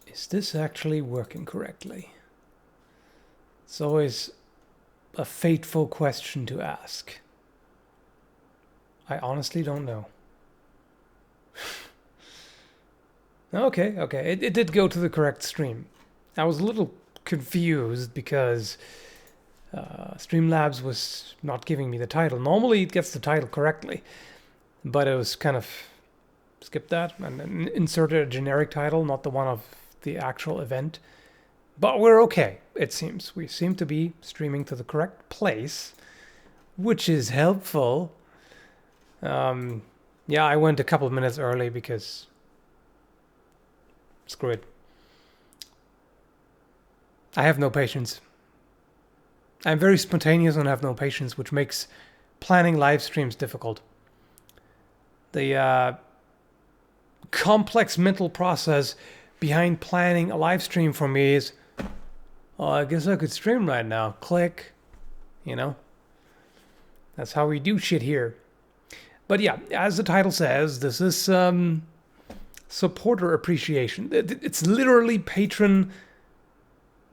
Is this actually working correctly? It's always a fateful question to ask. I honestly don't know. Okay. It did go to the correct stream. I was a little confused because Streamlabs was not giving me the title. Normally it gets the title correctly, but it was kind of skipped that and then inserted a generic title, not the one of the actual event. But we're okay, it seems. We seem to be streaming to the correct place, which is helpful. Yeah, I went a couple of minutes early because screw it. I have no patience. I'm very spontaneous and have no patience, which makes planning live streams difficult. The complex mental process behind planning a live stream for me is, oh, I guess I could stream right now. Click. You know? That's how we do shit here. But yeah, as the title says, this is supporter appreciation. It's literally patron...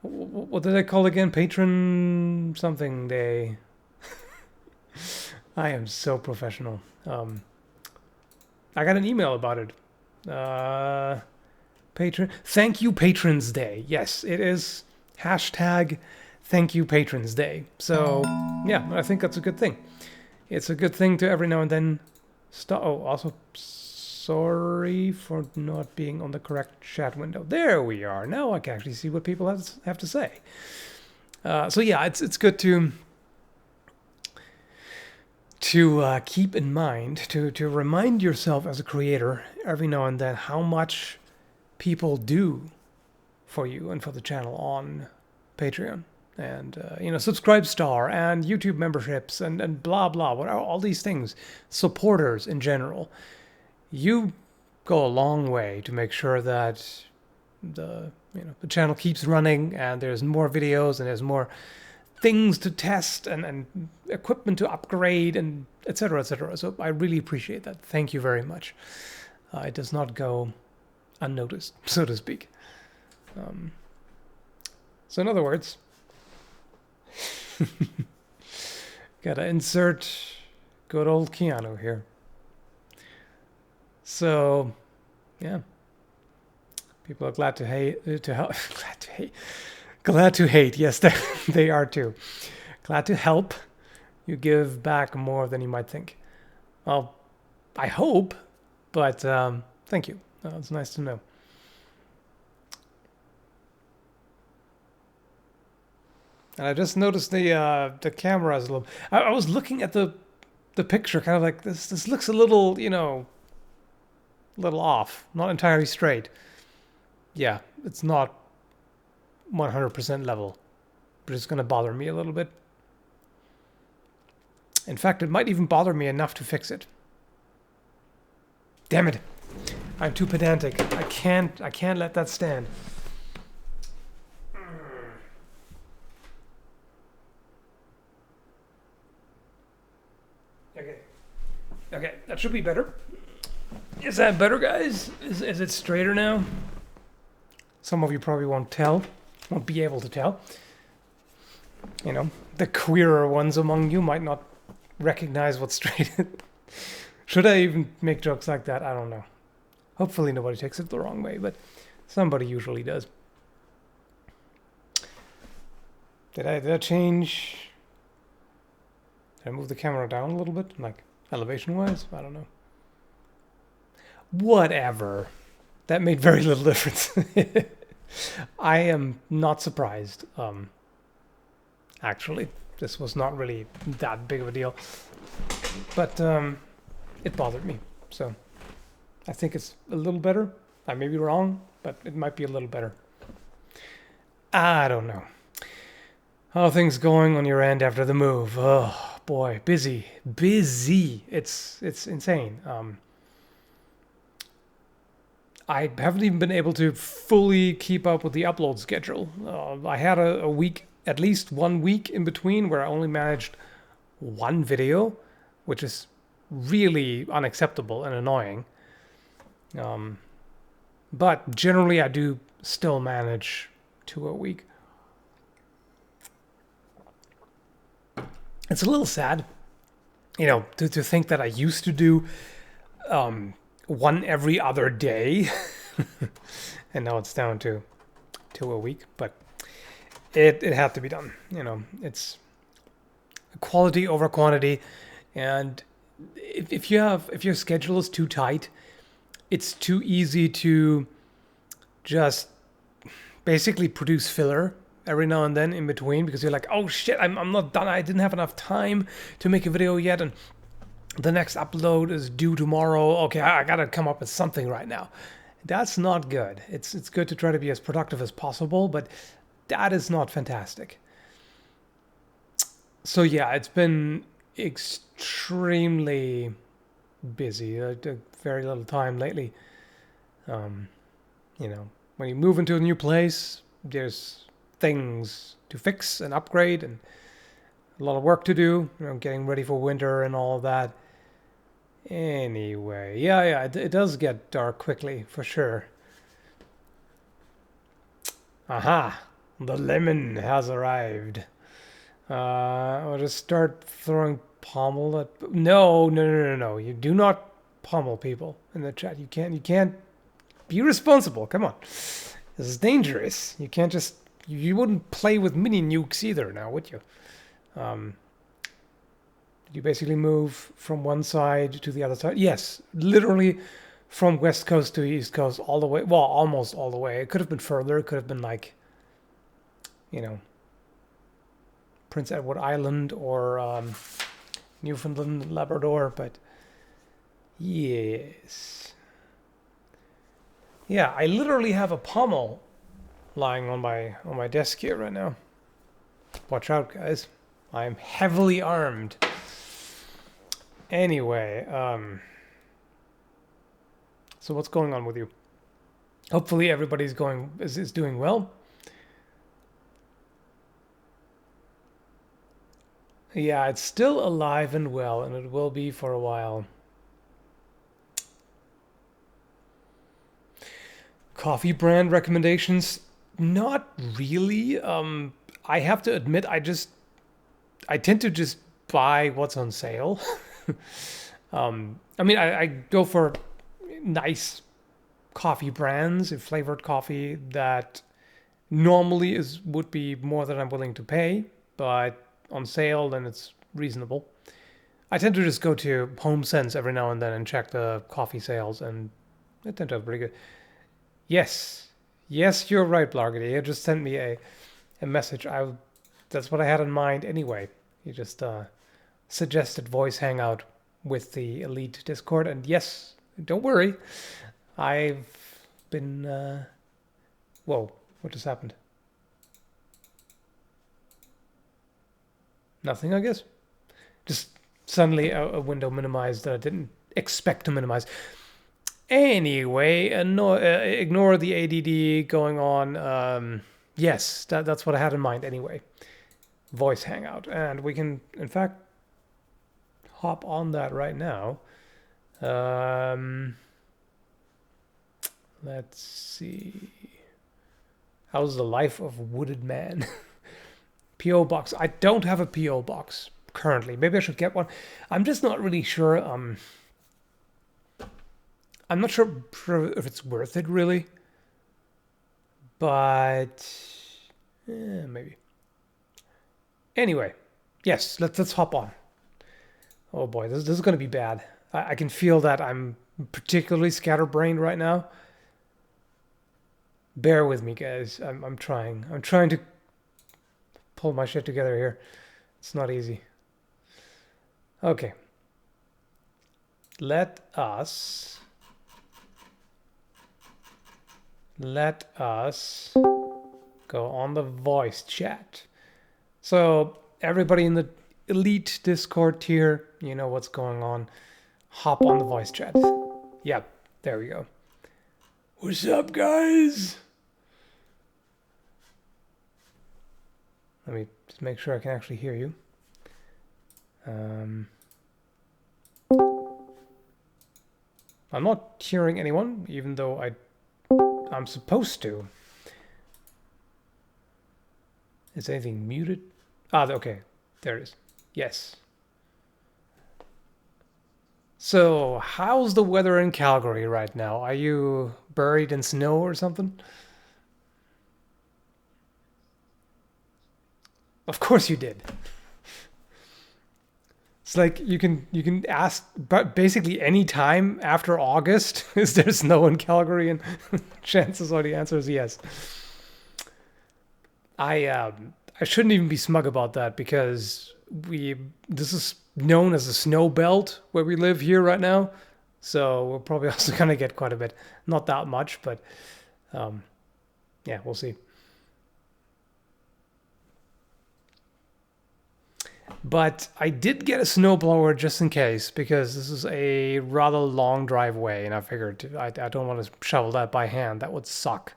What did I call it again? Patron something day. I am so professional. I got an email about it. Patron. Thank you, Patrons Day. Yes, it is hashtag Thank you, Patrons Day. So, yeah, I think that's a good thing. It's a good thing to every now and then stop. Oh, also, sorry for not being on the correct chat window. There we are. Now I can actually see what people have to say. So yeah, it's good to keep in mind, to remind yourself as a creator every now and then how much people do for you and for the channel on Patreon. And, Subscribe Star and YouTube memberships and blah, blah, all these things. Supporters in general. You go a long way to make sure that the channel keeps running and there's more videos and there's more things to test and equipment to upgrade and etc. etc. So I really appreciate that. Thank you very much. It does not go unnoticed, so to speak. So in other words, gotta insert good old Keanu here. So, yeah, people are glad to hate. Glad to hate. Yes, they are too. Glad to help. You give back more than you might think. Well, I hope, but thank you. It's nice to know. And I just noticed the camera is a little. I was looking at the picture, kind of like this. This looks a little, little off, not entirely straight. Yeah, it's not 100% level, but it's going to bother me a little bit. In fact, it might even bother me enough to fix it. Damn it. I'm too pedantic. I can't let that stand. Okay, that should be better. Is that better, guys? Is it straighter now? Some of you probably won't be able to tell. The queerer ones among you might not recognize what's straight is. Should I even make jokes like that? I don't know. Hopefully nobody takes it the wrong way, but somebody usually does. Did I change? Did I move the camera down a little bit? Like elevation-wise? I don't know. Whatever. That made very little difference. I am not surprised. Actually, this was not really that big of a deal. But it bothered me. So I think it's a little better. I may be wrong, but it might be a little better. I don't know. How are things going on your end after the move? Oh boy, busy. It's insane. I haven't even been able to fully keep up with the upload schedule. I had a week, at least 1 week in between, where I only managed one video, which is really unacceptable and annoying. But generally, I do still manage 2 a week. It's a little sad, to think that I used to do one every other day, and now it's down to 2 a week. But it had to be done. It's quality over quantity, and if your schedule is too tight, it's too easy to just basically produce filler every now and then in between, because you're like, oh shit, I'm not done. I didn't have enough time to make a video yet, and the next upload is due tomorrow. Okay, I gotta come up with something right now. That's not good. It's good to try to be as productive as possible, but that is not fantastic. So yeah, it's been extremely busy. Very little time lately. Um, when you move into a new place, there's things to fix and upgrade, and a lot of work to do. Getting ready for winter and all of that. Anyway, yeah, it does get dark quickly, for sure. Aha! The lemon has arrived. I'll just start throwing pommel at... No. You do not pommel people in the chat. You can't be responsible. Come on. This is dangerous. You can't just... You wouldn't play with mini nukes either now, would you? You basically move from one side to the other side. Yes, literally from west coast to east coast, all the way. Well, almost all the way. It could have been further. It could have been like, Prince Edward Island or Newfoundland, Labrador. But yes, yeah, I literally have a pommel lying on my desk here right now. Watch out, guys. I am heavily armed. Anyway, so what's going on with you? Hopefully everybody's is doing well. Yeah, it's still alive and well, and it will be for a while. Coffee brand recommendations? Not really. I have to admit, I tend to just buy what's on sale. I go for nice coffee brands, flavored coffee that normally would be more than I'm willing to pay, but on sale then it's reasonable. I tend to just go to HomeSense every now and then and check the coffee sales, and they tend to have pretty good. Yes, you're right, Blargity. You just sent me a message. That's what I had in mind anyway. You just suggested voice hangout with the Elite Discord, and yes, don't worry, I've been whoa, what just happened? Nothing, I guess. Just suddenly a window minimized that I didn't expect to minimize. Anyway, ignore the ADD going on. Yes, that's what I had in mind anyway. Voice hangout, and we can in fact hop on that right now. Let's see. How's the life of Wooded Man? PO box. I don't have a PO box currently. Maybe I should get one. I'm just not really sure. I'm not sure if it's worth it really, but maybe. Anyway, yes, let's hop on. Oh boy, this is going to be bad. I can feel that I'm particularly scatterbrained right now. Bear with me, guys. I'm trying. I'm trying to pull my shit together here. It's not easy. Okay. Let us go on the voice chat. So everybody in the Elite Discord tier, you know what's going on. Hop on the voice chat. Yep, there we go. What's up, guys? Let me just make sure I can actually hear you. I'm not hearing anyone, even though I I'm supposed to. Is anything muted? Ah, okay. There it is. Yes. So, how's the weather in Calgary right now? Are you buried in snow or something? Of course you did. It's like you can ask, but basically any time after August, is there snow in Calgary? And chances are the answer is yes. I shouldn't even be smug about that because we this is known as the snow belt where we live here right now. So we're probably also gonna get quite a bit. Not that much, but um, yeah, we'll see. But I did get a snowblower just in case because this is a rather long driveway, and I figured I don't want to shovel that by hand. That would suck.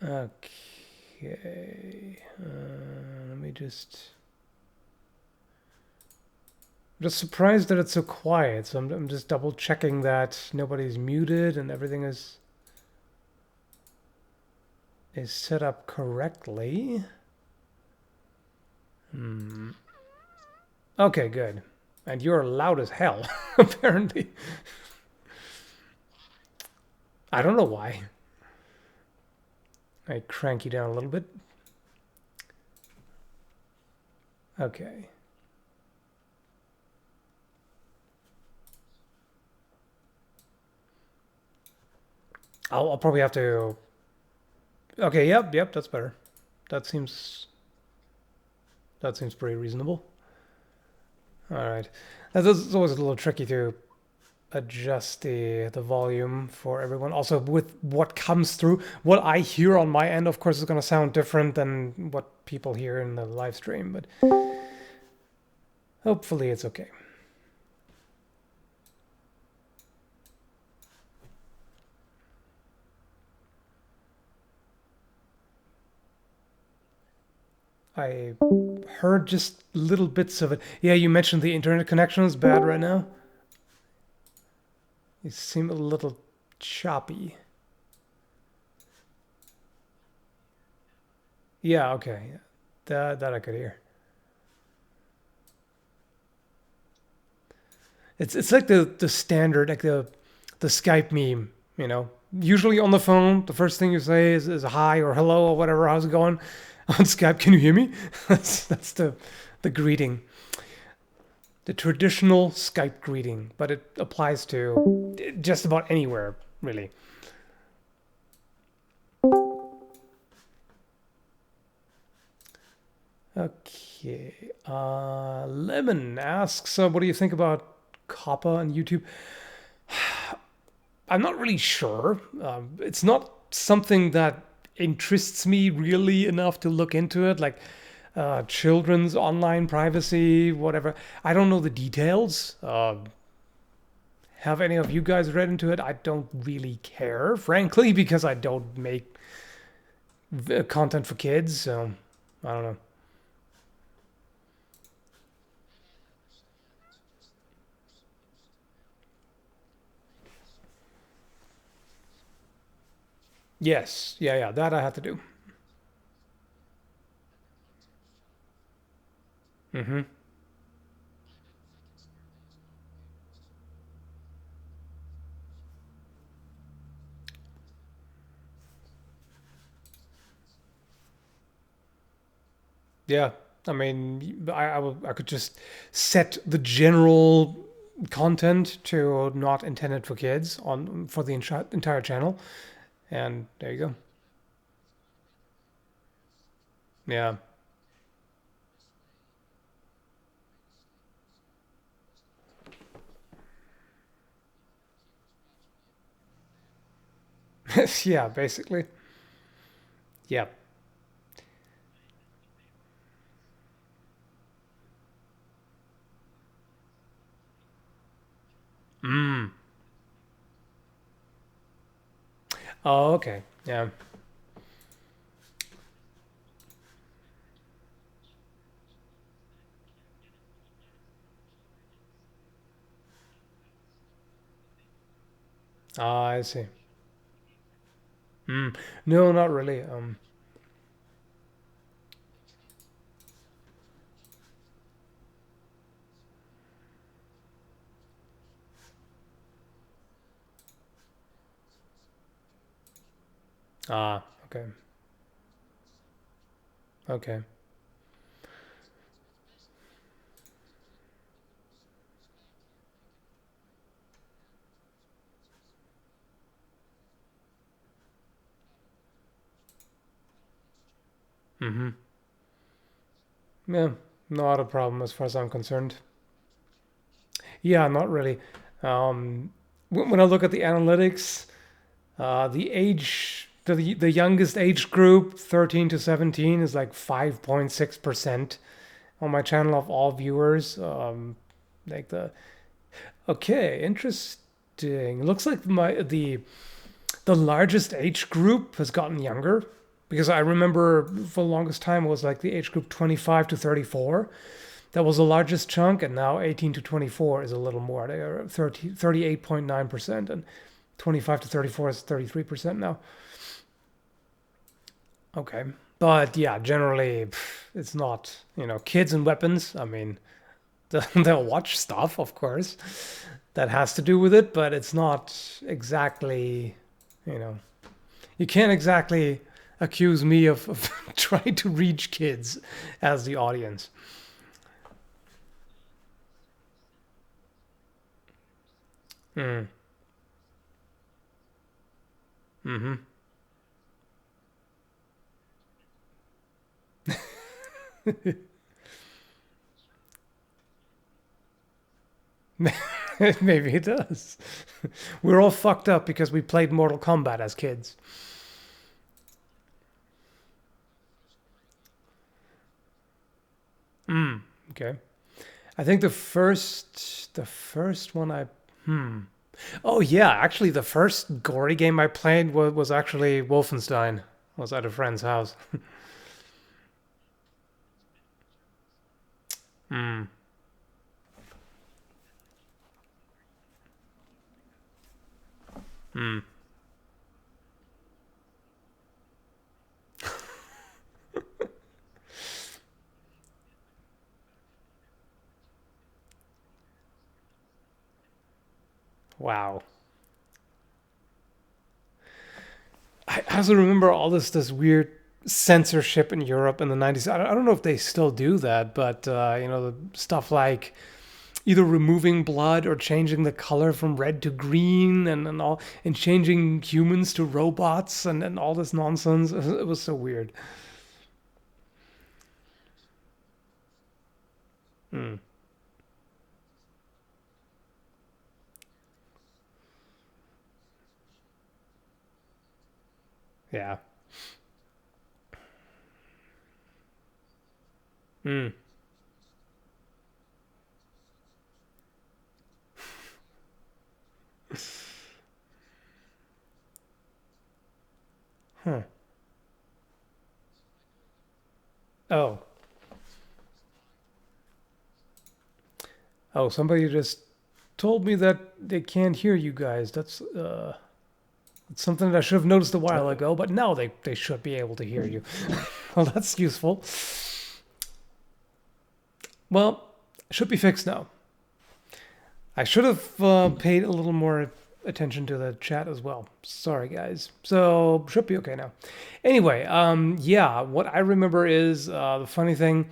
Okay, let me just. I'm just surprised that it's so quiet. So I'm just double checking that nobody's muted and everything is set up correctly. Hmm. Okay, good. And you're loud as hell, apparently. I don't know why. I crank you down a little bit. Okay. I'll probably have to. Okay, yep, that's better. That seems that seems pretty reasonable. All right. That's always a little tricky to adjust the volume for everyone. Also, with what comes through, what I hear on my end, of course, is going to sound different than what people hear in the live stream. But hopefully, it's okay. I heard just little bits of it. Yeah, you mentioned the internet connection is bad right now. You seem a little choppy. Yeah, okay. That I could hear. It's like the standard, like the Skype meme, you know. Usually on the phone, the first thing you say is hi or hello or whatever, how's it going? On Skype, can you hear me? That's the greeting. The traditional Skype greeting, but it applies to just about anywhere, really. Okay. Lemon asks, what do you think about Kappa and YouTube? I'm not really sure. It's not something that interests me really enough to look into it, like children's online privacy, whatever. I don't know the details. Have any of you guys read into it? I don't really care, frankly, because I don't make content for kids, so I don't know. Yes, yeah, that I had to do. Hmm. Yeah, I mean, I could just set the general content to not intended for kids on for the entire channel, and there you go. Yeah, yeah, basically. Yeah. Mm. Oh, okay. Yeah. Ah, I see. Mm. No, not really. Ah, okay. Okay. Mm-hmm. Yeah, not a problem as far as I'm concerned. Yeah, not really. Um, when I look at the analytics, the the youngest age group, 13 to 17, is like 5.6% on my channel of all viewers. Like the okay, interesting. Looks like the largest age group has gotten younger because I remember for the longest time it was like the age group 25 to 34. That was the largest chunk, and now 18 to 24 is a little more. They are 38.9%, and 25 to 34 is 33% now. Okay. But yeah, generally, it's not, kids and weapons. I mean, they'll watch stuff, of course, that has to do with it, but it's not exactly, you know, you can't exactly accuse me of trying to reach kids as the audience. Mm, mm-hmm. Maybe it does. We're all fucked up because we played Mortal Kombat as kids. Mm, okay. I think the first one I hmm. Oh yeah, actually the first gory game I played was actually Wolfenstein. Was at a friend's house. Hmm. Hmm. Wow. I also remember all this weird censorship in Europe in the 90s. I don't know if they still do that, but the stuff like either removing blood or changing the color from red to green and all and changing humans to robots and all this nonsense. It was so weird. Mm, yeah. Mm, huh. Oh. Oh, somebody just told me that they can't hear you guys. That's something that I should have noticed a while ago, but now they should be able to hear you. Well, that's useful. Well, should be fixed now. I should have paid a little more attention to the chat as well. Sorry, guys. So should be okay now. Anyway, yeah, what I remember is the funny thing.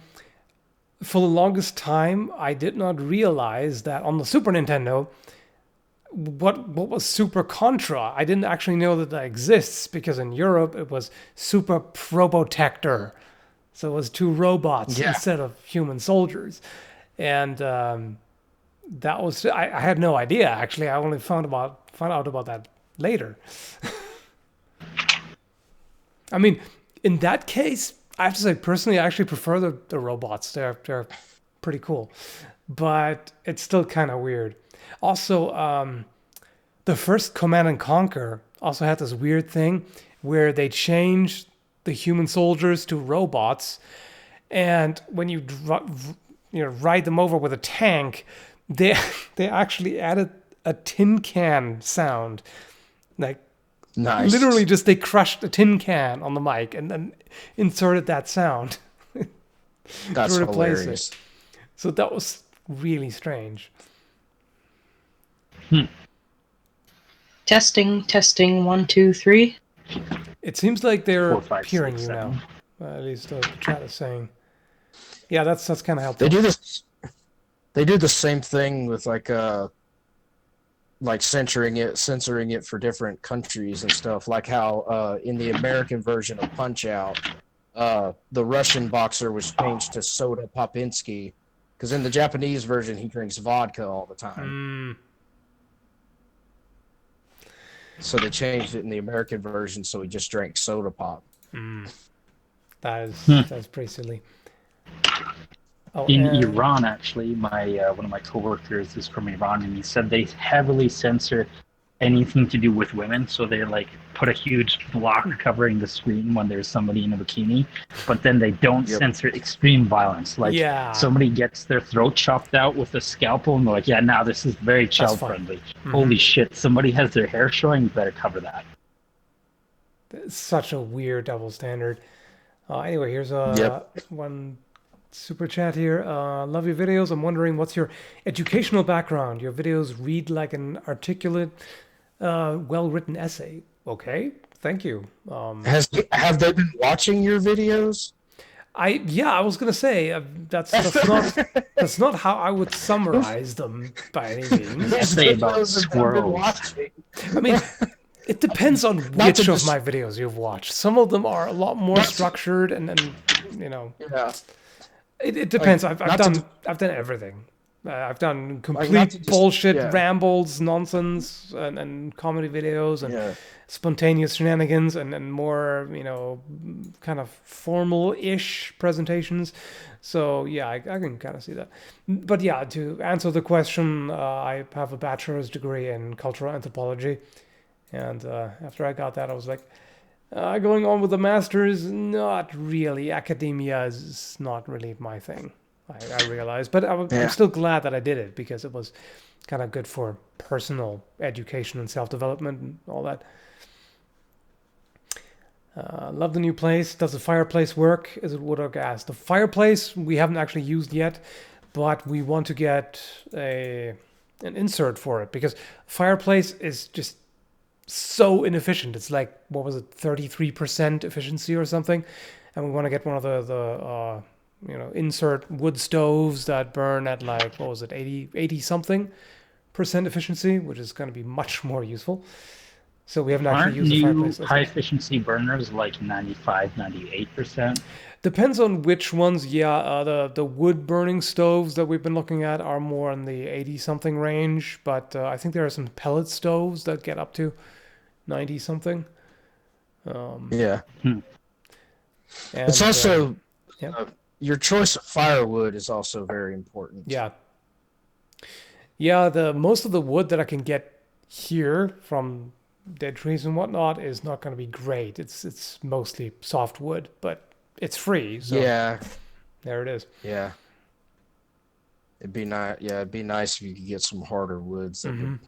For the longest time, I did not realize that on the Super Nintendo, what was Super Contra. I didn't actually know that that exists because in Europe it was Super Probotector. So it was two robots Yeah. instead of human soldiers, and that was I had no idea actually. I only found out about that later. I mean, in that case, I have to say personally, I actually prefer the robots. They're pretty cool, but it's still kind of weird. Also, the first Command and Conquer also had this weird thing where they changed the human soldiers to robots, and when ride them over with a tank, they they actually added a tin can sound Like Nice. literally, just they crushed a tin can on the mic and then inserted that sound to That's replace it. hilarious. So that was really strange. Hmm. Testing, testing, 1, 2, 3. It seems like they're 4, 5, hearing 6, you now. 7. At least the chat is saying. Yeah, that's kind of They helpful. do this. They do the same thing with like censoring it for different countries and stuff. Like how in the American version of Punch Out, the Russian boxer was changed to Soda Popinski because in the Japanese version he drinks vodka all the time. Mm, So they changed it in the American version so he just drank soda pop. mm, Hmm. that's pretty silly. Oh, In and Iran, actually, my one of my coworkers is from Iran, and he said they heavily censor anything to do with women. So they like put a huge block covering the screen when there's somebody in a bikini, but then they don't Yep. censor extreme violence. Like yeah, somebody gets their throat chopped out with a scalpel, and they're like, "Yeah, now this is very that's child fine. friendly." Hmm. Holy shit! Somebody has their hair showing. You better cover that. It's such a weird double standard. Anyway, here's Yep. one super chat here. Love your videos. I'm wondering what's your educational background. Your videos read like an articulate, well-written essay. Okay, thank you. Have they been watching your videos? I was gonna say that's not how I would summarize them by any means. Whose Essay about videos have you been squirrels. watching? I mean, it depends on Not to which of just my videos you've watched. Some of them are a lot more not to, structured, and you know, yeah, it like depends. not to I've done everything. I've done like not to complete just bullshit, yeah, rambles, nonsense, and comedy videos, and yeah. spontaneous shenanigans, and more kind of formal-ish presentations. So yeah, I can kind of see that. But yeah, to answer the question, I have a bachelor's degree in cultural anthropology, and after I got that, I was like, going on with the master's, not really. Academia is not really my thing. I realized, but I'm Yeah. still glad that I did it because it was kind of good for personal education and self development and all that. Love the new place. Does the fireplace work? Is it wood or gas? The fireplace we haven't actually used yet, but we want to get an insert for it because fireplace is just so inefficient. It's like what was it, 33% efficiency or something, and we want to get one of the insert wood stoves that burn at like what was it, 80 something percent efficiency, which is going to be much more useful. So we haven't actually Aren't used the new fireplace as high yet. efficiency burners like 95, 98%? Depends on which ones. Yeah, the wood burning stoves that we've been looking at are more in the 80 something range, but I think there are some pellet stoves that get up to 90 something. Um, Yeah. Hmm. It's and also yeah, uh, your choice of firewood is also very important. yeah, yeah. The most of the wood that I can get here from dead trees and whatnot is not going to be great. It's mostly softwood, but it's free, so Yeah, there it is. yeah. It'd be nice. Yeah, it'd be nice if you could get some harder woods that Mm-hmm. would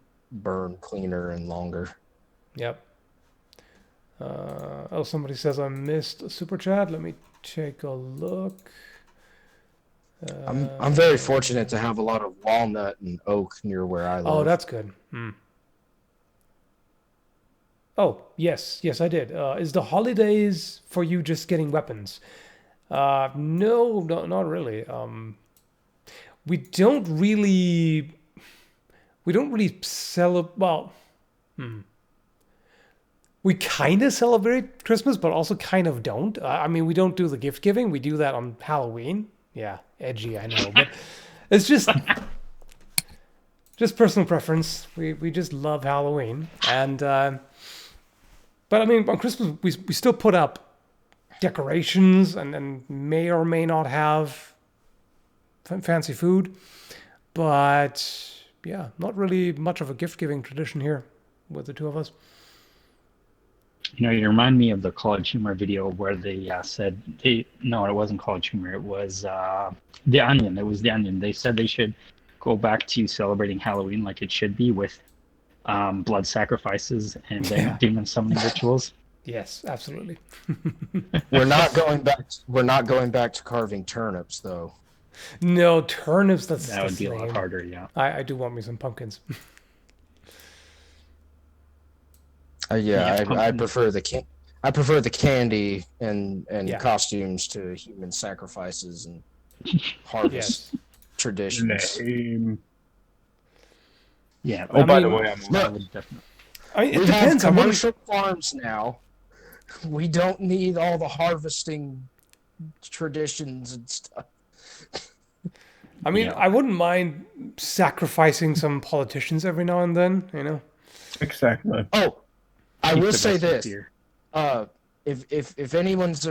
burn cleaner and longer. Yep. Oh, somebody says I missed a super chat. Let me take a look. I'm very fortunate to have a lot of walnut and oak near where I Oh, live. that's good. Hmm. Oh, yes, yes, I did. Is the holidays for you just getting weapons? No, no, not really. We don't really, we don't really celebrate. Well, we kind of celebrate Christmas, but also kind of don't. I mean, we don't do the gift giving. We do that on Halloween. Yeah, edgy, I know, but it's just personal preference. We just love Halloween, and but I mean, on Christmas we still put up decorations and may or may not have fancy food, but yeah, not really much of a gift giving tradition here with the two of us. You know, you remind me of the College Humor video where they said no, it wasn't College Humor. It was The Onion. It was The Onion. They said they should go back to celebrating Halloween like it should be with blood sacrifices and then Yeah. demon summoning rituals. Yes, absolutely. We're not going back. We're not going back to carving turnips, though. No, turnips, that's That would be a lot lame. harder, yeah. I do want me some pumpkins. Yeah, I pumpkin. prefer I prefer the candy and Yeah. costumes to human sacrifices and harvest Yes. traditions. Lame. Yeah, Oh, I by the mean- way, I'm I Look, would definitely. I mean, it we depends. have I wouldn't, commercial farms now. We don't need all the harvesting traditions and stuff. I mean, Yeah. I wouldn't mind sacrificing some politicians every now and then, you know? exactly. Oh, I Keep will the say best with this. beer. If anyone's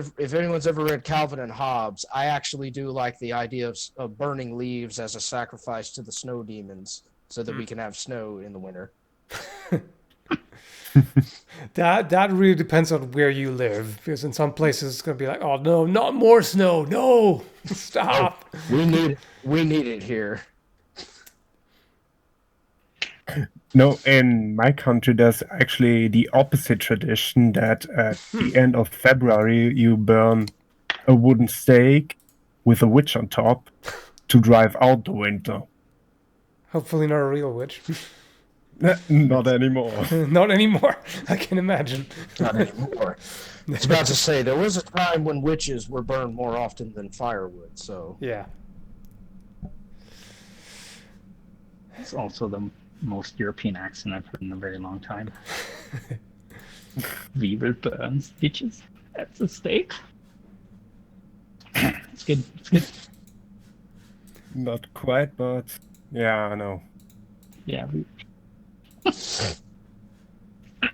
ever read Calvin and Hobbes, I actually do like the idea of burning leaves as a sacrifice to the snow demons, so that we can have snow in the winter. That really depends on where you live, because in some places it's gonna be like, oh no, not more snow, no, stop. We need it here. No, in my country, there's actually the opposite tradition that at the end of February, you burn a wooden stake with a witch on top to drive out the winter. Hopefully not a real witch. Not anymore. Not anymore. I can imagine. Not anymore. I was about to say there was a time when witches were burned more often than firewood. So Yeah. It's also the most European accent I've heard in a very long time. We will burn stitches. That's a steak. It's good. It's good. Not quite, but yeah, I know. Yeah.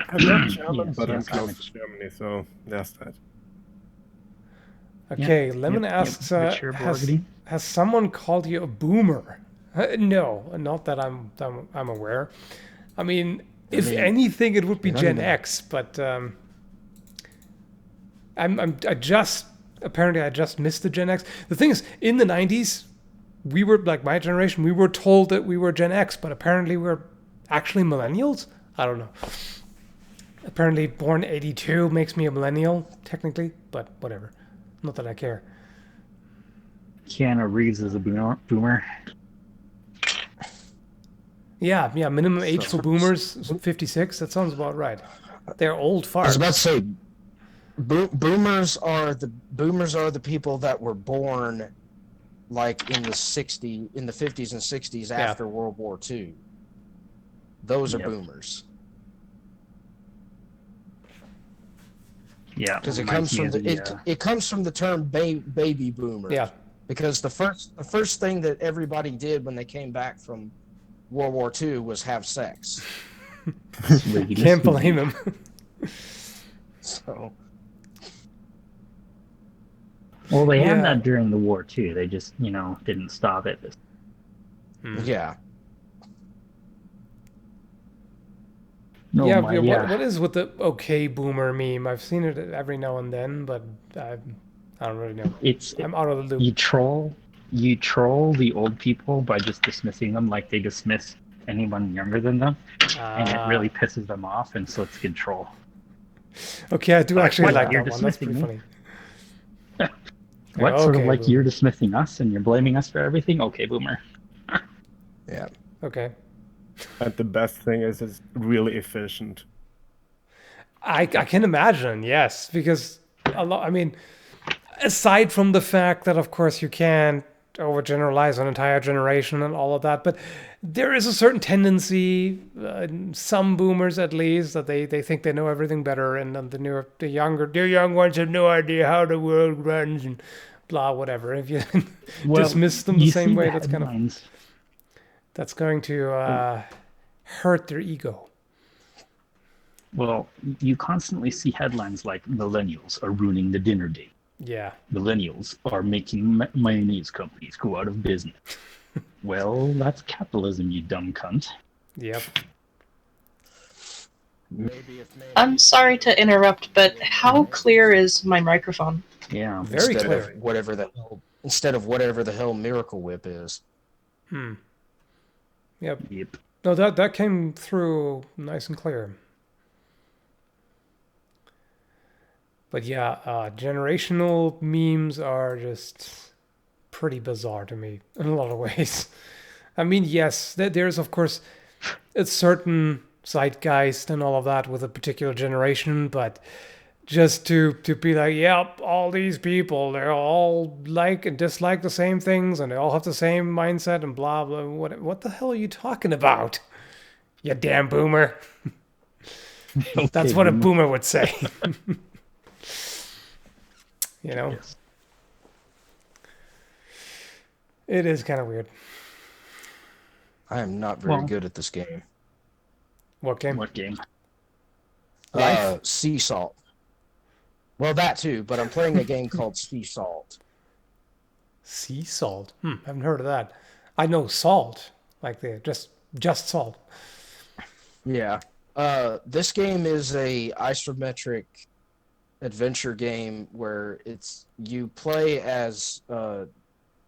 I'm not German, Yes, but I'm yes, close I'm to Germany, so there's that. Okay, Lemon asks, Richard Borgedy. has someone called you a boomer? No, not that I'm aware. I mean, if mean, anything, it would be not Gen even- X, but I just missed the Gen X. The thing is, in the 90s, we were like my generation. We were told that we were Gen X, but apparently we're actually millennials. I don't know. Apparently, born 82 makes me a millennial technically, but whatever. Not that I care. Keanu Reeves is a boomer. Yeah, minimum age So- for boomers is 56. That sounds about right. They're old I was farts. about to say, boomers are the people that were born like in the 50s and 60s after World War II. Those are Yep. boomers. Yeah, Because it reminds comes me from of it comes from the term baby boomer. Yeah, Because the first thing that everybody did when they came back from World War II was have sex. can't blame him. So Well, they Yeah. had that during the war too. They just, didn't stop it. yeah, No, yeah, my, what is with the okay boomer meme? I've seen it every now and then, but I don't really know. it's I'm out of the loop. you troll the old people by just dismissing them like they dismiss anyone younger than them, and it really pisses them off, and so it's good troll. Okay, I do actually what, like you're that one. That's pretty dismissing funny. What sort of Okay, like boomer. you're dismissing us and you're blaming us for everything? Okay, boomer. yeah. Okay. And the best thing is it's really efficient. I can imagine, yes, because a lot. I mean, aside from the fact that, of course, you can't overgeneralize an entire generation and all of that, but there is a certain tendency, in some boomers at least, that they think they know everything better, and then the young ones have no idea how the world runs and blah whatever. If you dismiss them the you same see way, the that's kind of headlines. that's going to hurt their ego. Well, you constantly see headlines like millennials are ruining the dinner date. Yeah. Millennials are making mayonnaise companies go out of business. Well, that's capitalism, you dumb cunt. Yep. Maybe if maybe I'm sorry to interrupt, but how clear is my microphone? Yeah. Very instead clear. of whatever the hell Miracle Whip is. Yep. Yep. No, that came through nice and clear. But yeah, generational memes are just pretty bizarre to me in a lot of ways. I mean, yes, there's of course a certain zeitgeist and all of that with a particular generation, but just to be like, yep, all these people, they're all like and dislike the same things, and they all have the same mindset and blah blah. What the hell are you talking about? You damn boomer. That's Okay, what a boomer. boomer would say. You know, Yes. it is kind of weird. I am not very Well- good at this game. What game? What game? Life? Sea Salt. Well, that too, but I'm playing a game called Sea Salt. Sea salt. Haven't heard of that. I know salt, like the just salt. Yeah. This game is a isometric adventure game where you play as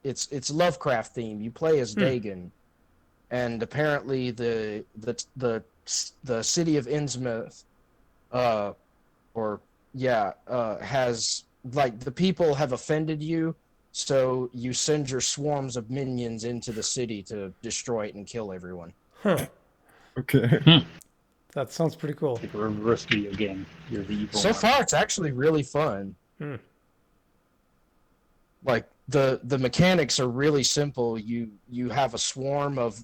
it's Lovecraft theme. You play as Dagon, and apparently the city of Innsmouth, has like the people have offended you, so you send your swarms of minions into the city to destroy it and kill everyone. Huh. Okay. That sounds pretty cool. Like a reverse video game. You're the evil So one. far, it's actually really fun. Hmm. Like the mechanics are really simple. You have a swarm of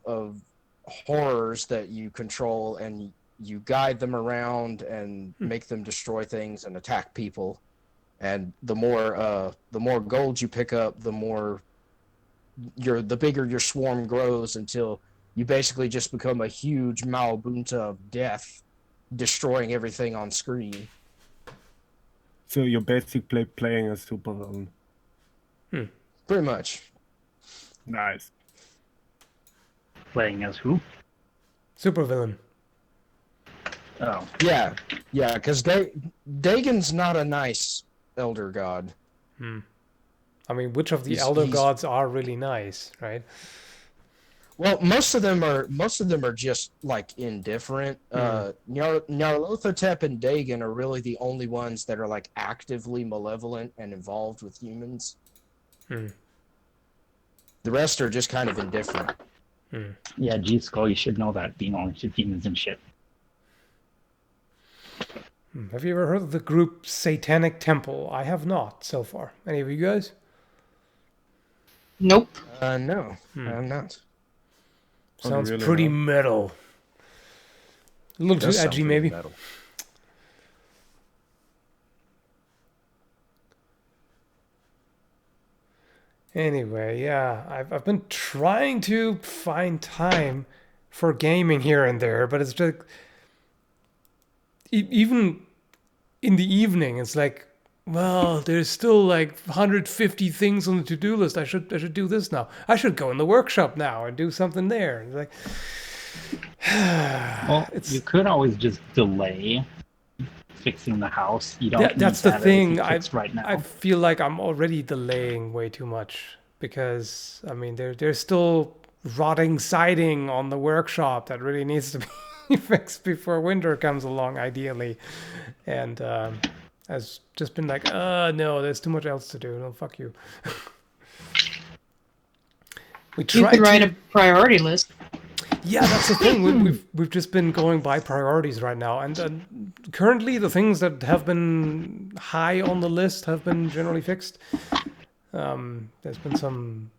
horrors that you control, and you guide them around and make them destroy things and attack people. And the more gold you pick up, the bigger your swarm grows until you basically just become a huge Malabunta of death, destroying everything on screen. So you're basically playing a supervillain. Pretty much. Nice. Playing as who? Supervillain. Oh, Yeah, because Dagon's not a nice elder god. I mean, which of the He's- elder he's- gods are really nice, right? Well, most of them are just like indifferent. Nyarlathotep and Dagon are really the only ones that are like actively malevolent and involved with humans. The rest are just kind of indifferent. yeah, G-Skull, you should know that, being only 2 demons and shit. Have you ever heard of the group Satanic Temple? I have not so far. Any of you guys? Nope. No, I'm not. Sounds really, pretty no? metal. A little too Does sound edgy, pretty maybe. metal. Anyway, yeah, I've been trying to find time for gaming here and there, but it's just even in the evening, it's like, well, there's still like 150 things on the to-do list. I should do this now. I should go in the workshop now and do something there. It's like, Well, It's- you could always just delay fixing the house. You don't. that's need the to have thing. everything fixed right now. I feel like I'm already delaying way too much because I mean there's still rotting siding on the workshop that really needs to be fixed before winter comes along, ideally. And has just been like, no, there's too much else to do. No, fuck you. We You tried could write to. a priority list. Yeah, that's the thing. We've just been going by priorities right now, and currently the things that have been high on the list have been generally fixed. There's been some.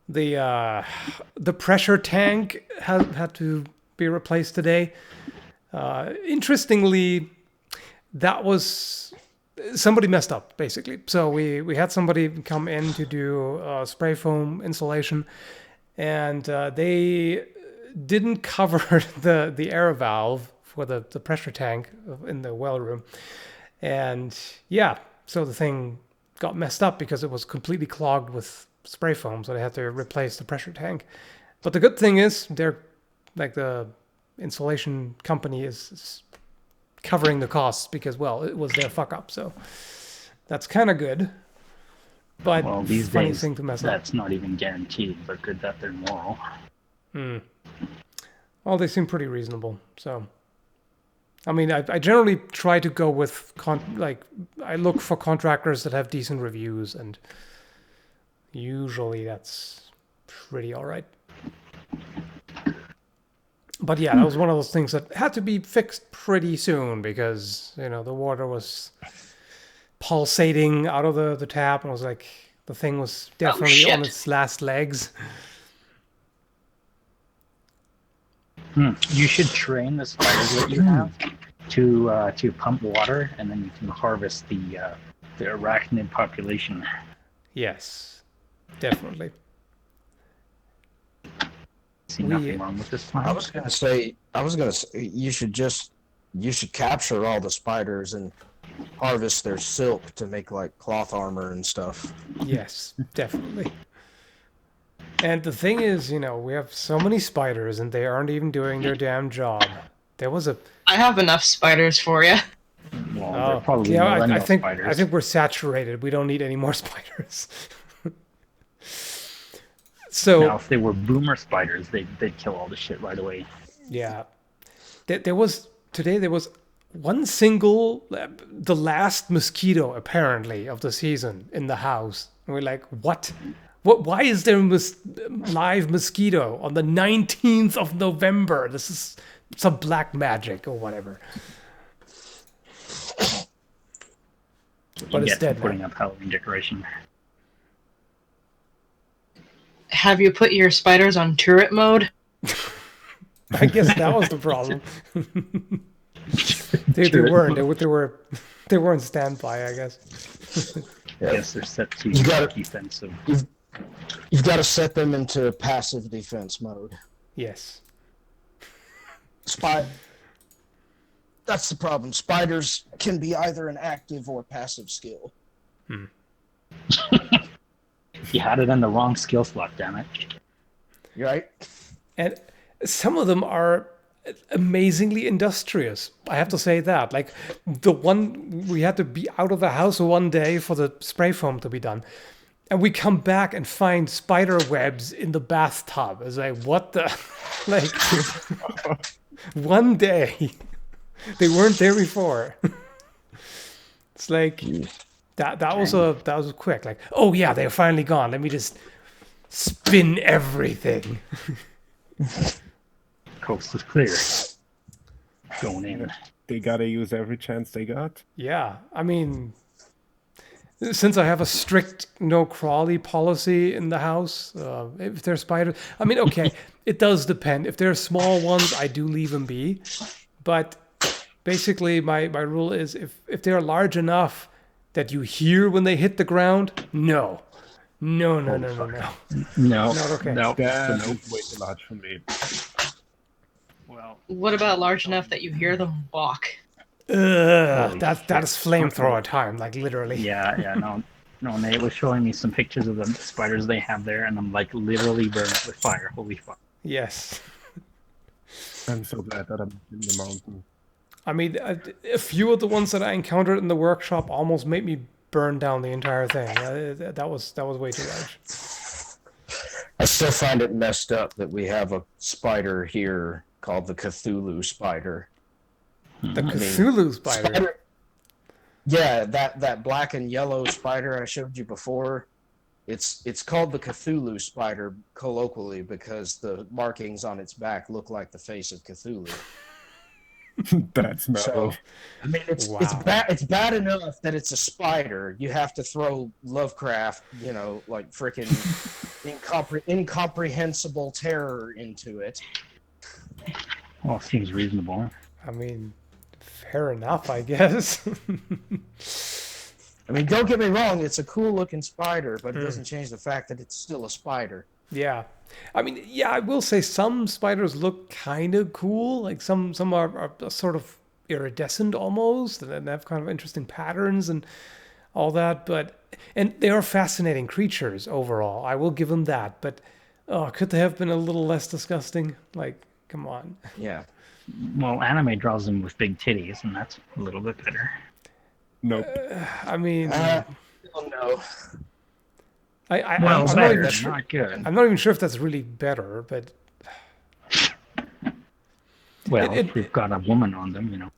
The pressure tank had to be replaced today. Interestingly, that was somebody messed up basically. So we had somebody come in to do spray foam installation. And they didn't cover the air valve for the pressure tank in the well room. And yeah, so the thing got messed up because it was completely clogged with spray foam. So they had to replace the pressure tank. But the good thing is they're like the installation company is covering the costs because, well, it was their fuck up. So that's kind of good. But Well, these funny days, thing to mess up. that's not even guaranteed, but good that they're moral. Well, they seem pretty reasonable. So, I mean, I generally try to go with I look for contractors that have decent reviews, and usually that's pretty all right. But yeah, that was one of those things that had to be fixed pretty soon because the water was pulsating out of the tap, and was like the thing was definitely on shit. its last legs. You should train the spiders that you have to pump water, and then you can harvest the arachnid population. Yes, definitely. See nothing wrong with this plan. I was gonna say you should capture all the spiders and harvest their silk to make like cloth armor and stuff. Yes, definitely. And the thing is, we have so many spiders and they aren't even doing their damn job. There was a I have enough spiders for you. Well, they're probably yeah, millennial I think spiders. we're saturated. We don't need any more spiders. So Now, if they were boomer spiders, they'd kill all the shit right away. yeah, there was one single, the last mosquito apparently of the season in the house. And we're like, what? Why is there live mosquito on the 19th of November? This is some black magic or whatever. But it's dead putting now. up Halloween decoration. Have you put your spiders on turret mode? I guess that was the problem. they weren't. They were on standby, I guess. I guess they're set to defensive. You've got to set them into passive defense mode. Yes. That's the problem. Spiders can be either an active or passive skill. You had it in the wrong skill slot, damn it. You right? And some of them are amazingly industrious. I have to say that. Like the one, we had to be out of the house one day for the spray foam to be done. And we come back and find spider webs in the bathtub. It's like, what the? Like, one day. They weren't there before. It's like, that was quick. Like, oh yeah, they're finally gone. Let me just spin everything. Coast is clear. Going in. They gotta use every chance they got. Yeah, I mean, since I have a strict no crawly policy in the house, if they're spiders, I mean, okay, it does depend. If they're small ones, I do leave them be. But basically, my rule is if they're large enough that you hear when they hit the ground, no. No. No. Not okay. No. That's way too large for me. Well, What about large enough that you hear them walk? That is flamethrower time, like literally. yeah, no. Nate was showing me some pictures of the spiders they have there, and I'm like literally burning with fire. Holy fuck! Yes. I'm so glad that I'm in the mountain. I mean, a few of the ones that I encountered in the workshop almost made me burn down the entire thing. That was way too large. I still find it messed up that we have a spider here called the Cthulhu spider. The Cthulhu spider. Yeah, that black and yellow spider I showed you before. It's called the Cthulhu spider colloquially because the markings on its back look like the face of Cthulhu. That's metal. So, I mean, it's Wow. it's bad enough that it's a spider. You have to throw Lovecraft, like freaking incomprehensible terror into it. Well, seems reasonable. I mean, fair enough, I guess. I mean, don't get me wrong, it's a cool looking spider, but it doesn't change the fact that it's still a spider. Yeah. I mean, yeah, I will say some spiders look kind of cool. Like some are sort of iridescent almost, and have kind of interesting patterns and all that. And they are fascinating creatures overall. I will give them that. But could they have been a little less disgusting? Like, come on. Yeah. Well, anime draws them with big titties, and that's a little bit better. Nope. I mean, Oh no. I'm Well, not better, even sure. not good. I'm not even sure if that's really better, but Well, It- if you've got a woman on them, you know,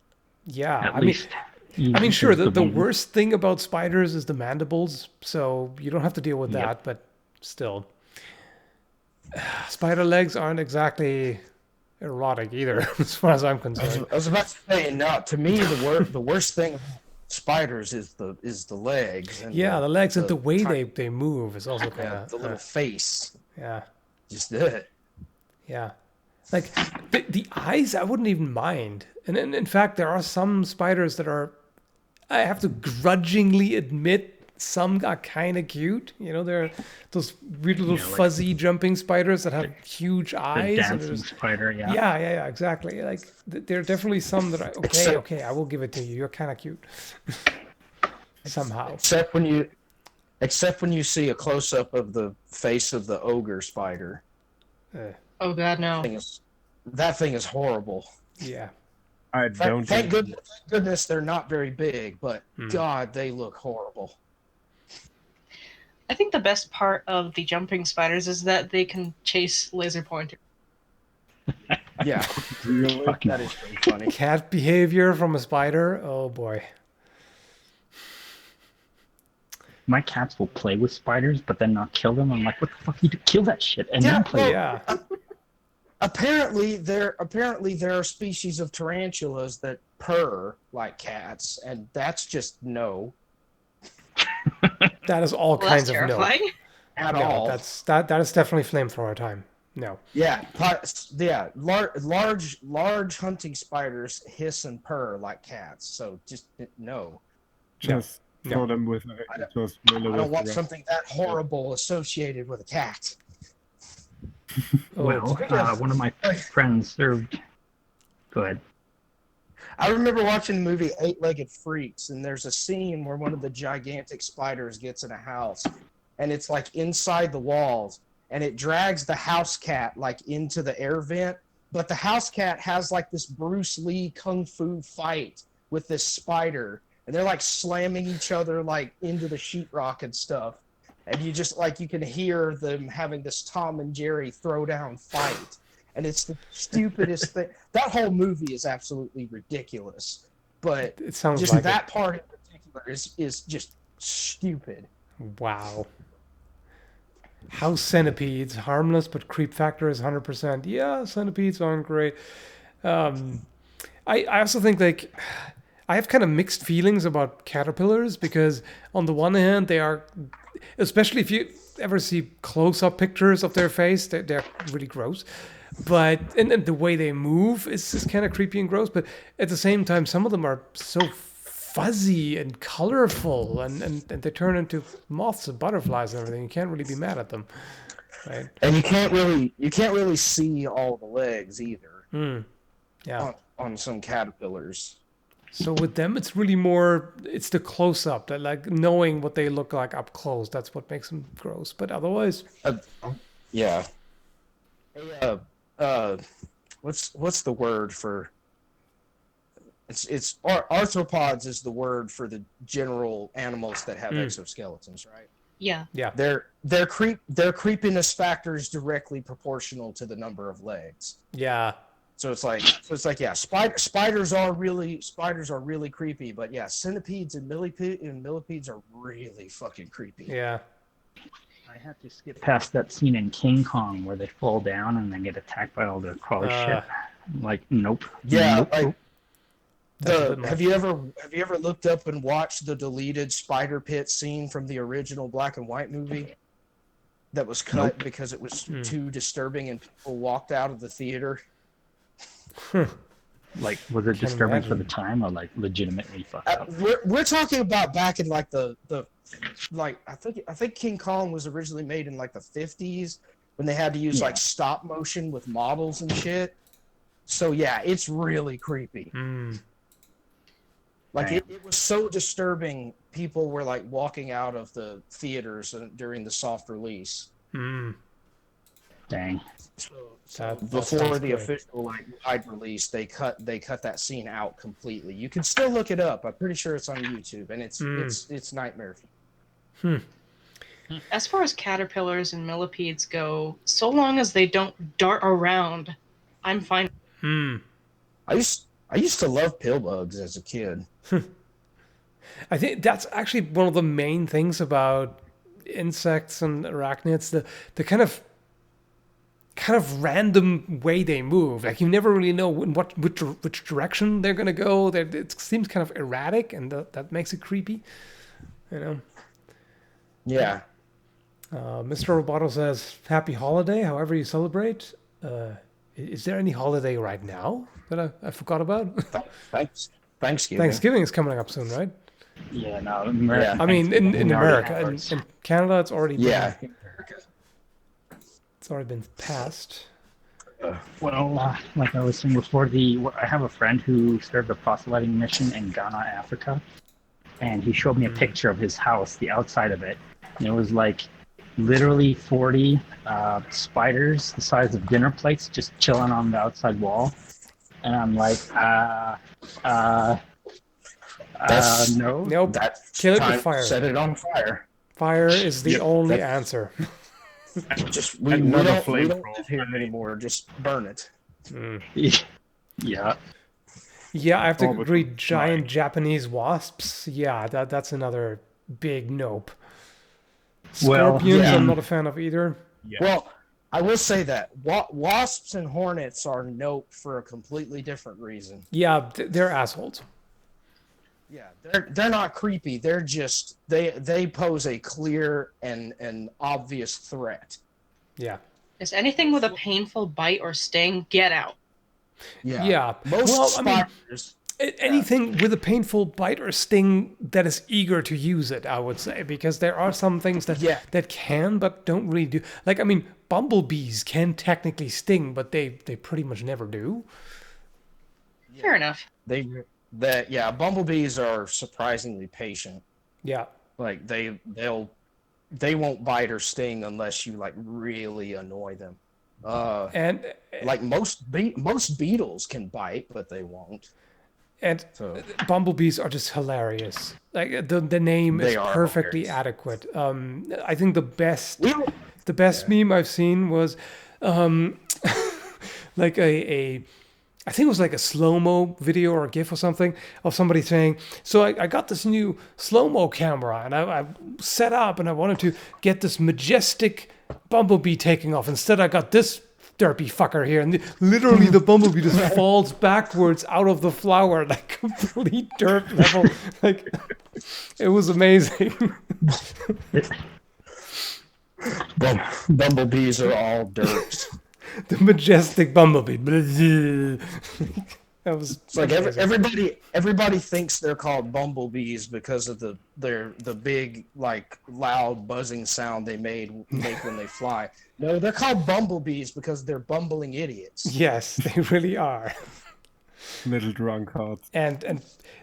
Yeah, at I mean, least. sure. The woman. worst thing about spiders is the mandibles, so you don't have to deal with Yep. that. But still, spider legs aren't exactly erotic either, as far as I'm concerned. I was about to say, no. To me, the worst thing about spiders is the legs and Yeah, the legs and the way tiny- they move is also kind yeah, of the little face. yeah. Just it. Yeah. Like the eyes, I wouldn't even mind. And in fact, there are some spiders that are, I have to grudgingly admit, some are kind of cute. You know, they're those weird little Yeah, like fuzzy jumping spiders that have huge The eyes. And dancing there's, spider, yeah. yeah, exactly. Like there are definitely some that okay, I will give it to you. You're kind of cute. Somehow. Except when you see a close up of the face of the ogre spider. Oh God, no. That thing is horrible. Yeah. I don't. Thank goodness they're not very big, but Hmm. God, they look horrible. I think the best part of the jumping spiders is that they can chase laser pointers. Yeah, Really? Fucking that is really funny. Cat behavior from a spider. Oh boy. My cats will play with spiders, but then not kill them. I'm like, what the fuck? You kill that shit and Yeah, then play. Yeah. Apparently there are species of tarantulas that purr like cats, and that's just no That is all Well, kinds that's of no. terrifying. at No, all. that is definitely flamethrower time. No. Yeah, large hunting spiders hiss and purr like cats. So just no. Just No. throw them with just I don't want something that horrible associated with a cat. Well, one of my friends served. Go ahead. I remember watching the movie Eight-Legged Freaks, and there's a scene where one of the gigantic spiders gets in a house, and it's like inside the walls, and it drags the house cat like into the air vent, but the house cat has like this Bruce Lee kung fu fight with this spider, and they're like slamming each other like into the sheetrock and stuff, and you just like you can hear them having this Tom and Jerry throwdown fight. And it's the stupidest thing. That whole movie is absolutely ridiculous. But It sounds just like that part in particular is just stupid. it. Wow. House centipedes, harmless, but creep factor is 100%. Yeah, centipedes aren't great. I also think like I have kind of mixed feelings about caterpillars because on the one hand they are, especially if you ever see close-up pictures of their face, they're really gross. But and the way they move is kind of creepy and gross. But at the same time, some of them are so fuzzy and colorful, and they turn into moths and butterflies and everything. You can't really be mad at them, right? And you can't really see all the legs either Yeah. on some caterpillars. So with them, it's really more. It's the close-up, that like knowing what they look like up close. That's what makes them gross. But otherwise, Yeah. What's the word for? It's arthropods is the word for the general animals that have exoskeletons, right? Yeah. yeah, Their creepiness factor is directly proportional to the number of legs. yeah, So it's like yeah, spiders are really creepy, but yeah, centipedes and millipedes are really fucking creepy. yeah. I had to skip past that scene in King Kong where they fall down and then get attacked by all the crawler shit. Like, nope. Yeah, Nope. like That's a bit much. have you ever looked up and watched the deleted spider pit scene from the original black and white movie that was cut because it was too disturbing and people walked out of the theater? Like, was it disturbing for the time or like legitimately fucked up? We're talking about back in like the like I think King Kong was originally made in like the 50s when they had to use like stop motion with models and shit. So yeah, it's really creepy. Like it was so disturbing. People were like walking out of the theaters during the soft release. Dang. So That before sounds the great. official like wide release, they cut that scene out completely. You can still look it up. I'm pretty sure it's on YouTube, and it's nightmare. As far as caterpillars and millipedes go, so long as they don't dart around, I'm fine. I used to love pill bugs as a kid. I think that's actually one of the main things about insects and arachnids, the kind of random way they move. Like you never really know in which direction they're gonna go. It seems kind of erratic, and that makes it creepy. You know. Yeah. Mr. Roboto says, "Happy holiday, however you celebrate." Is there any holiday right now that I forgot about? Thanks. Thanksgiving. Thanksgiving is coming up soon, right? Yeah, no, Yeah. I mean, in we already America, have in ours. Canada, it's already Yeah. it's already been passed. Well, like I was saying before, I have a friend who served a proselyting mission in Ghana, Africa, and he showed me a picture of his house, the outside of it, and it was like literally 40 spiders the size of dinner plates just chilling on the outside wall, and I'm like, no. Nope. That's Kill it with time to fire. set it on fire. Fire is the Yep, only that- answer. Just Another we don't flamethrower. live here anymore. Just burn it. Yeah. Yeah, I have to Oh, but agree. right. Giant Japanese wasps. Yeah, that's another big nope. Well, Scorpions, yeah. I'm not a fan of either. Yeah. Well, I will say that wasps and hornets are nope for a completely different reason. Yeah, they're assholes. Yeah, they're not creepy. They're just they pose a clear and obvious threat. Yeah. Is anything with a painful bite or sting, get out. Yeah. Most Well, I mean, spiders. Anything with a painful bite or sting that is eager to use it, I would say, because there are some things that that can but don't really do. Like, I mean, bumblebees can technically sting, but they pretty much never do. Fair enough. Bumblebees are surprisingly patient. Yeah. Like they won't bite or sting unless you like really annoy them. And Like most beetles can bite, but they won't. and So bumblebees are just hilarious. Like the name They is are perfectly hilarious. adequate. I think the best we don't- meme I've seen was like a I think it was like a slow-mo video or a GIF or something of somebody saying, so I got this new slow-mo camera and I set up and I wanted to get this majestic bumblebee taking off. Instead, I got this derpy fucker here. And literally the bumblebee just falls backwards out of the flower, like complete dirt level. Like, it was amazing. Bumblebees are all dirt. The majestic bumblebee. That was It's like amazing. everybody thinks they're called bumblebees because of the big like loud buzzing sound they make when they fly. No, they're called bumblebees because they're bumbling idiots. Yes, they really are. Little drunkards. And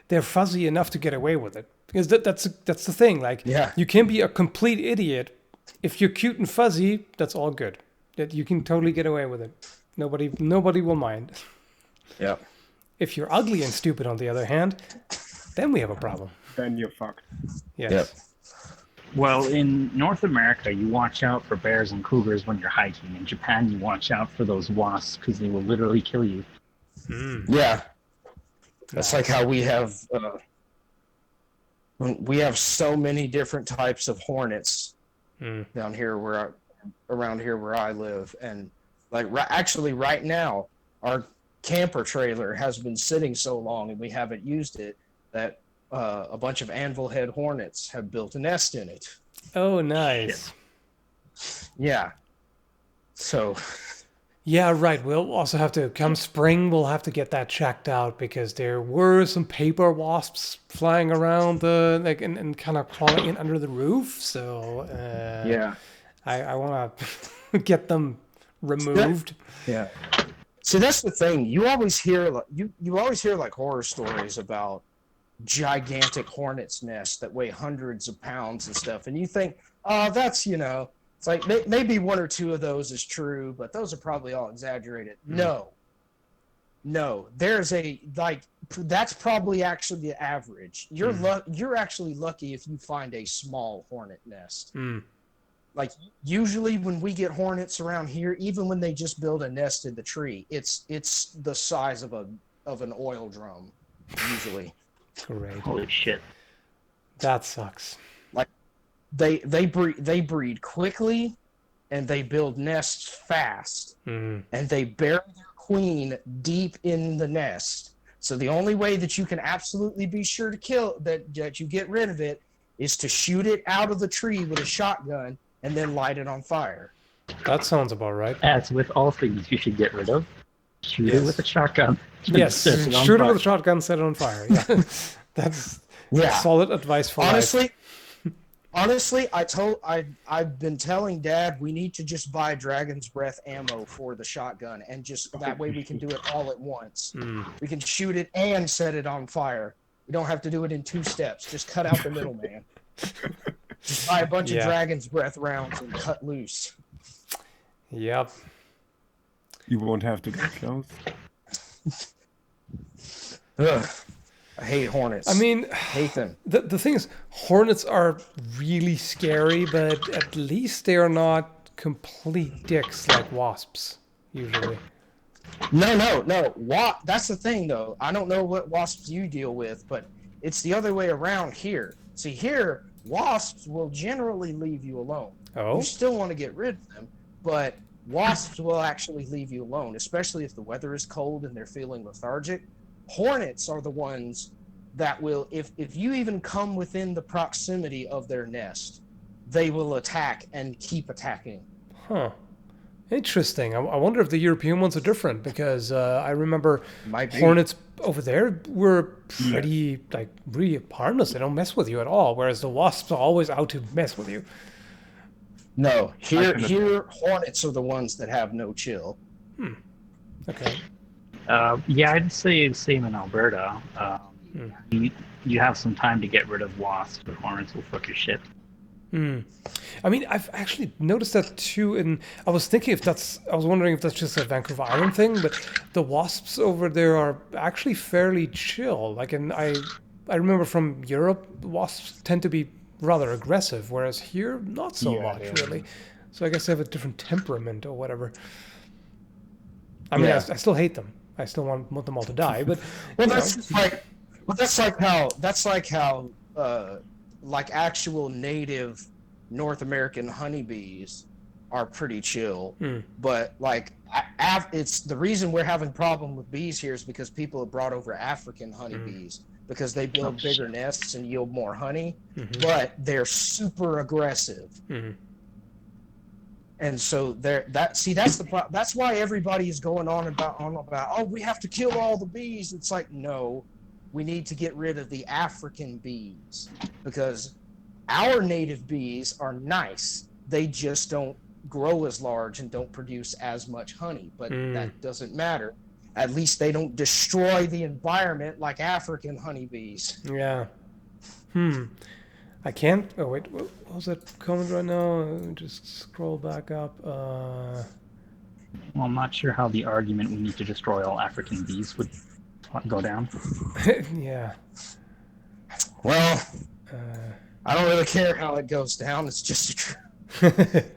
they're fuzzy enough to get away with it. Because that's the thing. Like, Yeah. you can be a complete idiot. If you're cute and fuzzy, that's all good. That you can totally get away with it. Nobody will mind. Yep. If you're ugly and stupid, on the other hand, then we have a problem. Then you're fucked. Yes. Yep. Well, in North America, you watch out for bears and cougars when you're hiking. In Japan, you watch out for those wasps because they will literally kill you. Yeah. That's like how we have so many different types of hornets down here around here where I live, and like actually right now our camper trailer has been sitting so long and we haven't used it that a bunch of anvil head hornets have built a nest in it. Oh, nice. Yeah. So Yeah, right. We'll also have to, come spring, we'll have to get that checked out because there were some paper wasps flying around and kind of crawling in under the roof. So yeah. I want to get them removed. Yeah. See, that's the thing. You always hear like horror stories about gigantic hornets' nests that weigh hundreds of pounds and stuff, and you think, oh, that's it's like maybe one or two of those is true, but those are probably all exaggerated. No, there's that's probably actually the average. You're actually lucky if you find a small hornet nest. Like usually when we get hornets around here, even when they just build a nest in the tree, it's the size of of an oil drum, usually. Great. Holy shit. That sucks. Like they breed quickly, and they build nests fast, Mm. and they bury their queen deep in the nest. So the only way that you can absolutely be sure to kill that you get rid of it is to shoot it out of the tree with a shotgun and then light it on fire. That sounds about right. As with all things you should get rid of, shoot Yes. it with a shotgun. Yes, Set it on shoot it fire. with a shotgun, set it on fire. Yeah. That's Yeah. solid advice for life. Honestly, I've been telling Dad we need to just buy Dragon's Breath ammo for the shotgun, and just that way we can do it all at once. Mm. We can shoot it and set it on fire. We don't have to do it in 2 steps. Just cut out the middleman. Just buy a bunch of Yeah. Dragon's Breath rounds and cut loose. Yep. You won't have to get close. Ugh. I hate hornets. I mean, hate them. the thing is, hornets are really scary, but at least they are not complete dicks like wasps, usually. No. That's the thing, though. I don't know what wasps you deal with, but it's the other way around here. See, here, wasps will generally leave you alone. Oh? You still want to get rid of them, but wasps will actually leave you alone, especially if the weather is cold and they're feeling lethargic. Hornets are the ones that will, if you even come within the proximity of their nest, they will attack and keep attacking. Huh. Interesting. I wonder if the European ones are different, because I remember Might be. hornets over there were pretty, like, really harmless. They don't mess with you at all, whereas the wasps are always out to mess with you. No, here hornets are the ones that have no chill. Okay. Yeah, I'd say the same in Alberta. You have some time to get rid of wasps, but hornets will fuck your shit. I mean, I've actually noticed that too. And I was wondering if that's just a Vancouver Island thing, but the wasps over there are actually fairly chill. Like, I remember from Europe, wasps tend to be rather aggressive, whereas here, not so much, really. So I guess they have a different temperament or whatever. I mean, I still hate them. I still want them all to die, but Well, that's like how like actual native North American honeybees are pretty chill. But like it's the reason we're having problem with bees here is because people have brought over African honeybees because they build bigger nests and yield more honey, but they're super aggressive. And so that's why everybody is going on about oh, we have to kill all the bees. It's like, no, we need to get rid of the African bees because our native bees are nice. They just don't grow as large and don't produce as much honey, but that doesn't matter. At least they don't destroy the environment like African honeybees. yeah. I can't. Oh wait, what was that comment right now? Just scroll back up. Well, I'm not sure how the argument we need to destroy all African bees would go down. Yeah. Well, I don't really care how it goes down. It's just a truth.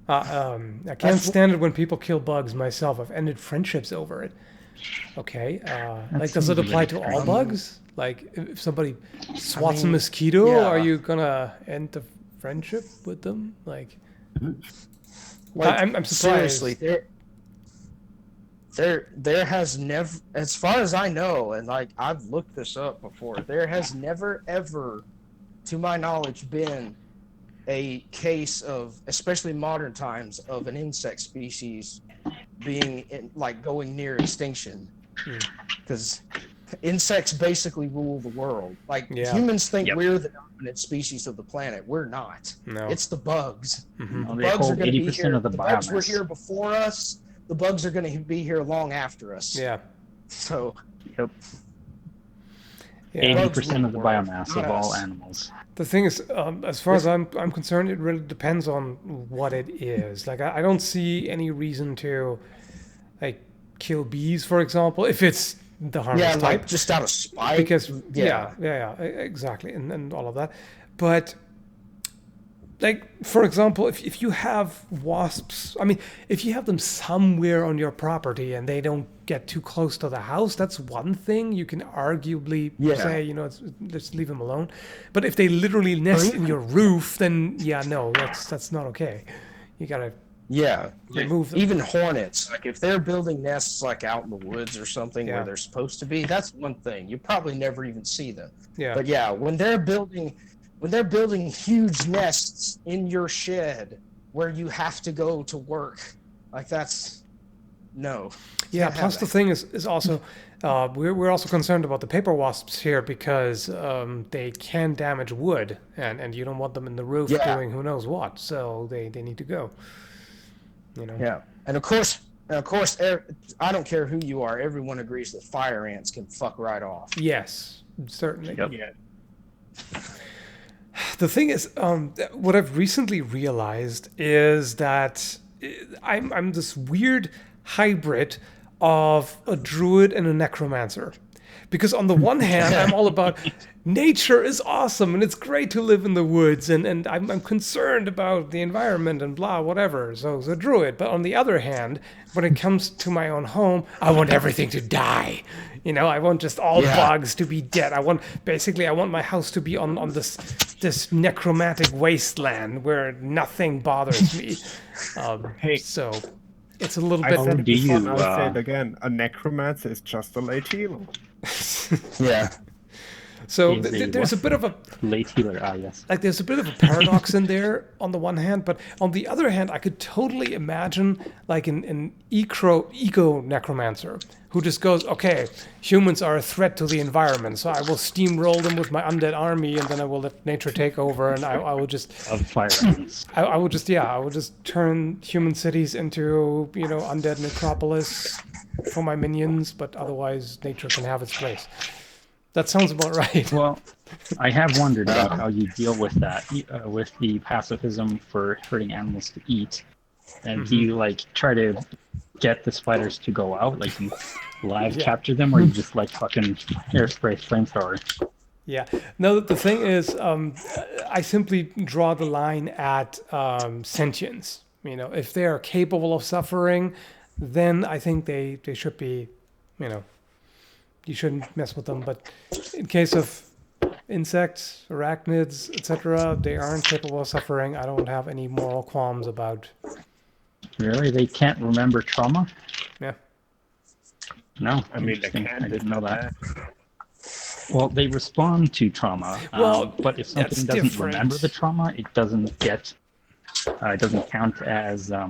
I can't stand it when people kill bugs myself. I've ended friendships over it. Okay. Like, does it apply to all bugs? Like, if somebody swats a mosquito, yeah. are you gonna end the friendship with them? Like I'm surprised. Seriously, there has never, as far as I know, and like I've looked this up before, there has never ever, to my knowledge, been a case of, especially modern times, of an insect species being like going near extinction, because insects basically rule the world. Like humans think we're the dominant species of the planet. We're not. No. It's the bugs. Well, The they bugs are hold going to be 80% here. of the The bugs were biomass. here before us. The bugs are going to be here long after us. Yeah. So Yep. Yeah. 80% of the biomass Not of all us. animals. The thing is, as far as I'm concerned, it really depends on what it is. Like, I don't see any reason to, like, kill bees, for example, if it's the harmless type. like just out of spite. Because exactly, and all of that. But like for example, if you have wasps, I mean, if you have them somewhere on your property and they don't get too close to the house, that's one thing you can arguably Yeah. say, let's leave them alone. But if they literally nest in your roof, then yeah, no, that's not okay. You gotta Yeah, remove them. even hornets. Like if they're building nests like out in the woods or something Yeah. where they're supposed to be, that's one thing. You probably never even see them. Yeah. But yeah, when they're building huge nests in your shed where you have to go to work, like that's no. Yeah, Can't have plus the that. thing is also we're also concerned about the paper wasps here because they can damage wood and you don't want them in the roof Yeah. doing who knows what, so they need to go. Yeah, and of course, I don't care who you are. Everyone agrees that fire ants can fuck right off. Yes, certainly. Yep. Yeah. The thing is, what I've recently realized is that I'm this weird hybrid of a druid and a necromancer. Because on the one hand, I'm all about nature is awesome and it's great to live in the woods and I'm concerned about the environment and blah, whatever. So the druid. But on the other hand, when it comes to my own home, I want everything to die. I want just all bugs to be dead. I want my house to be on this necromantic wasteland where nothing bothers me. Hey. So it's a little I bit. said it do before, and you, I'll say it again. A necromancer is just a late healer. Yeah, So Is a there's a what? bit of a Late healer, yes. like there's a bit of a paradox in there on the one hand, but on the other hand, I could totally imagine like an eco necromancer who just goes, okay, humans are a threat to the environment, so I will steamroll them with my undead army, and then I will let nature take over, and I will just Of fire ants. I will just turn human cities into undead necropolis for my minions, but otherwise nature can have its place. That sounds about right. Well, I have wondered about how you deal with that, with the pacifism for hurting animals to eat. And do you try to get the spiders to go out, like you live capture them, or you just fucking airspray flamethrower? Yeah. No, the thing is, I simply draw the line at sentience. If they are capable of suffering, then I think they should be, you shouldn't mess with them. But in case of insects, arachnids, etc., they aren't capable of suffering. I don't have any moral qualms about. Really? They can't remember trauma? Yeah. No. I mean, they Interesting. can. I didn't know that. Well, they respond to trauma. Well, but if that's something doesn't different. remember the trauma, it doesn't count as I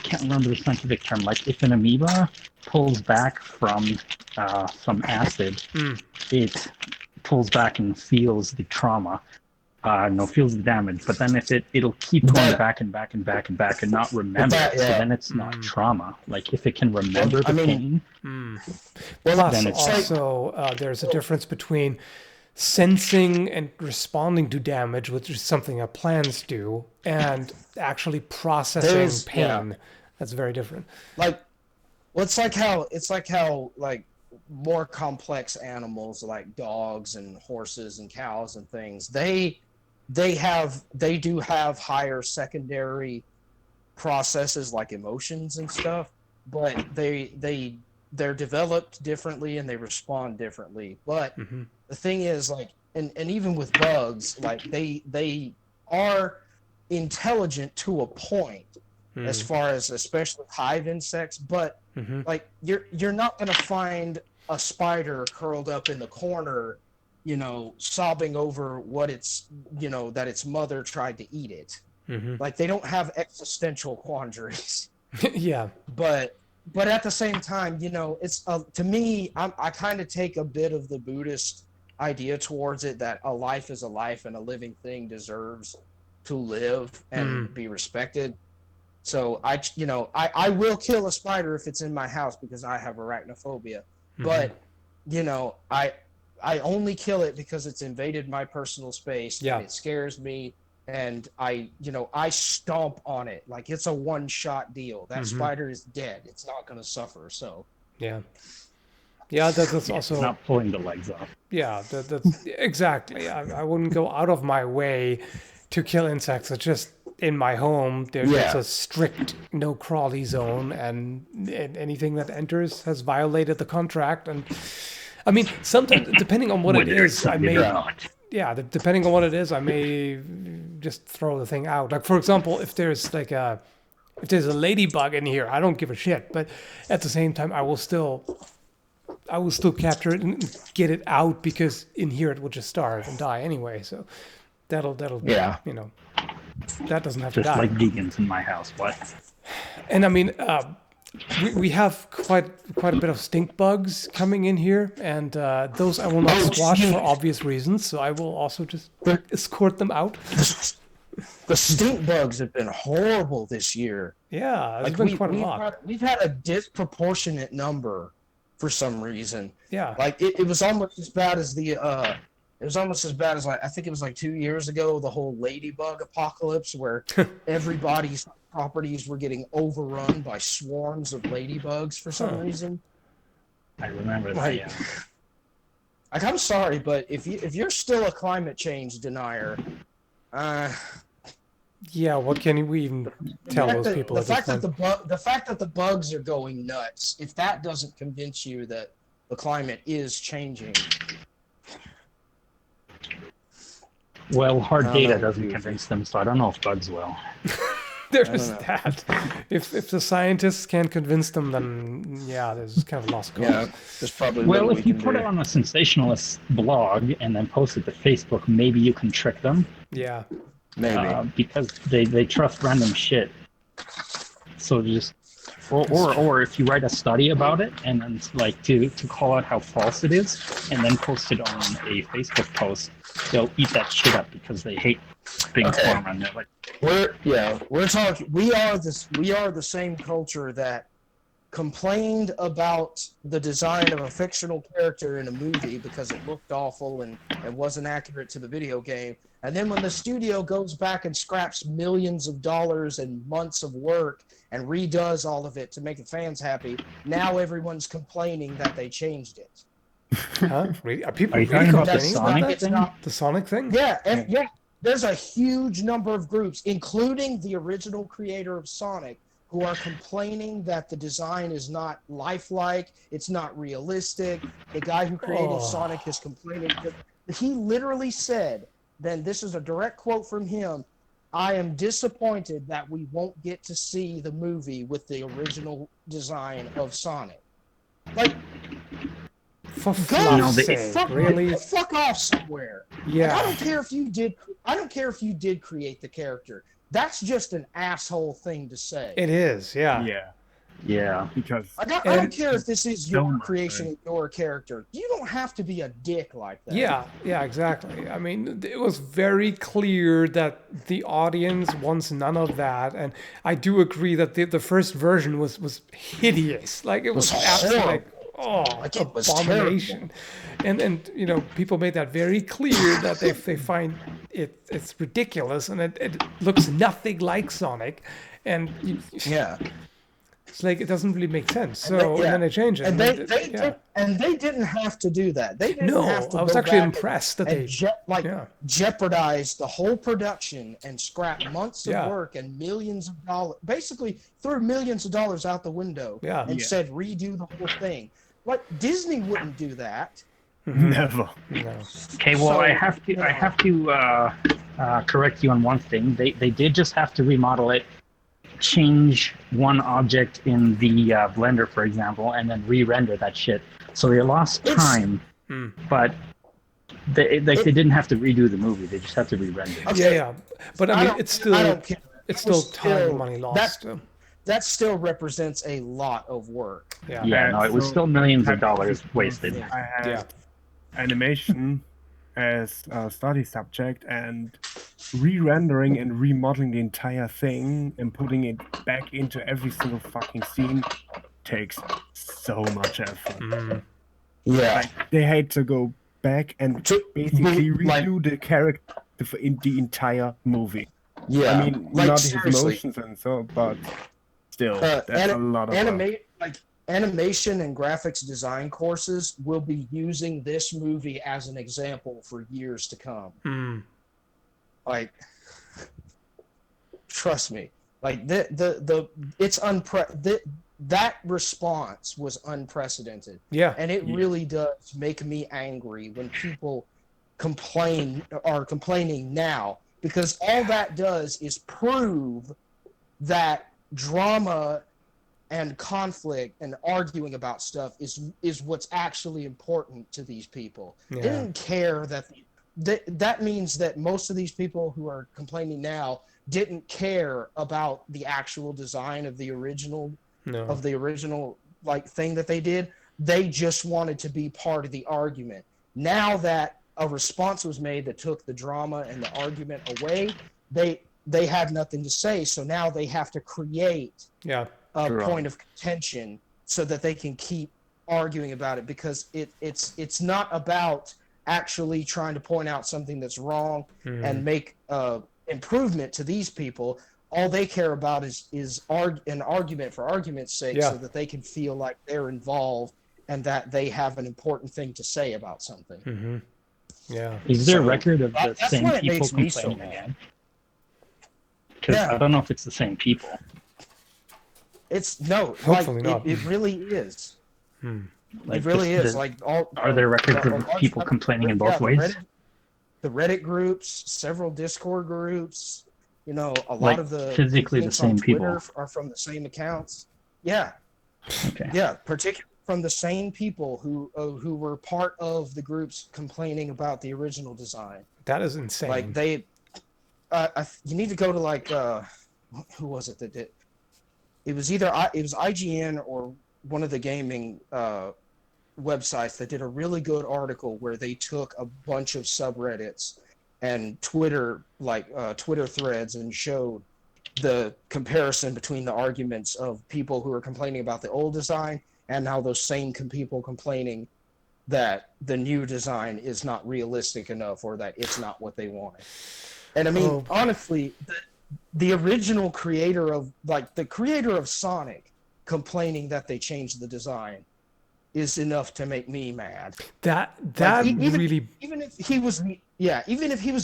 can't remember the scientific term. Like if an amoeba pulls back from some acid, it pulls back and feels the trauma. Feels the damage. But then if it'll keep going back and back and back and back and not remember it, so then it's not trauma. Like if it can remember the pain. Plus, then it's also, there's a difference between sensing and responding to damage, which is something our plants do, and actually processing pain. That's very different. It's like how more complex animals like dogs and horses and cows and things, they do have higher secondary processes like emotions and stuff, but they're developed differently and they respond differently. But the thing is, and even with bugs, they are intelligent to a point as far as especially hive insects, but you're not going to find a spider curled up in the corner, sobbing over what that its mother tried to eat it. Like they don't have existential quandaries. Yeah. But at the same time, it's to me, I kind of take a bit of the Buddhist idea towards it, that a life is a life and a living thing deserves to live and be respected. So I will kill a spider if it's in my house because I have arachnophobia. But I only kill it because it's invaded my personal space. Yeah. And it scares me, and I stomp on it like it's a one-shot deal. That spider is dead. It's not going to suffer. So yeah. Yeah, that's also Not pulling the legs off. yeah. That's exactly. I wouldn't go out of my way to kill insects. It's just in my home. There's Yeah. a strict no crawly zone, and anything that enters has violated the contract. And I mean, sometimes depending on what it Whether is, it's I on the may ground. depending on what it is, I may just throw the thing out. Like for example, if there's a ladybug in here, I don't give a shit. But at the same time, I will still capture it and get it out because in here it will just starve and die anyway. So that'll Yeah. that doesn't have to Just die. like vegans in my house. What? And I mean, we have quite a bit of stink bugs coming in here, and those I will not squash for obvious reasons. So I will also just escort them out. The stink bugs have been horrible this year. Yeah, there's been quite a lot. We've had a disproportionate number for some reason. Yeah. Like it was almost as bad as like I think it was like 2 years ago, the whole ladybug apocalypse where everybody's properties were getting overrun by swarms of ladybugs for some reason. I remember that. Like, Yeah. like I'm sorry, but if you're still a climate change denier, Yeah, what can we even tell those people? The at this fact that point? the fact that the bugs are going nuts, if that doesn't convince you that the climate is changing, Well, hard I don't data know. doesn't convince them, so I don't know if bugs will. There's know. that. If the scientists can't convince them, then yeah, there's kind of lost cause. yeah, there's probably Well, little if we you can put do. it on a sensationalist blog and then post it to Facebook, maybe you can trick them. Yeah. Maybe. Because they trust random shit. So just or if you write a study about it and then like to call out how false it is and then post it on a Facebook post, they'll eat that shit up because they hate big Okay. pharma and they're like, we're talking. We are the same culture that complained about the design of a fictional character in a movie because it looked awful and wasn't accurate to the video game. And then when the studio goes back and scraps millions of dollars and months of work and redoes all of it to make the fans happy, now everyone's complaining that they changed it. Huh? Really? Are people Are you really talking about the complaining about Sonic that? It's thing? not. The Sonic thing? Yeah, and yeah, there's a huge number of groups, including the original creator of Sonic, who are complaining that the design is not lifelike, it's not realistic. The guy who created Sonic is complaining. He literally said, then this is a direct quote from him, I am disappointed that we won't get to see the movie with the original design of Sonic. Like, For go fuck's sake, fuck, really? fuck off somewhere. Like, I Yeah. don't care if you did. I don't care if you did create the character. That's just an asshole thing to say. It is, yeah. Yeah, yeah. because I don't And- care if this is So your much, creation, right? your character. You don't have to be a dick like that. Yeah, exactly. I mean, it was very clear that the audience wants none of that, and I do agree that the first version was hideous. Like it was absolutely like, Like, it was abomination. And you know, people made that very clear that they find it's ridiculous and it looks nothing like Sonic, and Yeah. it's like it doesn't really make sense. So and then they change it. And and they didn't have to do that. They didn't No, have to I was go actually back impressed that and they jeopardize the whole production and scrap months of Yeah. work and millions of dollars. Basically, threw millions of dollars out the window Yeah. and Yeah. said redo the whole thing. Like Disney wouldn't do that. never. No. Okay, well, So, I have to correct you on one thing. They did just have to remodel it, change one object in the Blender, for example, and then re-render that shit. So they lost time, but they didn't have to redo the movie. They just have to re-render. Okay. Yeah. But I mean, don't- it's still I don't care. it's That was still time and still- money lost. so, That still represents a lot of work. yeah. Yeah, no, it was so- still millions of dollars wasted. Yeah. I had Yeah. animation as a study subject, and re-rendering and remodeling the entire thing and putting it back into every single fucking scene takes so much effort. Mm. Yeah. Like, they had to go back and To- basically like- redo the character in the entire movie. Yeah. I mean, like, not his seriously. emotions and so, but still, that's a lot of work. animate like animation and graphics design courses will be using this movie as an example for years to come. Like, trust me, like that response was unprecedented. Yeah. And it really does make me angry when people are complaining now, because all that does is prove that drama and conflict and arguing about stuff is what's actually important to these people. Yeah. They didn't care that means that most of these people who are complaining now didn't care about the actual design of the original like thing that they did. They just wanted to be part of the argument. Now that a response was made that took the drama and the argument away, they have nothing to say. So now they have to create a point of contention so that they can keep arguing about it, because it's not about actually trying to point out something that's wrong and make improvement to these people. All they care about is an argument for argument's sake, so that they can feel like they're involved and that they have an important thing to say about something. Yeah. Is there a record of the same people complaining again? Because I don't know if it's the same people. It's no. Hopefully like, not. It really is. Like it really is. Like are there records of people complaining in both ways? The Reddit groups, several Discord groups. You know, a lot like of the physically the same people are from the same accounts. Yeah. Okay. Yeah, particularly from the same people who were part of the groups complaining about the original design. That is insane. Like they, you need to go to like who was it that did? It was IGN or one of the gaming websites that did a really good article where they took a bunch of subreddits and Twitter threads and showed the comparison between the arguments of people who are complaining about the old design and now those same people complaining that the new design is not realistic enough or that it's not what they wanted. And I mean, honestly, the original creator of Sonic complaining that they changed the design is enough to make me mad. Even if he was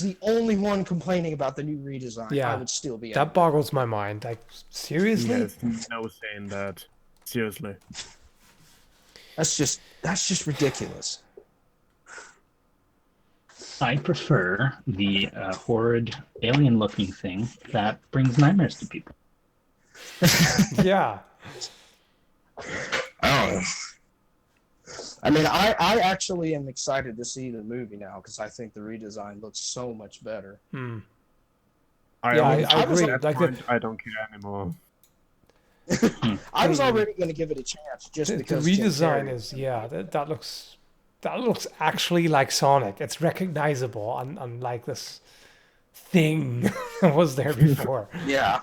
the only one complaining about the new redesign, I would still be. That boggles my mind. Like, seriously? Yes, no saying that. Seriously. That's just ridiculous. I prefer the horrid alien-looking thing that brings nightmares to people. Yeah. I don't know. I mean, I actually am excited to see the movie now because I think the redesign looks so much better. I agree. I don't care anymore. I was already going to give it a chance just because the redesign is that looks actually like Sonic. It's recognizable, unlike this thing that was there before. Yeah.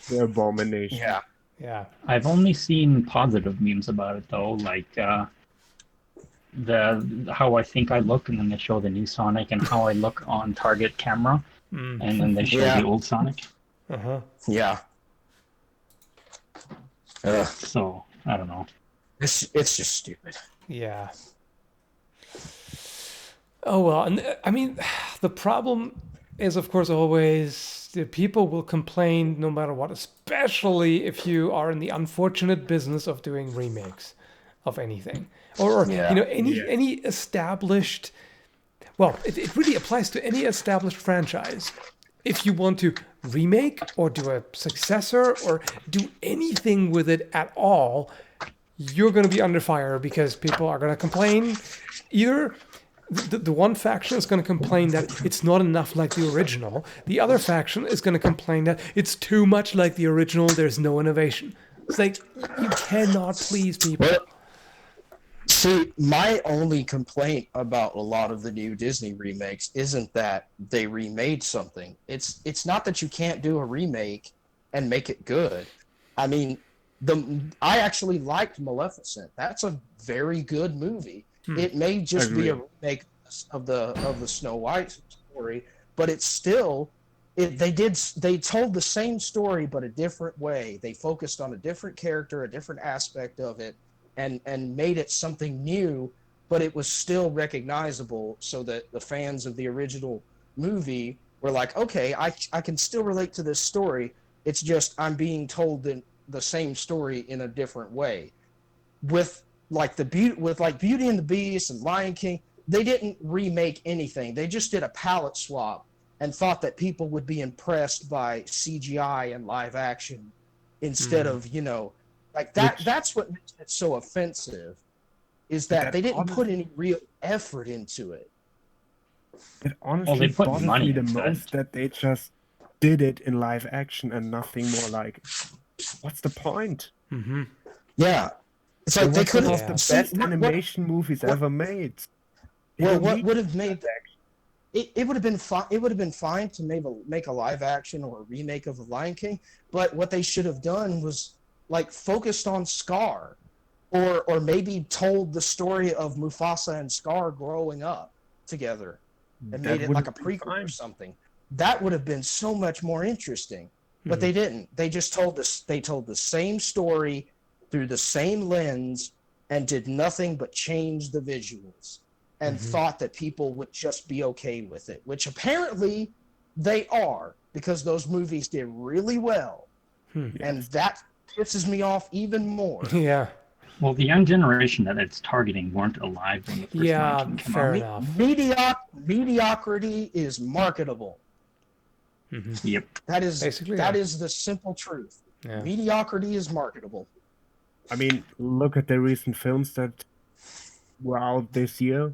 The abomination. Yeah. Yeah. I've only seen positive memes about it though, like how I think I look, and then they show the new Sonic and how I look on Target camera, and then they show the old Sonic. Yeah. So I don't know. It's just stupid. Yeah. Oh well, and I mean, the problem is, of course, always the people will complain no matter what, especially if you are in the unfortunate business of doing remakes of anything, or any established. Well, it really applies to any established franchise. If you want to remake or do a successor or do anything with it at all, you're going to be under fire because people are going to complain. Either the one faction is going to complain that it's not enough like the original. The other faction is going to complain that it's too much like the original. There's no innovation. It's like, you cannot please people. Well, see, my only complaint about a lot of the new Disney remakes isn't that they remade something. It's not that you can't do a remake and make it good. I mean, I actually liked Maleficent. That's a very good movie. It may just be a remake of the Snow White story, but it's still they told the same story but a different way. They focused on a different character, a different aspect of it, and made it something new, but it was still recognizable, so that the fans of the original movie were like, okay, I can still relate to this story. It's just I'm being told the same story in a different way. With like Beauty and the Beast and Lion King, they didn't remake anything. They just did a palette swap and thought that people would be impressed by CGI and live action instead of, like that. That's what makes it so offensive, is that they didn't put any real effort into it. It honestly put bothers money me the into it. most that they just did it in live action and nothing more. Like, what's the point? Mm-hmm. Yeah. It's like It they was could one have of the best animation movies ever made. Well, what would have made it would have been fine. It would have been fine to make a live action or a remake of The Lion King. But what they should have done was like focused on Scar, or maybe told the story of Mufasa and Scar growing up together, and made it like a prequel or something. That would have been so much more interesting. But they didn't. They just told this. They told the same story through the same lens and did nothing but change the visuals, and thought that people would just be okay with it, which apparently they are, because those movies did really well. And that pisses me off even more. Yeah. Well, the young generation that it's targeting weren't alive when the first Lion King came fair out. enough. Mediocrity is marketable. Yep. That is Basically, that is the simple truth. Yeah. Mediocrity is marketable. I mean, look at the recent films that were out this year.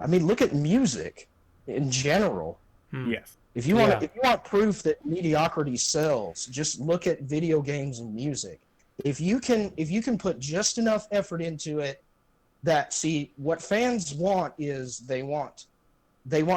I mean, look at music in general. Yes. If you want proof that mediocrity sells, just look at video games and music. If you can put just enough effort into it, what fans want is they want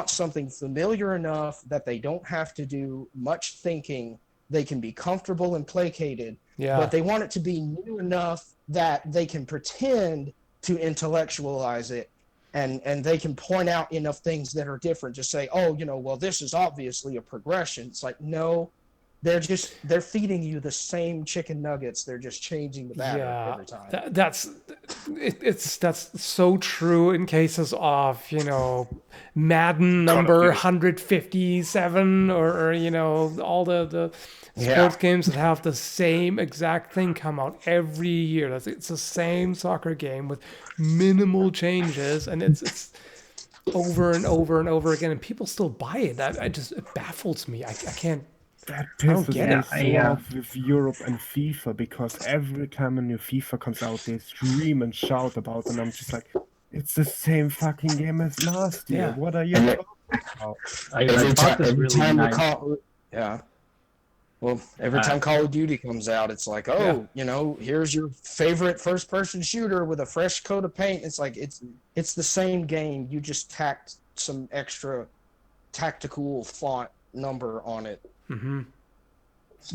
something familiar enough that they don't have to do much thinking. They can be comfortable and placated, but they want it to be new enough that they can pretend to intellectualize it, and they can point out enough things that are different to say, oh, well, this is obviously a progression. It's like, no, they're feeding you the same chicken nuggets. They're just changing the batter every time. That's so true in cases of, Madden number 157 or all the sports games that have the same exact thing come out every year. It's the same soccer game with minimal changes, and it's over and over and over again, and people still buy it. It baffles me. I can't. That I don't pisses get me it. so off with Europe and FIFA, because every time a new FIFA comes out, they scream and shout about it, and I'm just like, it's the same fucking game as last year. Yeah. What are you talking about? I thought this really nice. Well, every time Call of Duty comes out, it's like, here's your favorite first-person shooter with a fresh coat of paint. It's like it's the same game. You just tacked some extra tactical font number on it. Mm-hmm.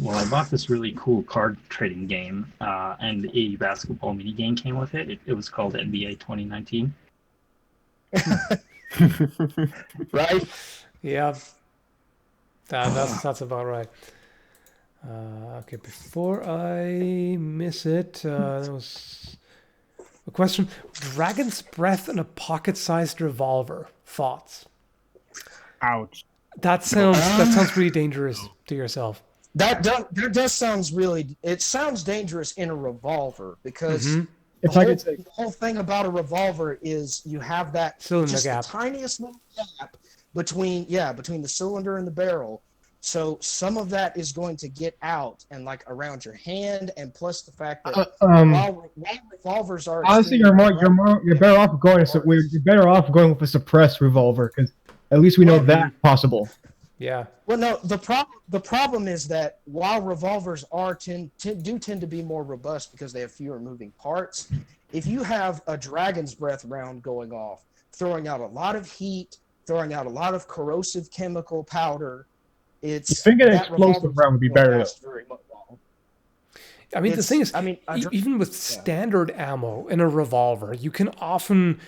Well, I bought this really cool card trading game, and a basketball mini game came with it. It was called NBA 2019. Right? Yeah. That's about right. Okay, before I miss it, there was a question. Dragon's breath and a pocket-sized revolver. Thoughts? Ouch. That sounds pretty dangerous to yourself. That does sounds really. It sounds dangerous in a revolver, because the whole thing about a revolver is you have that cylinder just gap. the tiniest little gap between the cylinder and the barrel. So some of that is going to get out and like around your hand, and plus the fact that while revolvers are honestly, you're better off going. You're better off going with a suppressed revolver, because at least we know that's possible. Yeah. Well, no, the problem is that while revolvers tend to be more robust because they have fewer moving parts, if you have a dragon's breath round going off, throwing out a lot of heat, throwing out a lot of corrosive chemical powder, I think an explosive round would be better. I mean, the thing is, even with standard ammo in a revolver, you can often.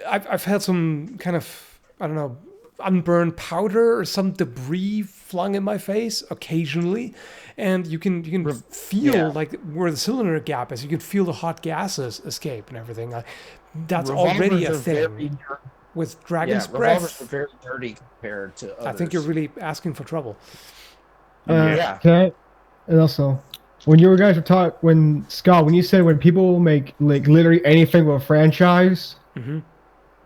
I've had some kind of, I don't know, unburned powder or some debris flung in my face occasionally, and you can feel yeah. like where the cylinder gap is. You can feel the hot gases escape and everything. That's Revolvers already a are thing very dir- with Dragon's revolvers are Breath. very dirty compared to others. I think you're really asking for trouble. Yeah. Can I, and also, when you guys were talking, when Scott, when you said when people make like literally anything with a franchise, Mm-hmm.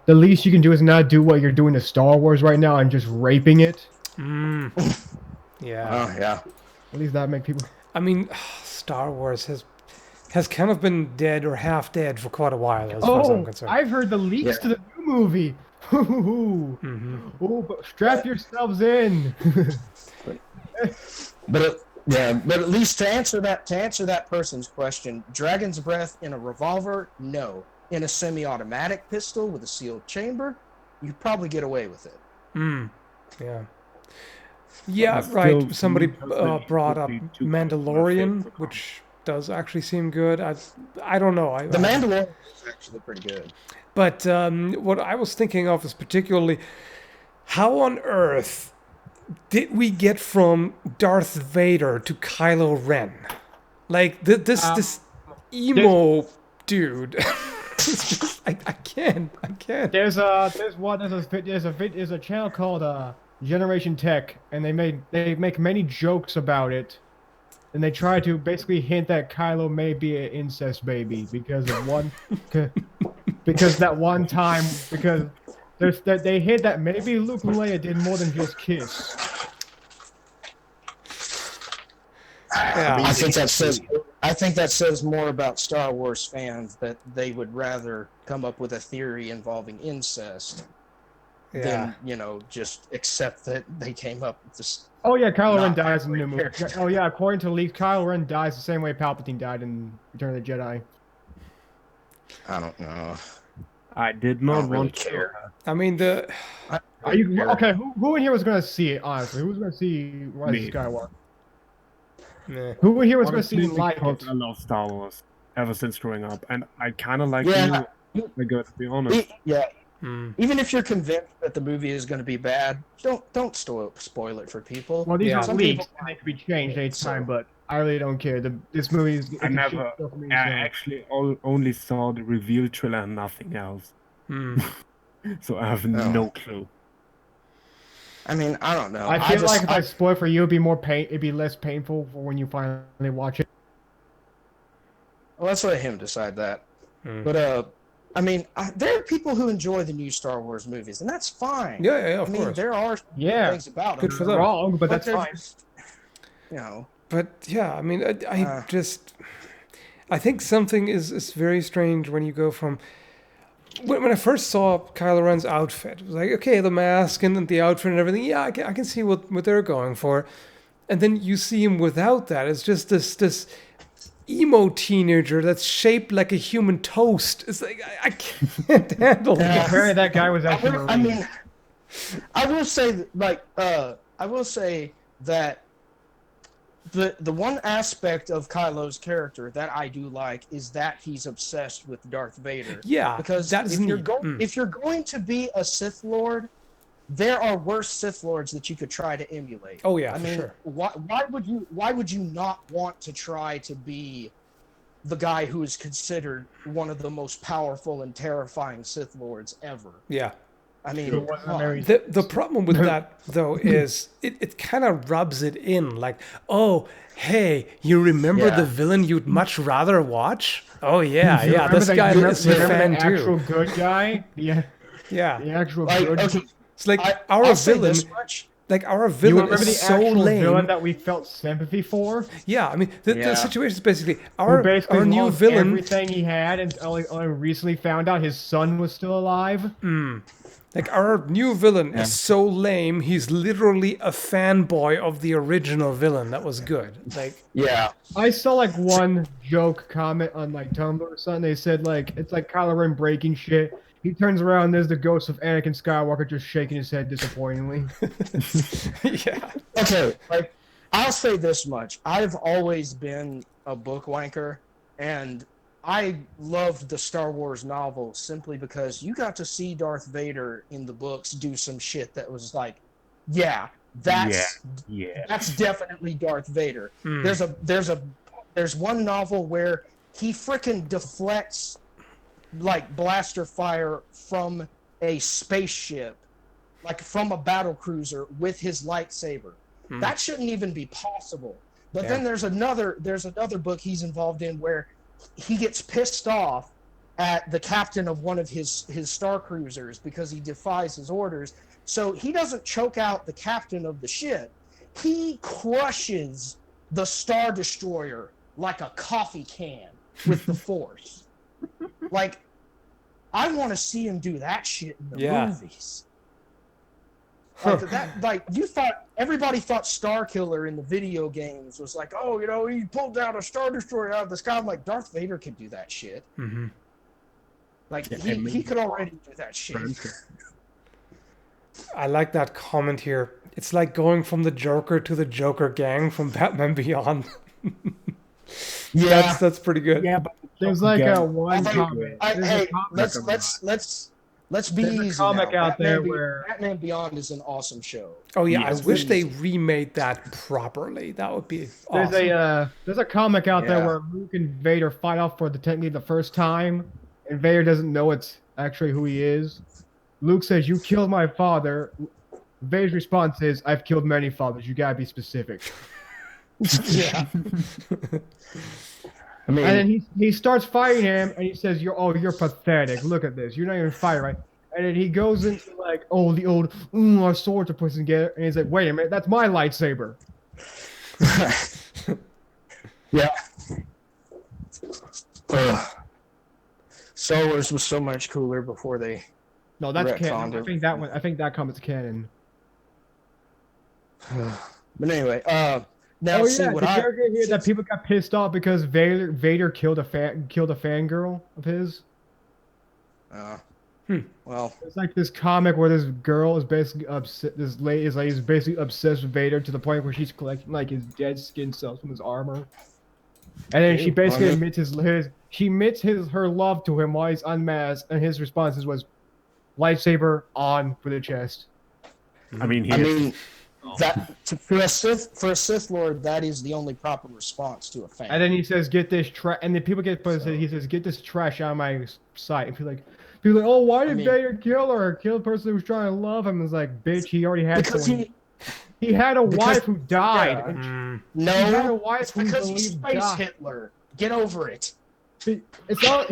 the least you can do is not do what you're doing to Star Wars right now and just raping it. Yeah. Yeah. At least that make people. I mean, Star Wars has kind of been dead or half dead for quite a while, as far as I'm concerned. I've heard the leaks to the new movie. Ooh, but strap yourselves in. But at least to answer that person's question, Dragon's Breath in a revolver, no. In a semi-automatic pistol with a sealed chamber, you'd probably get away with it. Yeah. Yeah, Still, right. Somebody it brought would up be too Mandalorian, perfect. which does actually seem good. I don't know. The Mandalorian is actually pretty good. But what I was thinking of is particularly how on earth did we get from Darth Vader to Kylo Ren? Like this emo dude. It's just, I can't. There's a channel called Generation Tech, and they make many jokes about it, and they try to basically hint that Kylo may be an incest baby because of one, because that one time because they hint that maybe Luke and Leia did more than just kiss. Yeah. I think that says more about Star Wars fans that they would rather come up with a theory involving incest Yeah. than, just accept that they came up with this. Oh yeah, Kylo Ren Not dies in the new very movie. Oh yeah, according to leaks, Kylo Ren dies the same way Palpatine died in Return of the Jedi. I don't know. I did I not don't really want care. I mean Are you okay? Who in here was gonna see it? Honestly, who's gonna see Rise Me. of Skywalker? meh. Who in here was gonna see Honestly, it like because it? I love Star Wars ever since growing up, and I kind of like Yeah. you. I got to be honest. Even if you're convinced that the movie is going to be bad, don't spoil it for people. Well, these Yeah. are Some leaks, people- and they can be changed anytime. So- But I really don't care. This movie is. I never. I actually only saw the reveal trailer and nothing else, so I have no clue. I mean, I don't know. I feel just- like if I spoil for you, it'd be less painful for when you finally watch it. Well, let's let him decide that. Hmm. But I mean, there are people who enjoy the new Star Wars movies, and that's fine. Yeah, I of mean, course. there are Yeah, things about Good them. for them. wrong, but that's they're fine. just, you know. But yeah, I mean, I think something is very strange when you go from. When I first saw Kylo Ren's outfit, it was like, okay, the mask and the outfit and everything, yeah, I can see what they're going for. And then you see him without that. It's just this emo teenager that's shaped like a human toast. It's like, I can't handle that. Apparently, that guy was actually. I mean, I will say, that the one aspect of Kylo's character that I do like is that he's obsessed with Darth Vader. Yeah, Because that is if you're neat. if you're going to be a Sith Lord, there are worse Sith Lords that you could try to emulate. Oh yeah, I for mean, sure. why would you not want to try to be the guy who is considered one of the most powerful and terrifying Sith Lords ever? Yeah. I mean, It wasn't come on. very- The problem with that though is it kind of rubs it in like, oh hey, you remember Yeah. the villain you'd much rather watch? Oh yeah, You yeah, remember this that- guy you is a remember fan the actual too. good guy? Yeah, Yeah, the actual Like, good. okay, it's like I'll our say villain. this much. Like our You villain remember the is so actual lame. villain that we felt sympathy for? Yeah, I mean the Yeah. situation is basically Who our basically new lost villain. everything he had, and only recently found out his son was still alive. Like our new villain is so lame. He's literally a fanboy of the original villain that was good. Like Yeah. I saw like one joke comment on like Tumblr or something. They said like it's like Kylo Ren breaking shit. He turns around, there's the ghost of Anakin Skywalker just shaking his head disappointingly. yeah, Okay, like I'll say this much: I've always been a book wanker, and I loved the Star Wars novel simply because you got to see Darth Vader in the books do some shit that was like, yeah, that's definitely Darth Vader. Hmm. There's one novel where he frickin' deflects like blaster fire from a spaceship, like from a battle cruiser with his lightsaber. That shouldn't even be possible. But then there's another book he's involved in where he gets pissed off at the captain of one of his star cruisers because he defies his orders. So he doesn't choke out the captain of the ship. He crushes the Star Destroyer like a coffee can with the Force. Like, I want to see him do that shit in the movies. Like everybody thought Starkiller in the video games was like, oh, you know, he pulled down a Star Destroyer out of the sky. I'm like, Darth Vader could do that shit. Mm-hmm. Like, he could already do that shit. I like that comment here. It's like going from the Joker to the Joker gang from Batman Beyond. Yeah, that's pretty good. Yeah, but There's like a one comment. Hey, let's be There's a easy comic now. out there where Batman Beyond is an awesome show. Oh yeah, Yes, I wish they remade that properly. That would be awesome. there's a comic out there Yeah. where Luke and Vader fight off for technically the first time, and Vader doesn't know it's actually who he is. Luke says, "You killed my father." Vader's response is, "I've killed many fathers. You gotta be specific." Yeah. I mean, And then he starts fighting him, and he says, "You're pathetic. Look at this. You're not even fighting right." And then he goes into like, "Oh, the old, our swords are pushed together," and he's like, "Wait a minute, that's my lightsaber." yeah. Star Wars was so much cooler before they. No, that's Retconned canon. it. I think that comic's canon. But anyway, now Oh see yeah, what did I. you ever hear that people got pissed off because Vader killed a fangirl of his? Well, It's like this comic where this girl is basically upset. This lady is basically obsessed with Vader to the point where she's collecting like his dead skin cells from his armor, and then she basically admits her love to him while he's unmasked, and his responses was, "Lightsaber on for the chest." I mean, that for a Sith Lord, that is the only proper response to a fan. And then he says, "Get this trash," and then people get he says, "Get this trash out of my sight." And people like, "Oh, why did Vader kill her? Kill the person who was trying to love him?" It's like, bitch, he already had someone. He had a wife who died. Mm. No, he had a wife it's who because he's believed Space died. Hitler. Get over it. It's not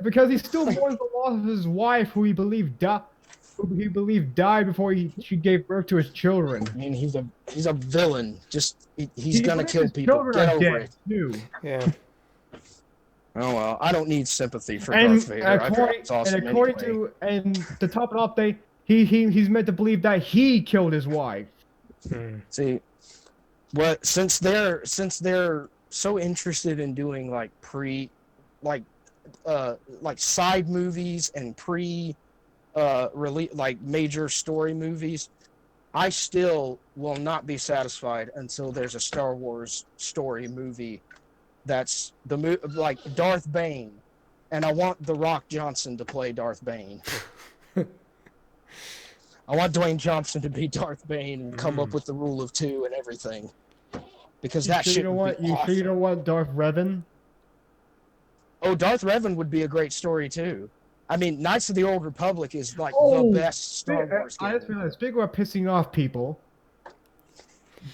because he still mourns the loss of his wife, who he believed died before she gave birth to his children. I mean, he's a villain. Just he's gonna believes kill his people. children Get are over dead, it. too. Yeah. Oh well, I don't need sympathy for And Darth Vader. I think it's awesome anyway. To top it off, he's meant to believe that he killed his wife. Mm. See, what since they're so interested in doing like side movies and release like major story movies, I still will not be satisfied until there's a Star Wars story movie that's like Darth Bane, and I want The Rock Johnson to play Darth Bane. I want Dwayne Johnson to be Darth Bane and come up with the rule of two and everything. Because that shit would be awesome. You know what, Darth Revan? Oh, Darth Revan would be a great story too. I mean, Knights of the Old Republic is like the best Star Wars game. I just realized, speaking of pissing off people,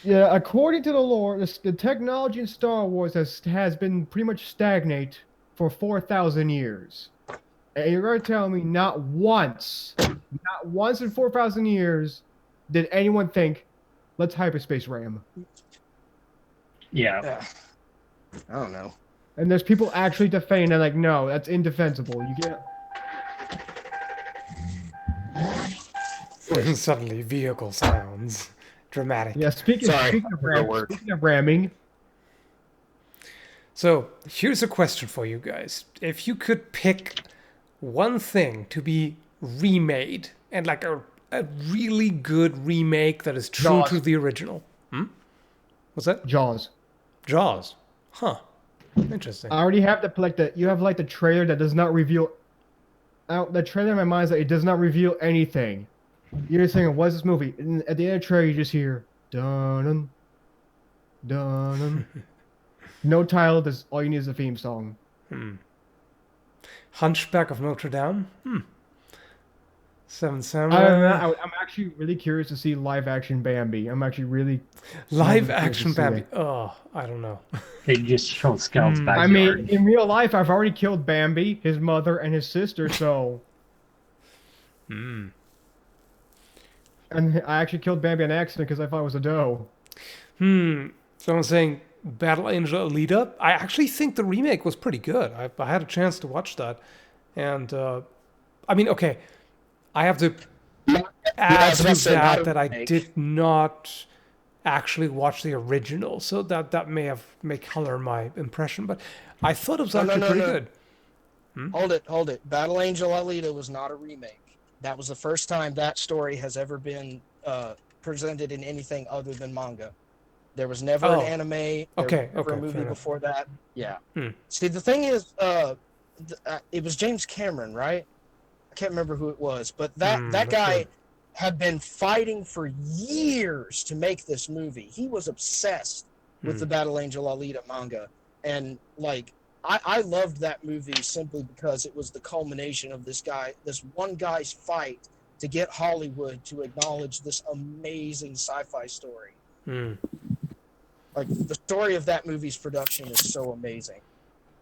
yeah, according to the lore, the technology in Star Wars has been pretty much stagnate for 4,000 years. And you're going to tell me not once in 4,000 years did anyone think, let's hyperspace ram. Yeah. I don't know. And there's people actually defending it, like, no, that's indefensible. You get. Suddenly, vehicle sounds. Dramatic. Yeah, speaking of ramming. So, here's a question for you guys. If you could pick one thing to be remade, and like a really good remake that is true to the original. What's that? Jaws. Jaws. Huh. Interesting. I already have you have like the trailer that does not reveal. The trailer in my mind is that it does not reveal anything. You're just saying, "What's this movie?" And at the end of the trailer, you just hear dun dun dun. No title. That's all you need is a theme song. Hunchback of Notre Dame. Seven Other than Samurai. that, I'm actually really curious to see live action Bambi. I'm actually really Live curious to action see Bambi. it. Oh, I don't know. They just show Scout's Hmm. backyard. I mean, in real life, I've already killed Bambi, his mother, and his sister. So, Hmm. and I actually killed Bambi on accident because I thought it was a doe. Someone's saying Battle Angel Alita. I actually think the remake was pretty good. I had a chance to watch that, and I mean, okay, I have to add was to about to say, not a that I remake. did not actually watch the original, so that may color my impression. But I thought it was actually pretty good. Hold it. Battle Angel Alita was not a remake. That was the first time that story has ever been presented in anything other than manga. There was never an Oh, anime. There okay, was never a okay, movie fair enough. before that. Yeah. Hmm. See, the thing is, it was James Cameron, right? I can't remember who it was, but that not guy sure. had been fighting for years to make this movie. He was obsessed with the Battle Angel Alita manga, and like I loved that movie simply because it was the culmination of this one guy's fight to get Hollywood to acknowledge this amazing sci-fi story. Hmm. Like, the story of that movie's production is so amazing.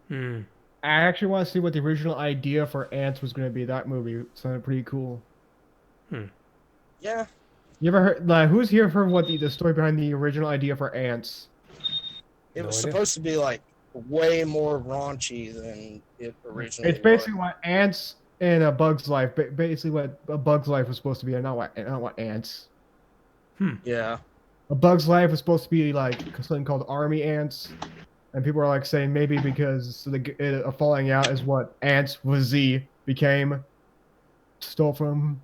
Hmm. I actually want to see what the original idea for Ants was going to be. That movie sounded pretty cool. Yeah, You ever heard? Like, who's here for what the story behind the original idea for Ants? it No was idea. supposed to be like way more raunchy than it originally It's basically was. what Ants in A Bug's Life. Basically, what A Bug's Life was supposed to be, and not what Ants. Yeah. A Bug's Life was supposed to be like something called Army Ants, and people are like saying maybe because a falling out is what Ants with Z became, stole from.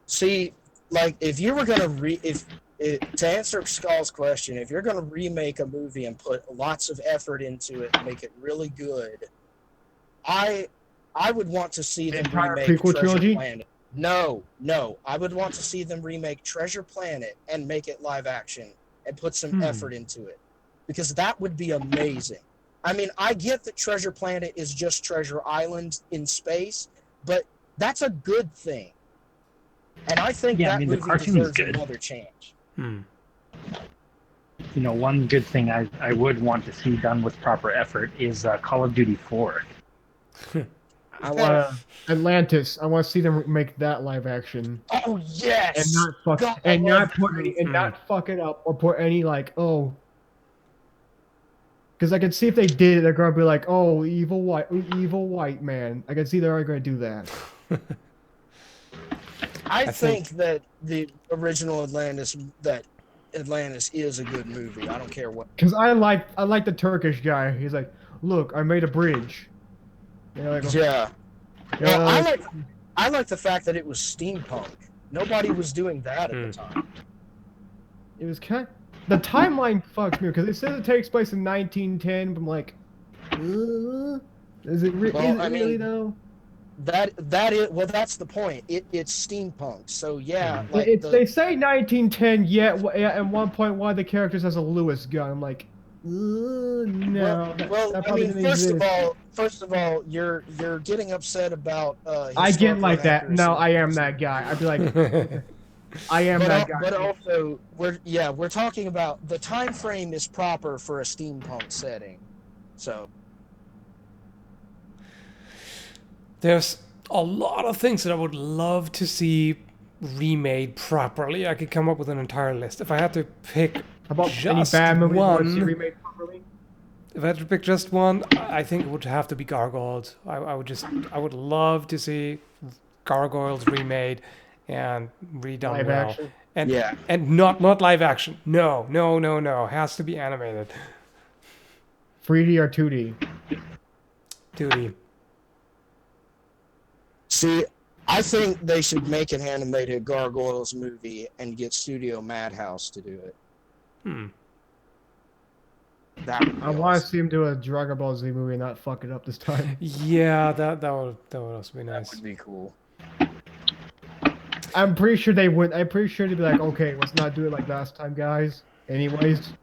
See, like, if you were gonna to answer Skull's question, if you're gonna remake a movie and put lots of effort into it and make it really good, I would want to see them Entire remake prequel Treasure trilogy? Planet. No, I would want to see them remake Treasure Planet and make it live action and put some effort into it, because that would be amazing. I mean, I get that Treasure Planet is just Treasure Island in space, but that's a good thing. And I think Yeah, I that mean, the movie cartoon is deserves good. another change. You know, one good thing I would want to see done with proper effort is Call of Duty 4. I want Atlantis. I want to see them make that live action. Oh yes, And not fuck God, I and love not that put any, movie. and not fuck it up or put any like because I can see if they did it, they're gonna be like, oh, evil white man. I can see they're gonna do that. I think that the original Atlantis is a good movie. I don't care what. Because I like the Turkish guy. He's like, look, I made a bridge. You know, like, Yeah. you know, Well, I like the fact that it was steampunk. Nobody was doing that at the time. it was kind. The timeline fucks me because it says it takes place in 1910. But I'm like, is it really though? That is, well, that's the point. It's steampunk. So yeah, like They say 1910. Yet at one point, one of the characters has a Lewis gun. I'm like, no. Well, that I probably mean, didn't exist. first of all, you're getting upset about I get historical like that. No, inaccuracy. I am that guy. I'd be like, I am that guy. But also, we're talking about the time frame is proper for a steampunk setting. So There's a lot of things that I would love to see remade properly. I could come up with an entire list. If I had to pick How about just any bad movies you want to see one, remade properly? if I had to pick just one, I think it would have to be Gargoyles. I would love to see Gargoyles remade and redone Live well. action? And Yeah. and not live action. No. It has to be animated. 3D or 2D? Duty. see, I think they should make an animated Gargoyles movie and get Studio Madhouse to do it. That would be I want to awesome. see him do a Dragon Ball Z movie and not fuck it up this time. Yeah, that would also be That nice. would be cool. I'm pretty sure they would. I'm pretty sure they'd be like, okay, let's not do it like last time, guys. Anyways,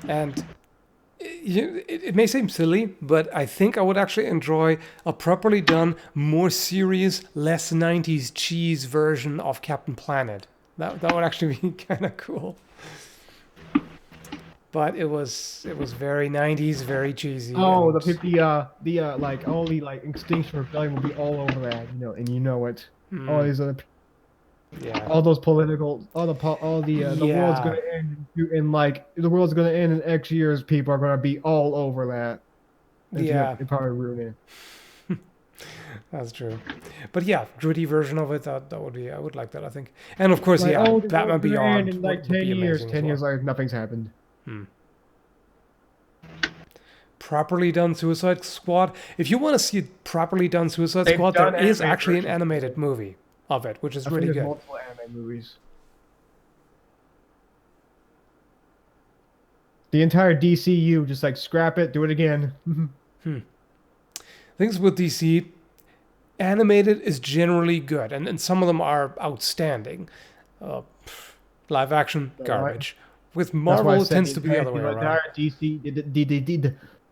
And it may seem silly, but I think I would actually enjoy a properly done, more serious, less 90s cheese version of Captain Planet. That would actually be kind of cool. But it was very 90s, very cheesy. oh, and, the like all the like Extinction Rebellion will be all over that, and you know it. All these other, yeah. all those political, the world's Yeah. gonna end in like the world's gonna end in X years. People are gonna be all over that. And Yeah. they probably ruin it. That's true. But yeah, gritty version of it, that would be, I would like that, I think. And of course, Like, yeah, oh, the Batman world's gonna end Beyond in like would 10 be years. amazing as 10 years well. like nothing's happened. Properly done Suicide Squad. If you want to see a properly done Suicide They've Squad, there done is animated actually an versions. animated movie of it, which is I think really there's good. multiple anime movies. The entire DCU, just like scrap it, do it again. Things with DC, animated is generally good, and some of them are outstanding. Live action, Right. garbage. With That's why I Marvel, it said tends to be the other way the around. entire DC,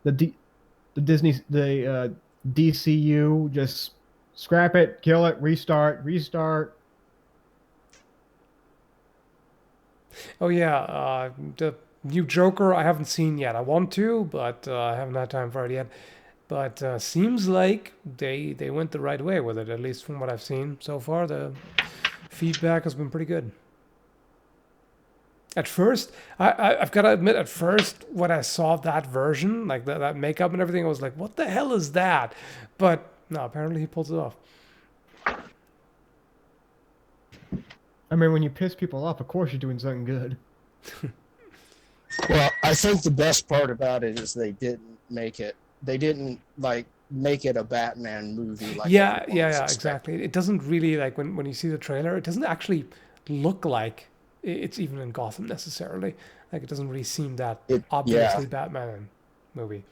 the Disney, the DCU, just scrap it, kill it, restart. Oh yeah, the new Joker I haven't seen yet. I want to, but I haven't had time for it yet. But seems like they went the right way with it, at least from what I've seen so far. The feedback has been pretty good. At first, I've got to admit, at first, when I saw that version, like that makeup and everything, I was like, what the hell is that? But no, apparently he pulls it off. I mean, when you piss people off, of course you're doing something good. Well, I think the best part about it is they didn't make it. They didn't like make it a Batman movie. Like Yeah, everyone yeah, was yeah, expecting. exactly. It doesn't really, like, when you see the trailer, it doesn't actually look like it's even in Gotham necessarily. Like, it doesn't really seem that Yeah, obviously Batman movie.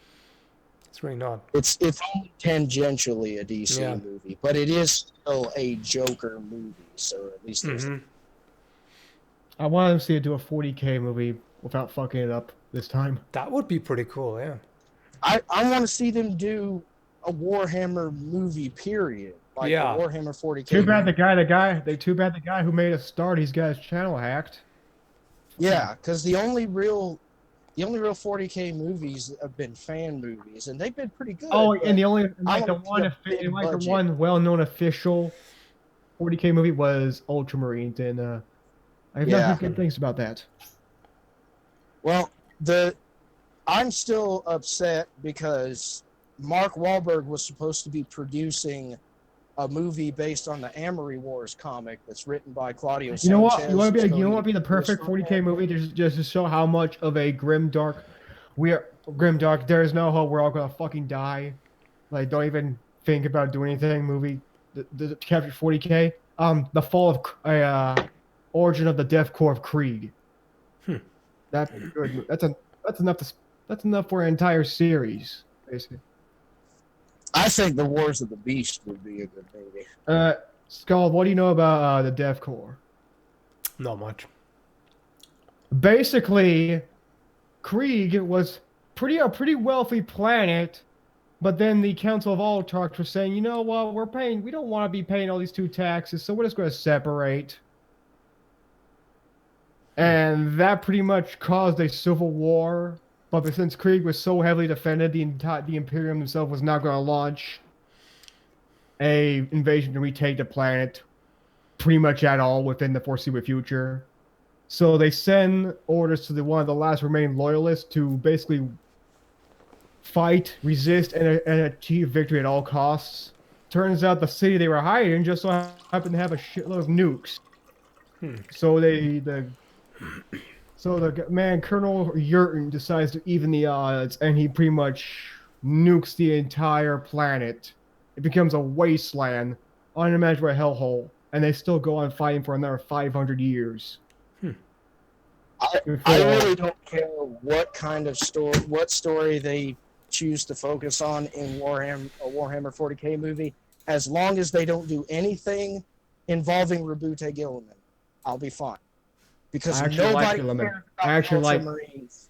It's really not. it's only tangentially a DC Yeah. movie, but it is still a Joker movie. So at least there's Hmm. I want to see it do a 40K movie without fucking it up this time. That would be pretty cool, yeah. I want to see them do a Warhammer movie. Period. Like Yeah. a Warhammer 40K. Too bad movie. too bad the guy who made us start, he's got his channel hacked. Yeah, because the only real 40K movies have been fan movies, and they've been pretty good. Oh, but and the only I like the wanna see one a big like the budget. one well-known official 40K movie was Ultramarines, and I have not Yeah. heard good things about that. Well, I'm still upset because Mark Wahlberg was supposed to be producing a movie based on the Amory Wars comic that's written by Claudio Sanchez. You know what? You want who's to going be the perfect 40K movie just to show how much of a grim dark there is no hope. We're all gonna fucking die. Like, don't even think about doing anything. Movie the capture 40K. The fall of origin of the Death Corps of Krieg. That's good. That's enough for an entire series, basically. I think the Wars of the Beast would be a good movie. Skull, what do you know about the Death Corps? Not much. Basically, Krieg was a pretty wealthy planet, but then the Council of Autocrats were saying, you know what, we don't want to be paying all these two taxes, so we're just going to separate. And that pretty much caused a civil war. But since Krieg was so heavily defended, the Imperium themselves was not going to launch a invasion to retake the planet pretty much at all within the foreseeable future. So they send orders to one of the last remaining loyalists to basically fight, resist, and achieve victory at all costs. Turns out the city they were hiding just so happened to have a shitload of nukes. So the man, Colonel Yurton, decides to even the odds, and he pretty much nukes the entire planet. It becomes a wasteland, unimaginable hellhole, and they still go on fighting for another 500 years. I really don't care what kind of story they choose to focus on in a Warhammer 40K movie, as long as they don't do anything involving Rabute Gilliman, I'll be fine. Because I actually like nobody Gilliman. cares about I actually like. Ultramarines.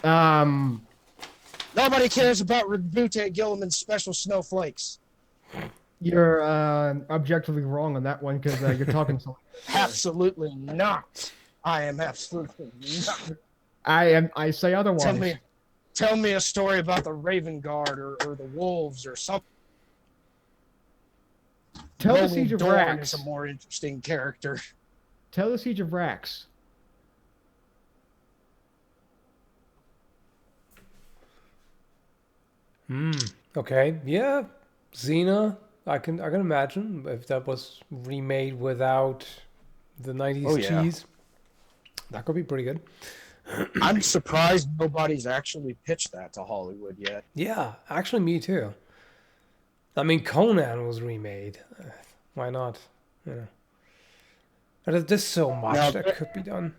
Um, Nobody cares about Rabute Gilliman's special snowflakes. you're objectively wrong on that one because you're talking so. Absolutely not. I am absolutely not. I say otherwise. Tell me a story about the Raven Guard or the Wolves or something. Tell the Noble Siege of Dorn Rax. is a more interesting character. Tell the Siege of Rax. Okay. Yeah. Xena. I can imagine if that was remade without the 90s Oh, yeah. cheese. That could be pretty good. I'm surprised nobody's actually pitched that to Hollywood yet. Yeah, actually, me too. I mean, Conan was remade. Why not? But there's so much Now, that could be done.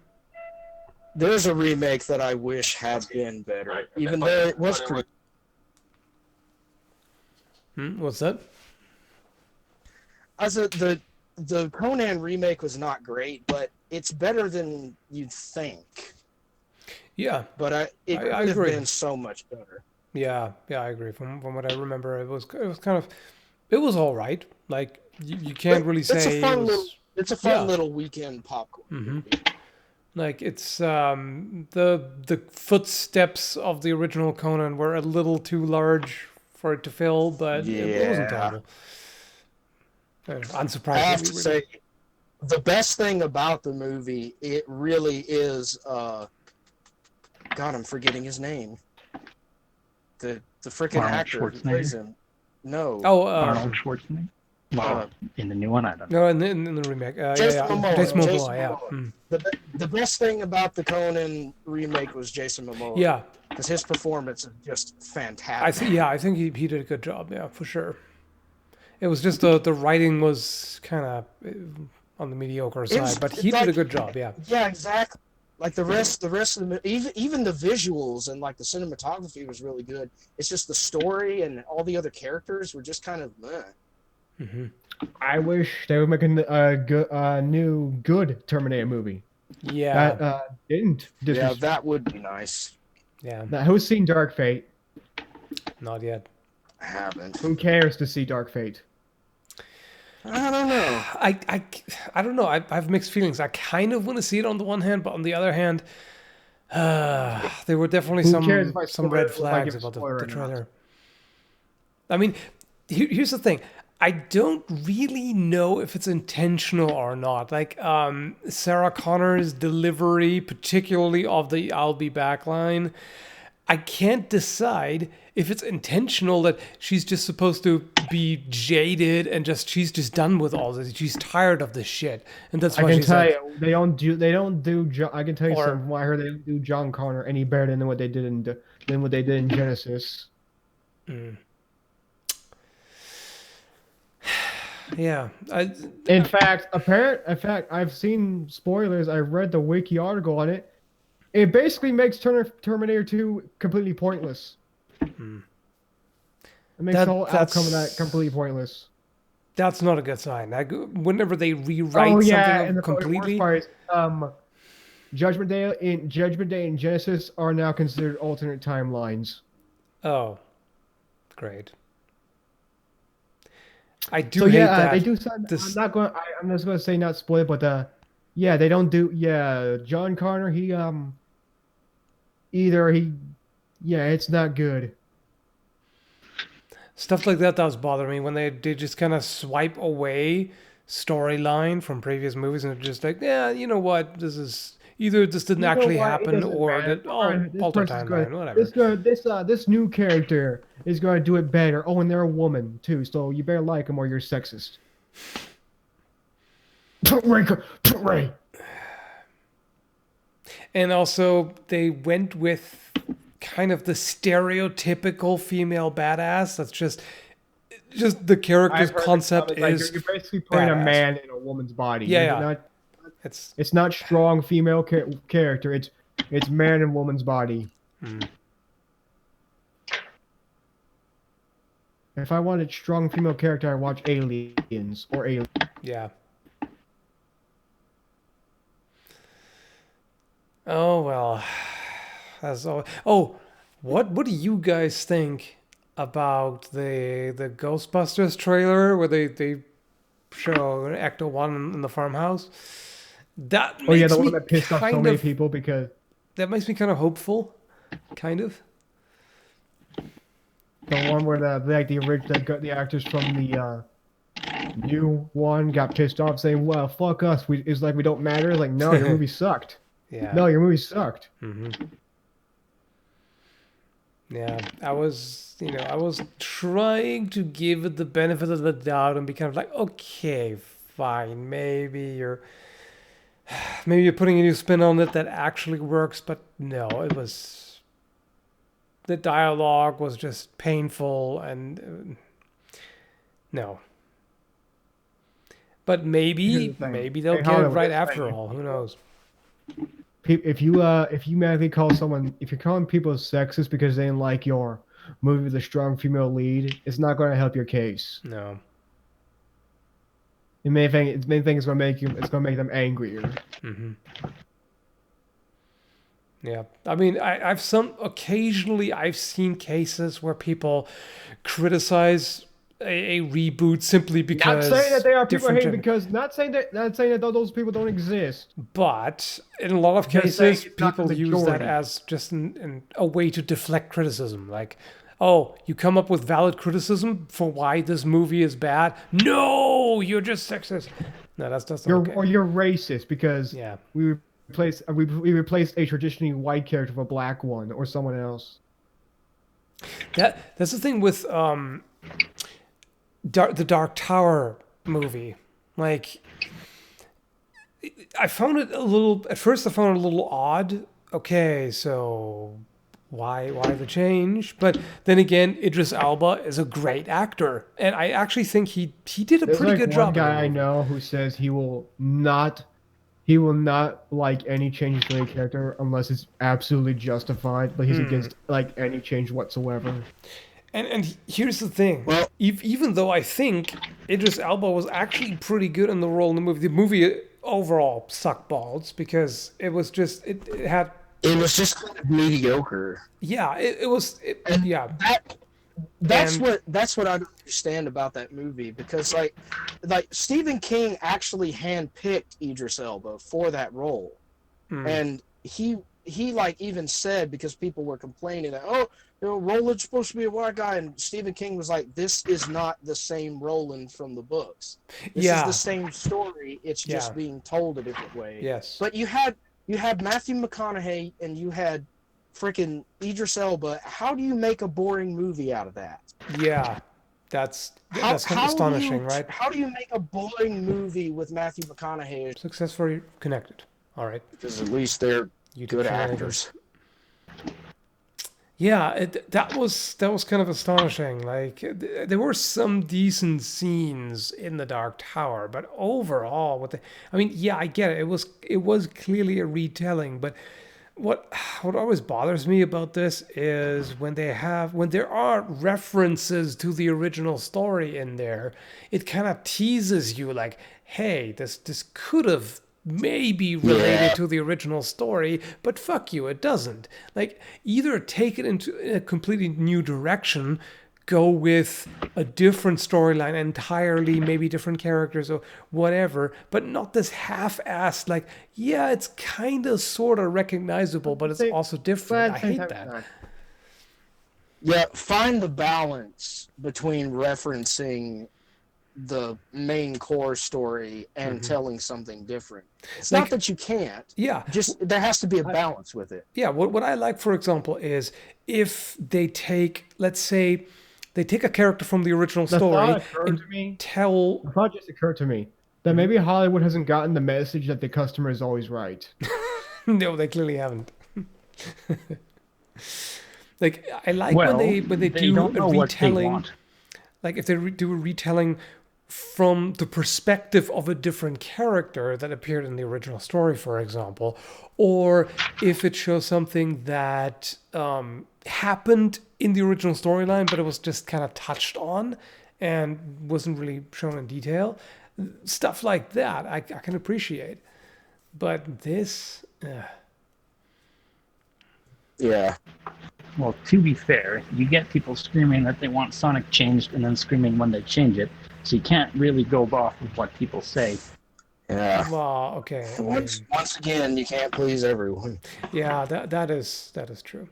There's a remake that I wish had been better, even though it was correct. What's that? The Conan remake was not great, but it's better than you'd think. Yeah. But it could have agree. been so much better. Yeah, I agree. From what I remember, it was kind of, it was all right. Like you can't really say it's a fun little weekend popcorn movie. Like it's the footsteps of the original Conan were a little too large for it to fill, but it wasn't terrible. Unsurprisingly, I have to say, the best thing about the movie, it really is. God, I'm forgetting his name. The freaking actor who plays him. No. Arnold Schwarzenegger. In the new one, I don't know. No, in the remake. Jason Momoa. Jason Momoa. The best thing about the Conan remake was Jason Momoa. Yeah. Because his performance is just fantastic. I think he did a good job. Yeah, for sure. It was just the writing was kind of on the mediocre side, but he did a good job. Yeah. Yeah, exactly. Like the rest of the even the visuals and like the cinematography was really good. It's just the story and all the other characters were just kind of meh. Mm-hmm. I wish they would make a new good Terminator movie. Yeah. That didn't. Yeah, that would be nice. Yeah. Now, who's seen Dark Fate? Not yet. I haven't. Who cares to see Dark Fate? I don't know. I don't know. I have mixed feelings. I kind of want to see it on the one hand, but on the other hand, there were definitely some red flags about the trailer. I mean, here's the thing. I don't really know if it's intentional or not. Like Sarah Connor's delivery, particularly of the "I'll be back" line, I can't decide if it's intentional that she's just supposed to be jaded and she's just done with all this. She's tired of this shit, and that's why she's like, they don't do. I can tell you something. Why I heard they don't do John Connor any better than what they did in Genesis. Yeah. In fact, I've seen spoilers. I read the wiki article on it. It basically makes Terminator 2 completely pointless. It makes the whole outcome of that completely pointless. That's not a good sign. Whenever they rewrite something completely. The worst part is, Judgment Day and Genesis are now considered alternate timelines. Oh, great. I do hate that. They do. I'm just going to say not spoil, but they don't do. Yeah, John Connor. It's not good. Stuff like that does bother me when they just kind of swipe away storyline from previous movies and they're just like, yeah, you know what? This is either this didn't actually happen or that alter timeline, whatever. This new character is going to do it better. Oh, and they're a woman too, so you better like them or you're sexist. Ray. And also, they went with kind of the stereotypical female badass. That's just the character's concept is you're basically putting a man in a woman's body. Yeah. It's not strong female character. It's man and woman's body. Mm. If I wanted strong female character, I watch Aliens or Alien. Yeah. Oh well. That's all. Oh, what do you guys think about the Ghostbusters trailer where they show Ecto 1 in the farmhouse? That Oh yeah, makes the me one that pissed off so kind many of people because that makes me kind of hopeful, kind of. the one where the actors from the new one got pissed off saying, "Well, fuck us. It's like we don't matter." Like, no, your movie sucked. Yeah. No, your movie sucked. Hmm. Yeah, I was trying to give it the benefit of the doubt and be kind of like, okay, fine, maybe you're putting a new spin on it that actually works, but no, the dialogue was just painful and no. But Here's maybe the thing. they'll Hey, get it Hollywood, right here's the after thing. all. Who knows? If you madly call someone, if you're calling people sexist because they didn't like your movie with a strong female lead, it's not going to help your case. No. The main thing is going to make them angrier. Hmm. Yeah, I mean, occasionally I've seen cases where people criticize a reboot simply Not because saying that they are people different hating not saying that those people don't exist. but in a lot of Just saying cases it's not the people use that majority. as just a way to deflect criticism. Like, oh, you come up with valid criticism for why this movie is bad? No, you're just sexist. No, that's not okay. Or you're racist because Yeah. we replaced a traditionally white character with a black one or someone else. That's the thing with the Dark Tower movie. Like, I found it at first I found it a little odd. Okay, so why the change? But then again, Idris Elba is a great actor, and I actually think he did a There's pretty like good one job. in the guy I movie. know who says he will not like any changes to any character unless it's absolutely justified. But he's against like any change whatsoever. And here's the thing. Well- Even though I think Idris Elba was actually pretty good in the role in the movie overall sucked balls because it was just it had It was just kind of mediocre. yeah yeah. That's And- what I don't understand about that movie because like Stephen King actually handpicked Idris Elba for that role, and he like even said because people were complaining that Roland's supposed to be a white guy, and Stephen King was like, this is not the same Roland from the books. This is the same story. It's just being told a different way. Yes. But you had Matthew McConaughey and you had freaking Idris Elba. How do you make a boring movie out of that? Yeah, that's kind of astonishing, right? How do you make a boring movie with Matthew McConaughey? Successfully connected. All right. Because at least they're YouTube good shenanigans. actors. Yeah, that was kind of astonishing. Like there were some decent scenes in the Dark Tower, but overall, I get it. It was clearly a retelling, but what always bothers me about this is when there are references to the original story in there, it kind of teases you like, hey, this could have maybe related to the original story, but fuck you, it doesn't. Like, either take it into a completely new direction, go with a different storyline entirely, maybe different characters or whatever, but not this half-assed, like, yeah, it's kind of sort of recognizable, but it's also different. I hate that. Yeah, find the balance between referencing the main core story and telling something different. It's not that you can't. Yeah. Just there has to be a balance with it. Yeah, what I like, for example, is if they take, let's say, they take a character from the original story and tell... The thought just occurred to me that maybe Hollywood hasn't gotten the message that the customer is always right. No, they clearly haven't. Like, I like when they do don't know a what they retelling. want. Like, if they do a retelling from the perspective of a different character that appeared in the original story, for example, or if it shows something that happened in the original storyline, but it was just kind of touched on and wasn't really shown in detail. Stuff like that I can appreciate. But this, Yeah. Well, to be fair, you get people screaming that they want Sonic changed and then screaming when they change it. So you can't really go off of what people say. Yeah. well, okay. I mean, Once again, you can't please everyone. yeah, that is true.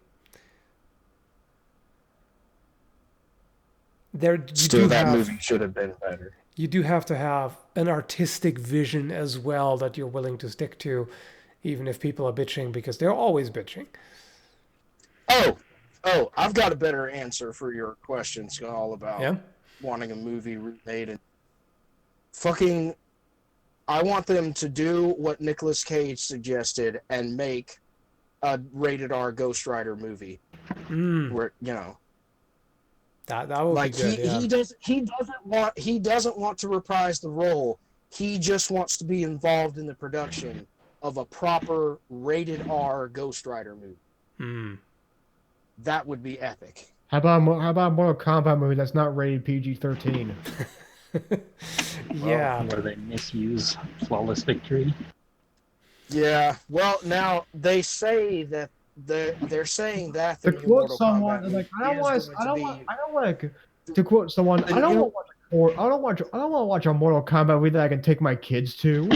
There, you Still, do that have movie should have been better. you do have to have an artistic vision as well that you're willing to stick to, even if people are bitching, because they're always bitching. Oh, I've got a better answer for your question, Skull, about Yeah. wanting a movie remade. And fucking, I want them to do what Nicolas Cage suggested and make a rated R Ghost Rider movie. Where, you know, That would like be good. he doesn't want to reprise the role. He just wants to be involved in the production of a proper rated R Ghost Rider movie. That would be epic. How about a Mortal Kombat movie that's not rated PG-13? Yeah. Where they misuse Flawless Victory. Yeah. Well, now they say that they're saying that To the new quote Mortal someone, Kombat like movie is going to be- to quote someone, The I don't new- want to watch a Mortal Kombat movie that I can take my kids to.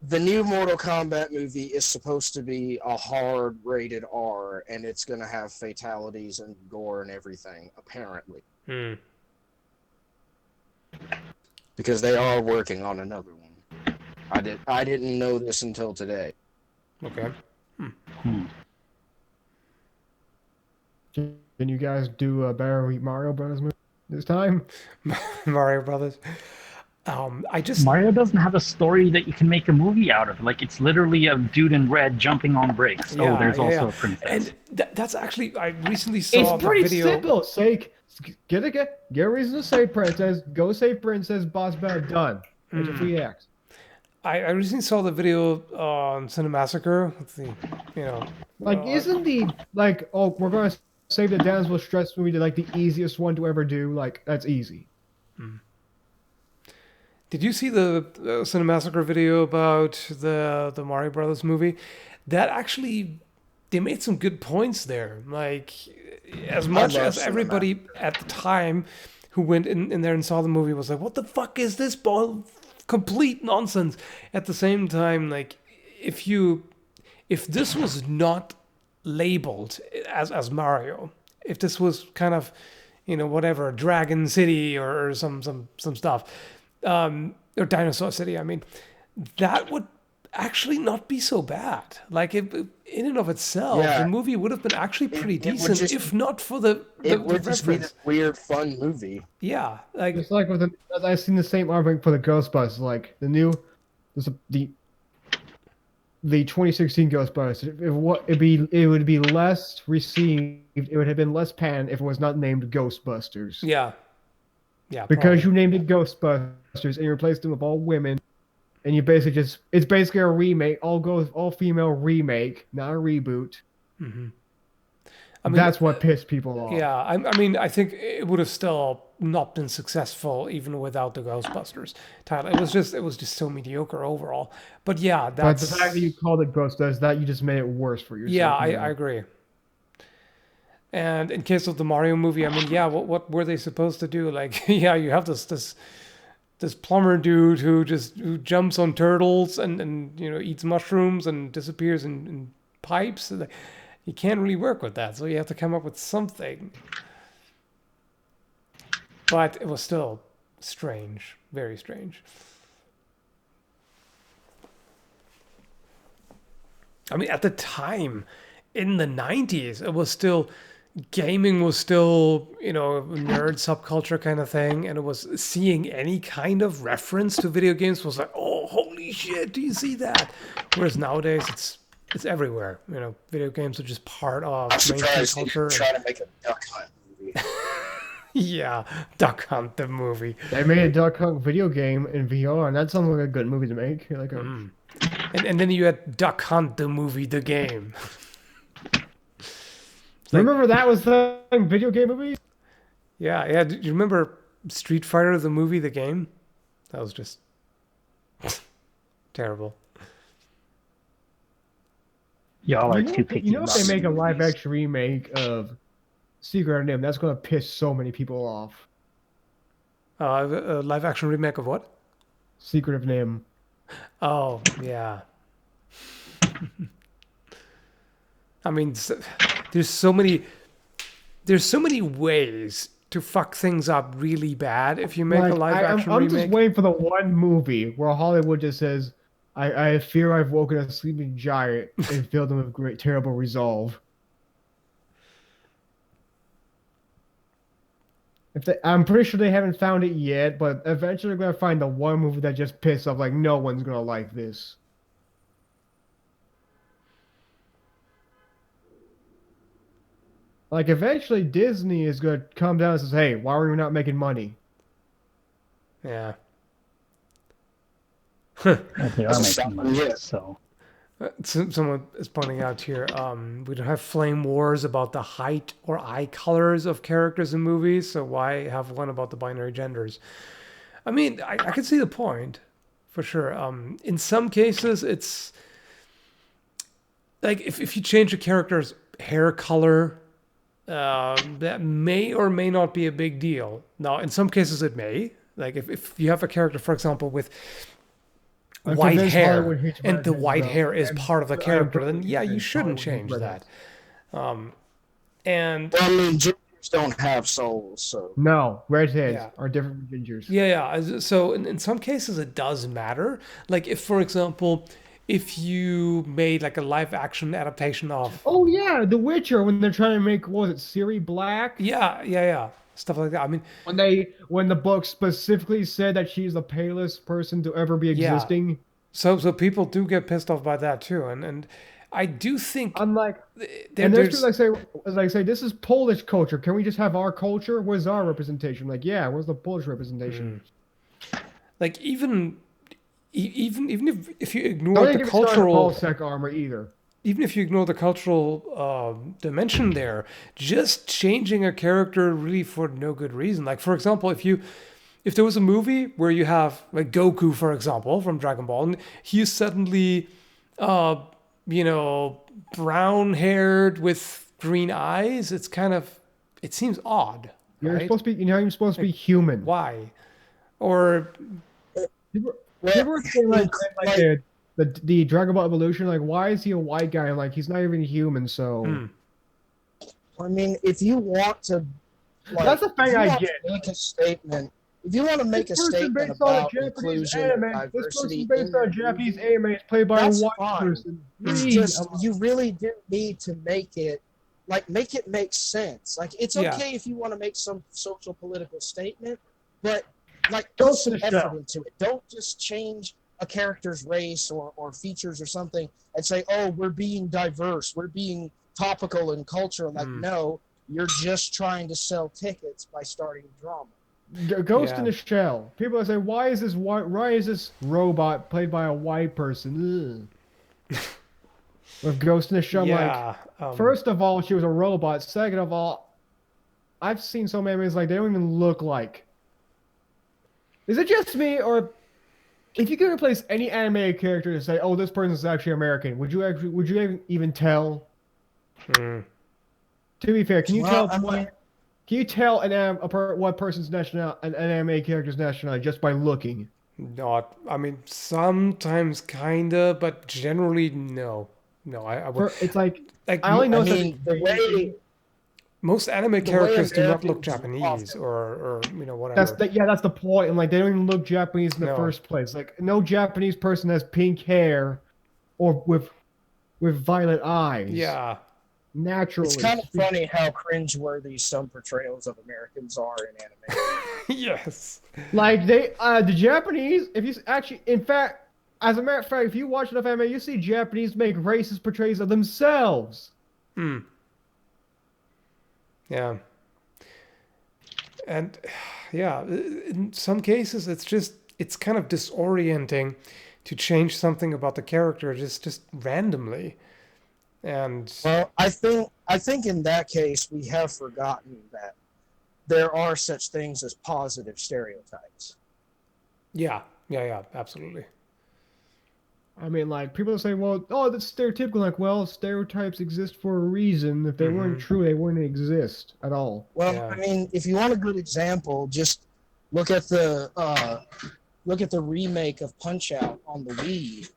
The new Mortal Kombat movie is supposed to be a hard rated R, and it's going to have fatalities and gore and everything, apparently. Because they are working on another one. I didn't know this until today. Okay. Can you guys do a better Mario Brothers movie this time? Mario Brothers. I just Mario doesn't have a story that you can make a movie out of. Like, it's literally a dude in red jumping on bricks. Yeah, There's yeah, also yeah. a princess. And that's actually, I recently saw It's pretty the video. simple. Get a reason to save princess. Go save princess. Boss battle done. It's a free act. I recently saw the video on Cinemassacre. With the, Isn't the we're gonna save the damsel stress movie the easiest one to ever do? Like, that's easy. Did you see the Cinemassacre video about the Mario Brothers movie? That actually, they made some good points there. Like, as much love as everybody at the time who went in there and saw the movie was like, "What the fuck is this ball? Complete nonsense." At the same time, like, if this was not labeled as Mario, if this was kind of, whatever, Dragon City or some stuff, or Dinosaur City, I mean, that would actually not be so bad. Like, in and of itself, Yeah. the movie would have been actually pretty It would decent, just- if not for the It would just be reference. this weird, fun movie. Yeah, like, It's like I've seen the same argument for the Ghostbusters. Like the 2016 Ghostbusters. It would be less received. It would have been less panned if it was not named Ghostbusters. yeah, Because probably. you named it Ghostbusters and you replaced them with all women, and you basically it's basically a remake, all female remake, not a reboot. I mean, That's what pissed people off. yeah, I mean, I think it would have still not been successful even without the Ghostbusters title. It was just so mediocre overall. But yeah, But that's the fact that you called it Ghostbusters, that you just made it worse for yourself. yeah, I agree. And in case of the Mario movie, I mean, yeah, what were they supposed to do? Like, yeah, you have this plumber dude who jumps on turtles and eats mushrooms and disappears in pipes. You can't really work with that, so you have to come up with something. But it was still strange, very strange. I mean, at the time, in the 90s, it was still, gaming was still, a nerd subculture kind of thing, and it was seeing any kind of reference to video games was like, oh, holy shit, do you see that? Whereas nowadays, it's everywhere. Video games are just part of I'm mainstream surprised culture. you're trying to make a Duck Hunt movie. Yeah, Duck Hunt the movie. They made a Duck Hunt video game in VR, and that sounds like a good movie to make. Like a, And then you had Duck Hunt the movie, the game. Like- remember that was the video game movie? Yeah, yeah. Do you remember Street Fighter the movie, the game? That was just terrible. Y'all are too picky. You know, if about they make a movies. live action remake of Secret of NIMH, that's gonna piss so many people off. A live action remake of what? Secret of NIMH. Oh, yeah. I mean, there's so many ways to fuck things up really bad if you make a live action I'm remake. just waiting for the one movie where Hollywood just says, I fear I've woken a sleeping giant and filled him with great, terrible resolve. I'm pretty sure they haven't found it yet, but eventually they're gonna find the one movie that just pisses off, like, no one's gonna like this. Like, eventually Disney is gonna come down and says, hey, why are we not making money? Yeah. They are making money, so Someone is pointing out here, we don't have flame wars about the height or eye colors of characters in movies, so why have one about the binary genders? I mean, I can see the point, for sure. In some cases, it's like if you change a character's hair color, that may or may not be a big deal. Now, in some cases, it may. Like if you have a character, for example, with I'm white convinced hair, Hollywood hates and the redheads, white though. hair is I'm- part of the I'm character, then totally yeah, you convinced shouldn't Hollywood hates change that. redheads. And Well, I mean, gingers don't have souls, so No, redheads Yeah. are different from gingers. yeah. So in some cases, it does matter. Like if, for example, if you made like a live action adaptation of Oh yeah, The Witcher, when they're trying to make, what was it, Ciri Black? yeah, stuff like that. I mean, When the book specifically said that she's the palest person to ever be Yeah. existing. so people do get pissed off by that too, and I do think I'm like, there, and there's there's people like say, this is Polish culture. Can we just have our culture? Where's our representation? Like, yeah, where's the Polish representation? like even if you ignore Don't the even get me started on cultural Polsek armor either. even if you ignore the cultural dimension there, just changing a character really for no good reason. Like for example, if there was a movie where you have like Goku, for example, from Dragon Ball, and he's suddenly, brown haired with green eyes, it seems odd, You're right? supposed to be, you're supposed to be human. Why? Or People well, were saying the Dragon Ball evolution, like, why is he a white guy? I'm like, he's not even human, so I mean, if you want to, like, that's the if thing you I want get. to make a statement. If you want to make a This person statement based on a about Japanese inclusion anime. and This diversity person based in on a your Japanese movie, anime is played by a that's white fine. person. It's Please, just you really do need to make it make sense. Like it's Yeah. okay if you want to make some social political statement, but like Don't put some finish effort that. into it. Don't just change a character's race or features or something and say, oh, we're being diverse, we're being topical in culture. Like no, you're just trying to sell tickets by starting drama. Ghost in Yeah. the Shell. People say, why is this robot played by a white person? Ugh. With Ghost in the Shell, I'm yeah, like, first of all, she was a robot. Second of all, I've seen so many animes like they don't even look like. Is it just me, or if you could replace any animated character to say, "Oh, this person is actually American," would you even tell? To be fair, can you Well, tell can you tell what person's an anime character's nationality just by looking? not. I mean, sometimes kinda, but generally no. No, I would. It's like Like I only know I mean, the way most anime way characters do not look Americans Japanese often- or whatever. that's the point. And like they don't even look Japanese in the No. first place. Like no Japanese person has pink hair or with violet eyes. Yeah, Naturally. it's kind of funny how cringeworthy some portrayals of Americans are in anime. yes. Like the Japanese, if you actually, in fact, as a matter of fact, if you watch enough anime, you see Japanese make racist portrayals of themselves. Yeah. And yeah, in some cases it's kind of disorienting to change something about the character just randomly. And Well, I think in that case we have forgotten that there are such things as positive stereotypes. yeah, absolutely. I mean, like, people say, well, oh, that's stereotypical. Like, well, stereotypes exist for a reason. If they weren't true, they wouldn't exist at all. Well, Yeah. I mean, if you want a good example, just look at the remake of Punch Out on the Wii.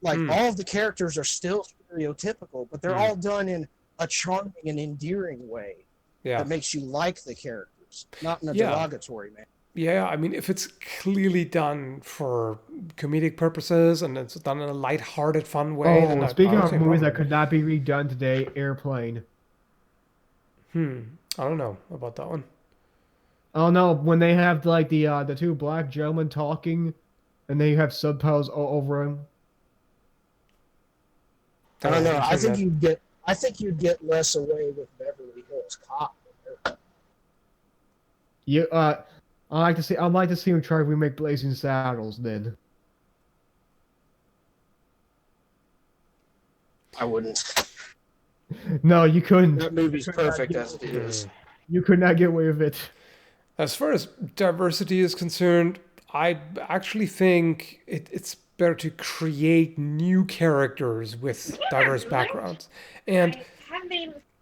Like all of the characters are still stereotypical, but they're all done in a charming and endearing way Yeah. that makes you like the characters, not in a Yeah. derogatory manner. Yeah, I mean, if it's clearly done for comedic purposes and it's done in a light-hearted, fun way, then Oh, I speaking don't of see a movies problem. that could not be redone today, Airplane. I don't know about that one. Oh no, when they have like the two black gentlemen talking, and they have subtitles all over them. I don't know. haven't I seen think that. you'd get less away with Beverly Hills Cop. You I'd like to see him try to remake Blazing Saddles then. I wouldn't. No, you couldn't. That movie's perfect as it is. You could not get away with it. As far as diversity is concerned, I actually think it's better to create new characters with diverse backgrounds. And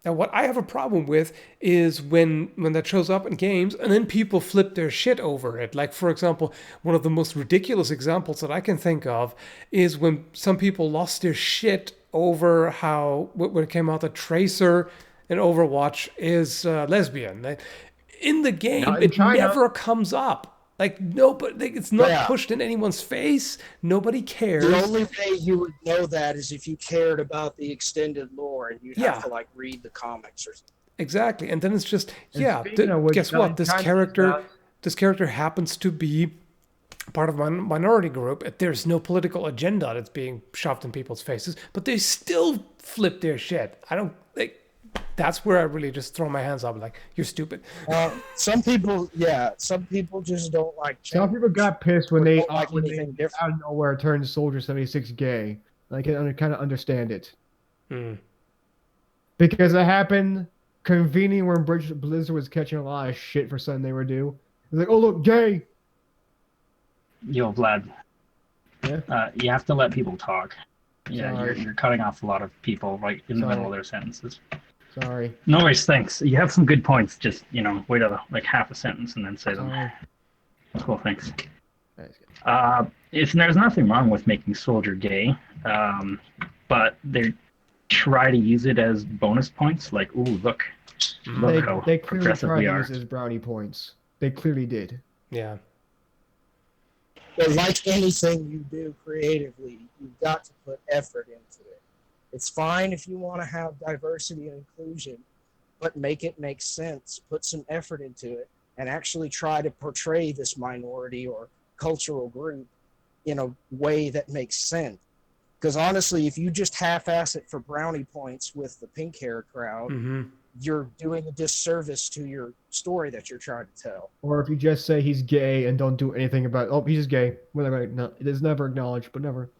now what I have a problem with is when that shows up in games and then people flip their shit over it. Like, for example, one of the most ridiculous examples that I can think of is when some people lost their shit over how, when it came out that Tracer in Overwatch is lesbian. In the game, Not in it China. never comes up. Like, nobody, like, it's not Yeah. pushed in anyone's face. Nobody cares. The only way you would know that is if you cared about the extended lore and you'd Yeah. have to like read the comics or something. Exactly, and then it's just And yeah. speaking of which, Guess what? China- This character happens to be part of a minority group. There's no political agenda that's being shoved in people's faces, but they still flip their shit. I don't like. That's where I really just throw my hands up, like you're stupid. Some people just don't like change. Some people got pissed when Or they don't like when they anything different. out of nowhere turned Soldier 76 gay. I can kind of understand it. Because it happened convenient when Blizzard was catching a lot of shit for something they were due. It's like, oh look, gay. Yo, Vlad. Yeah? You have to let people talk. Yeah, Sorry. you're cutting off a lot of people right in the Sorry. middle of their sentences. Sorry. No worries, thanks. You have some good points. Just wait a like half a sentence and then say them. Sorry. Cool, thanks. That's good. There's nothing wrong with making Soldier gay, but they try to use it as bonus points. Like, ooh, look how They clearly progressive tried we to are. use it as brownie points. They clearly did. Yeah, But like anything you do creatively, you've got to put effort into it. It's fine if you want to have diversity and inclusion, but make it make sense. Put some effort into it and actually try to portray this minority or cultural group in a way that makes sense. Because honestly, if you just half-ass it for brownie points with the pink hair crowd, you're doing a disservice to your story that you're trying to tell. Or if you just say he's gay and don't do anything about oh, he's just gay. Whatever. No, it is never acknowledged, but never.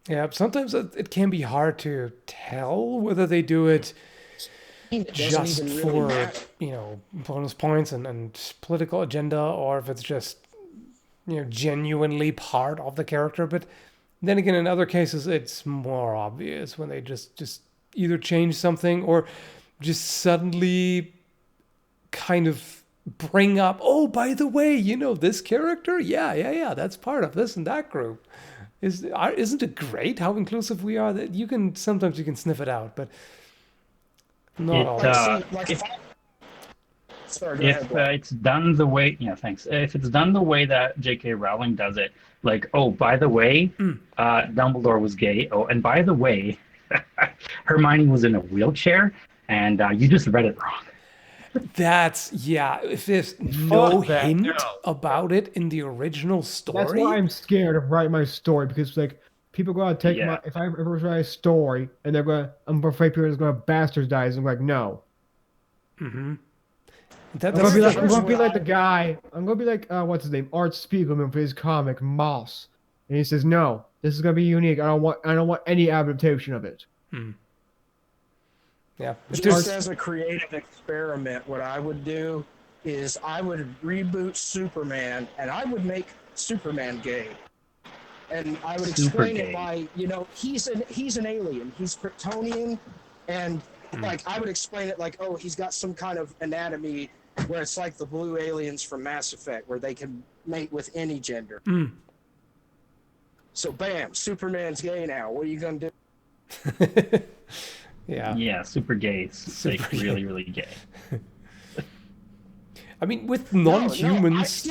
yeah. Sometimes it can be hard to tell whether they do it It doesn't just even really for matter. bonus points and political agenda, or if it's just genuinely part of the character. But then again, in other cases, it's more obvious when they just either change something or just suddenly kind of bring up, oh, by the way, this character, yeah, that's part of this and that group. Isn't it great how inclusive we are? That sometimes you can sniff it out, but not all. Sorry, go If ahead, Bob. it's done the way, thanks. If it's done the way that J.K. Rowling does it, like, oh, by the way, Dumbledore was gay. Oh, and by the way, Hermione was in a wheelchair, and you just read it wrong. If there's no that, hint no. about it in the original That's story, why I'm scared of writing my story because like people are gonna take Yeah. if I ever write a story and I'm afraid people are gonna bastardize. I'm like, no. Mm-hmm. I'm That's gonna Here's be what like I the guy. I'm gonna be like what's his name, Art Spiegelman for his comic Moss, and he says, no, this is gonna be unique. I don't want any adaptation of it. yeah. It's Just just as a creative experiment, what I would do is I would reboot Superman and I would make Superman gay. And I would Super explain it gay. by, he's an alien, he's Kryptonian, and like I would explain it like, oh, he's got some kind of anatomy where it's like the blue aliens from Mass Effect, where they can mate with any gender. So bam, Superman's gay now. What are you gonna do? yeah. Yeah, super gay. It's Super like gay. really, really gay. I mean, with No, non-humans.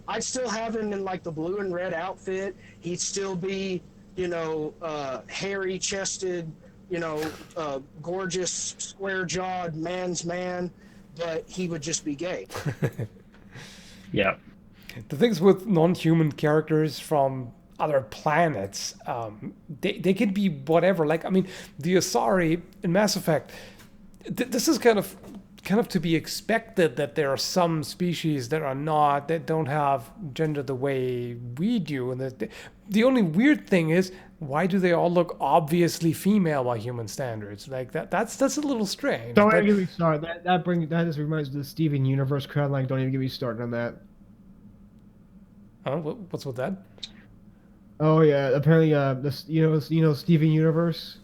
I'd still have him in like the blue and red outfit. He'd still be, hairy chested, gorgeous, square jawed man's man, but he would just be gay. Yeah. The things with non-human characters from other planets, they can be whatever. Like, I mean, the Asari in Mass Effect, this is kind of to be expected, that there are some species that don't have gender the way we do. And the only weird thing is, why do they all look obviously female by human standards? Like that's a little strange. Don't But- even get me started. That just reminds me of the Steven Universe crowd. Like, don't even get me started on that. Huh? What's with that? Oh yeah, apparently Steven Universe.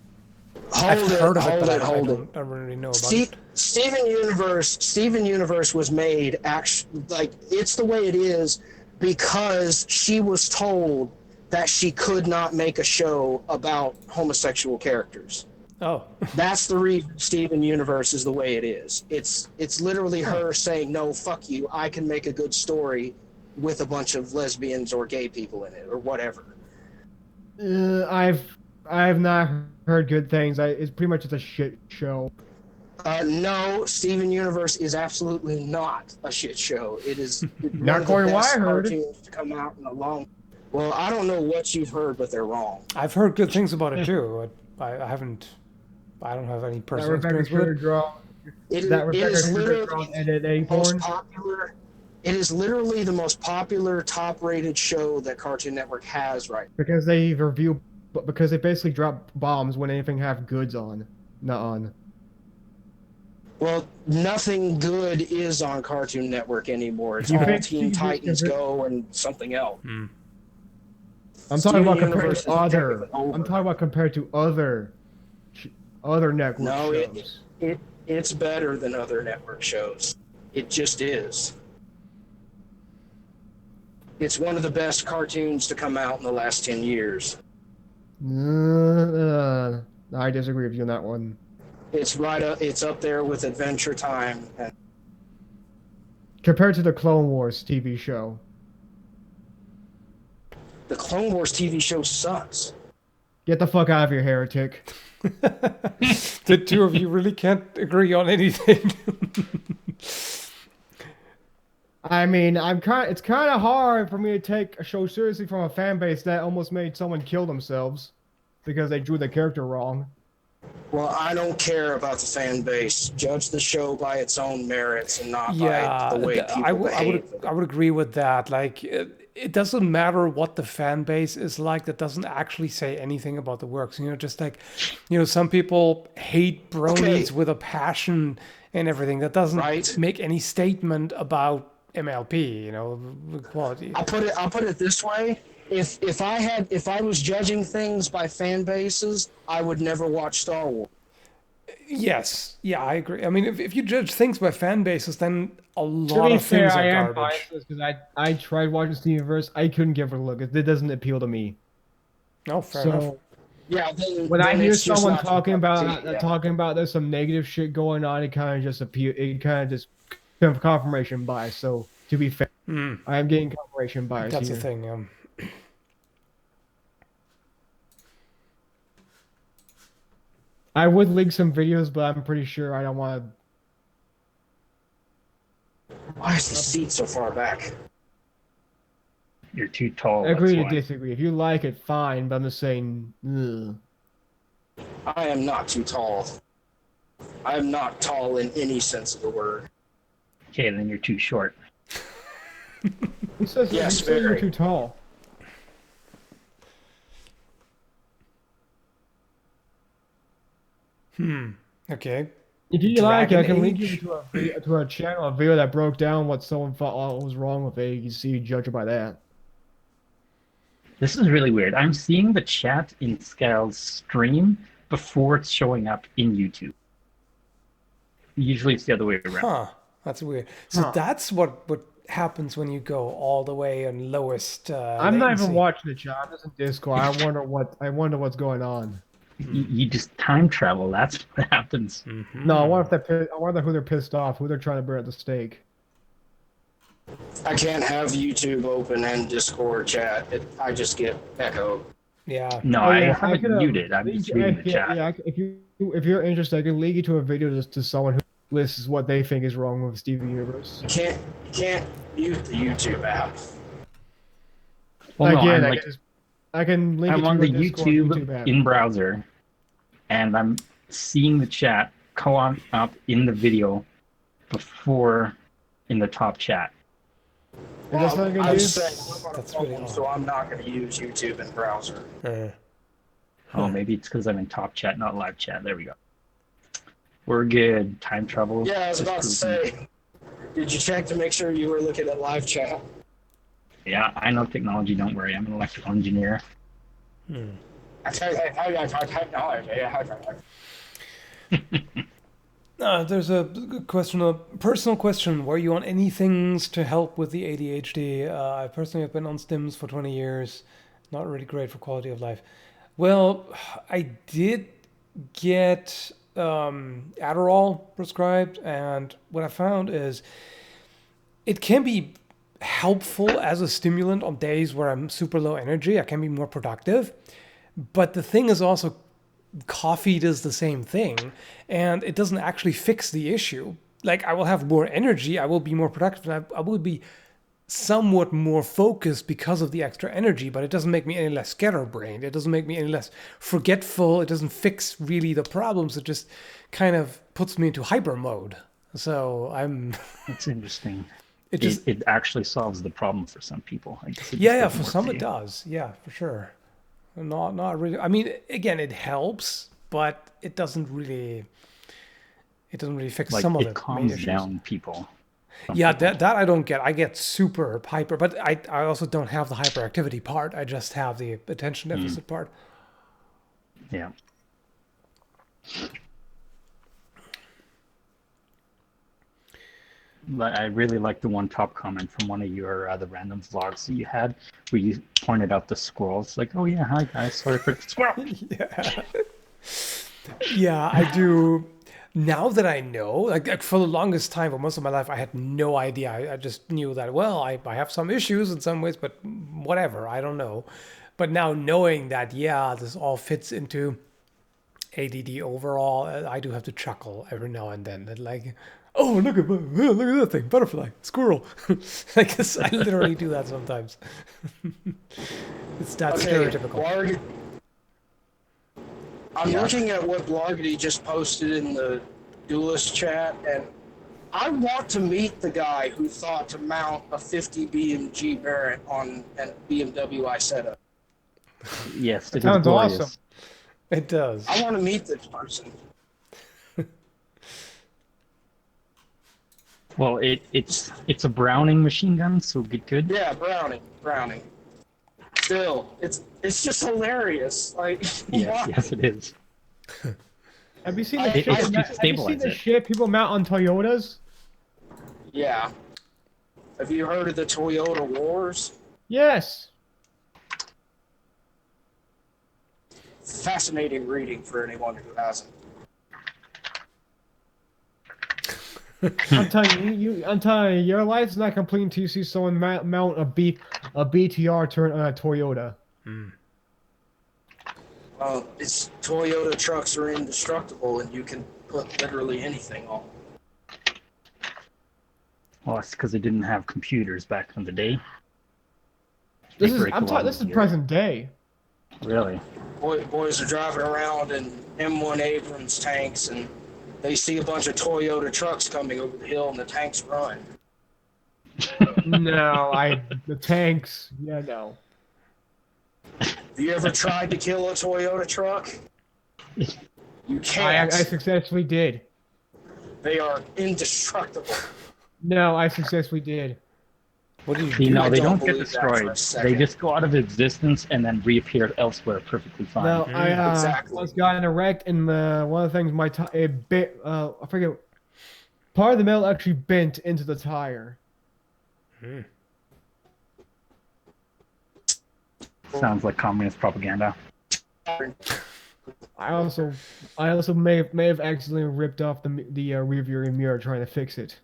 I've heard of it, but I Hold it. don't really know about it. Steven Universe was made actually like it's the way it is because she was told that she could not make a show about homosexual characters. Oh, That's the reason Steven Universe is the way it is. It's literally her saying, no, fuck you, I can make a good story with a bunch of lesbians or gay people in it or whatever. I've not heard good things. It's pretty much just a shit show. No, Steven Universe is absolutely not a shit show. It is one Not of the according to what best I heard. cartoons to come out in a long. Well, I don't know what you've heard, but they're wrong. I've heard good things about it too. I haven't. I don't have any That personal Rebecca experience with Sugar it. draw. It That Rebecca is Sugar literally draw editing the most porn. popular. It is literally the most popular, top-rated show that Cartoon Network has right now. Because they basically drop bombs when anything have goods on, not on. Well, nothing good is on Cartoon Network anymore. It's You all think Teen Steven Titans Universe- Go and something else. I'm Steven talking about compared Universe to is other. technically over. I'm talking about compared to other network No, shows. it's better than other network shows. It just is. It's one of the best cartoons to come out in the last 10 years. I disagree with you on that one. It's it's up there with Adventure Time. And Compared to the Clone Wars TV show. the Clone Wars TV show sucks. Get the fuck out of here, heretic. The two of you really can't agree on anything. I mean, it's kind of hard for me to take a show seriously from a fan base that almost made someone kill themselves because they drew the character wrong. Well, I don't care about the fan base. Judge the show by its own merits and not Yeah, by the way people I behave. would agree with that. Like, it doesn't matter what the fan base is like. That doesn't actually say anything about the works. Just like, some people hate bronies Okay. with a passion and everything. That doesn't Right. make any statement about MLP. Quality. I'll put it this way. If I was judging things by fan bases, I would never watch Star Wars. Yes, yeah, I agree. I mean, if you judge things by fan bases, then a To lot be of fair, things I are am garbage. biased because I tried watching Steven Universe. I couldn't give it a look. It doesn't appeal to me. Oh, fair enough. So Yeah. Then, when I then hear it's just someone not talking your cup of about tea, yeah. talking about there's some negative shit going on, it kind of just appeal. It kind of just confirmation bias. So to be fair, I am getting confirmation bias That's here. the thing. I would link some videos, but I'm pretty sure I don't want to. Why is the seat so far back? You're too tall. Agree to That's why. disagree. If you like it, fine. But I'm just saying. Ugh. I am not too tall. I am not tall in any sense of the word. Okay, then you're too short. Who says, Yes, who says you're very. too tall? Okay. If you like it, I Dragon can link you Age? to a channel, a video that broke down what someone thought was wrong with it. You can see, judge it by that. This is really weird. I'm seeing the chat in Scal's stream before it's showing up in YouTube. Usually it's the other way around. Huh. That's weird. So Huh. that's what happens when you go all the way on lowest I'm not latency. even watching the chat. I'm just in Discord. I wonder what's going on. You just time travel. That's what happens. No, I wonder if I wonder who they're pissed off, who they're trying to burn at the stake. I can't have YouTube open and Discord chat. I just get echoed. Yeah. No, Oh, I yeah, have it could've muted. I'm just reading the chat. Yeah, if you're interested, I can link you to a video to someone who lists what they think is wrong with Steven Universe. You can't mute the YouTube app. Well, no, Again, I'm I can link I'm you to on a the Discord YouTube app. in browser, and I'm seeing the chat come up in the video before in the top chat. Is that something you I can do? was saying, I'm on a That's really phone, odd. so I'm not going to use YouTube in browser. Oh, maybe it's because I'm in top chat, not live chat. There we go. We're good. Time travel. Yeah, I was about to say, did you check to make sure you were looking at live chat? Yeah, I know technology. Don't worry. I'm an electrical engineer. There's a good question, a personal question. Were you on anything to help with the ADHD? I personally have been on stims for 20 years. Not really great for quality of life. Well, I did get Adderall prescribed, and what I found is it can be helpful as a stimulant on days where I'm super low energy. I can be more productive. But the thing is also, coffee does the same thing, and it doesn't actually fix the issue. Like, I will have more energy, I will be more productive, and I will be somewhat more focused because of the extra energy, but it doesn't make me any less scatterbrained. It doesn't make me any less forgetful. It doesn't fix really the problems. It just kind of puts me into hyper mode. So I'm... That's interesting. It just... It actually solves the problem for some people. I guess it just Yeah, doesn't for work some for it you. does. Yeah, for sure. Not really. I mean, again, it helps, but it doesn't really fix Like, some of it the main calms issues. down people. Some Yeah, people. that I don't get. I get super hyper, but I also don't have the hyperactivity part. I just have the attention deficit part. Yeah. But I really like the one top comment from one of your the random vlogs that you had, where you pointed out the squirrels. Like, oh yeah, hi guys, sorry for the squirrel. Yeah. Yeah, I do. Now that I know, like for the longest time, for most of my life, I had no idea. I just knew that, well, I have some issues in some ways, but whatever, I don't know. But now knowing that, yeah, this all fits into ADD overall, I do have to chuckle every now and then. That like, oh, look at that thing, butterfly, squirrel. Like this, I literally do that sometimes. It's that stereotypical. Blarg, I'm looking at what Blargity just posted in the Duelist chat, and I want to meet the guy who thought to mount a 50 BMG Barrett on a BMW Isetta. Yes, it is Sounds glorious. awesome. It does. I want to meet this person. Well, it's a Browning machine gun, so good. Yeah, Browning. Still, it's just hilarious. Like, Yes, it is. Have you seen I- the it shit? just keeps Have you seen stabilize the it. shit people mount on Toyotas? Yeah. Have you heard of the Toyota Wars? Yes. Fascinating reading for anyone who hasn't. I'm telling you, your life's not complete until you see someone mount a BTR turn on a Toyota. Well, it's Toyota trucks are indestructible, and you can put literally anything on. Well, that's because they didn't have computers back in the day. This They is break along this is here. present day. Really? Boys are driving around in M1 Abrams tanks, and they see a bunch of Toyota trucks coming over the hill, and the tanks run. No, the tanks. Yeah, no. Have you ever tried to kill a Toyota truck? You can't. I successfully did. They are indestructible. No, I successfully did. What do you See, do? no, I they don't don't get believe that for a destroyed. They second. just go out of existence and then reappear elsewhere perfectly fine. No, I Exactly. once got in a wreck, and one of the things it bit. I forget. Part of the metal actually bent into the tire. Sounds like communist propaganda. I also may have accidentally ripped off the rear view mirror trying to fix it.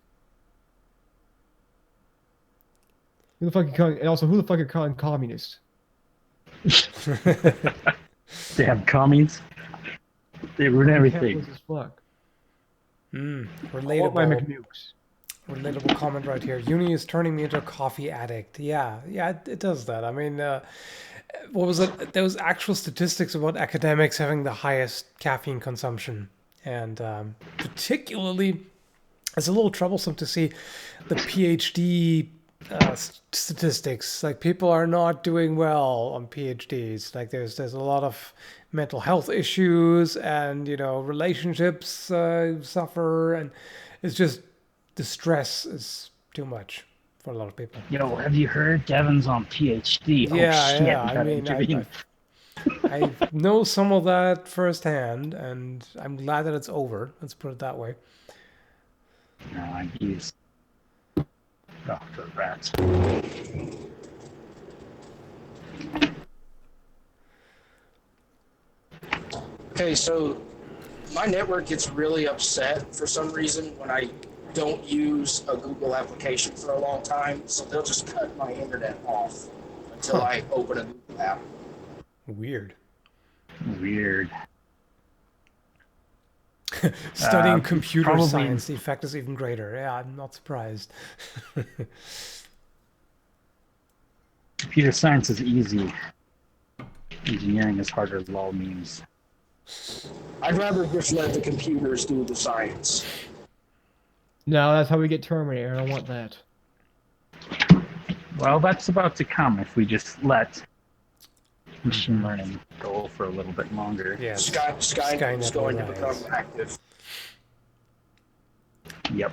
Who the fuck you calling? And also, who the fuck are calling communist? They have commies. They ruin everything. Capitalist as fuck. I want my Relatable. McNukes. Relatable comment right here. Uni is turning me into a coffee addict. Yeah, it does that. I mean, what was it? There was actual statistics about academics having the highest caffeine consumption, and particularly, it's a little troublesome to see the PhD statistics. Like, people are not doing well on PhDs. Like, there's a lot of mental health issues, and relationships suffer, and it's just the stress is too much for a lot of people. Yo, have you heard Devin's on PhD? Yeah, oh shit! yeah. I gotta mean, intervene. I know some of that firsthand, and I'm glad that it's over. Let's put it that way. No, he's Dr. Rat. Okay, so my network gets really upset for some reason when I don't use a Google application for a long time, so they'll just cut my internet off until I open a Google app. Weird. Weird. Studying computer probably- science, the effect is even greater. Yeah, I'm not surprised. Computer science is easy. Engineering is harder. Lol memes. I'd rather just let the computers do the science. No, that's how we get Terminator. I don't want that. Well, that's about to come if we just let machine learning go for a little bit longer. Yes. Skynet is Skynet going to will become rise. active. Yep.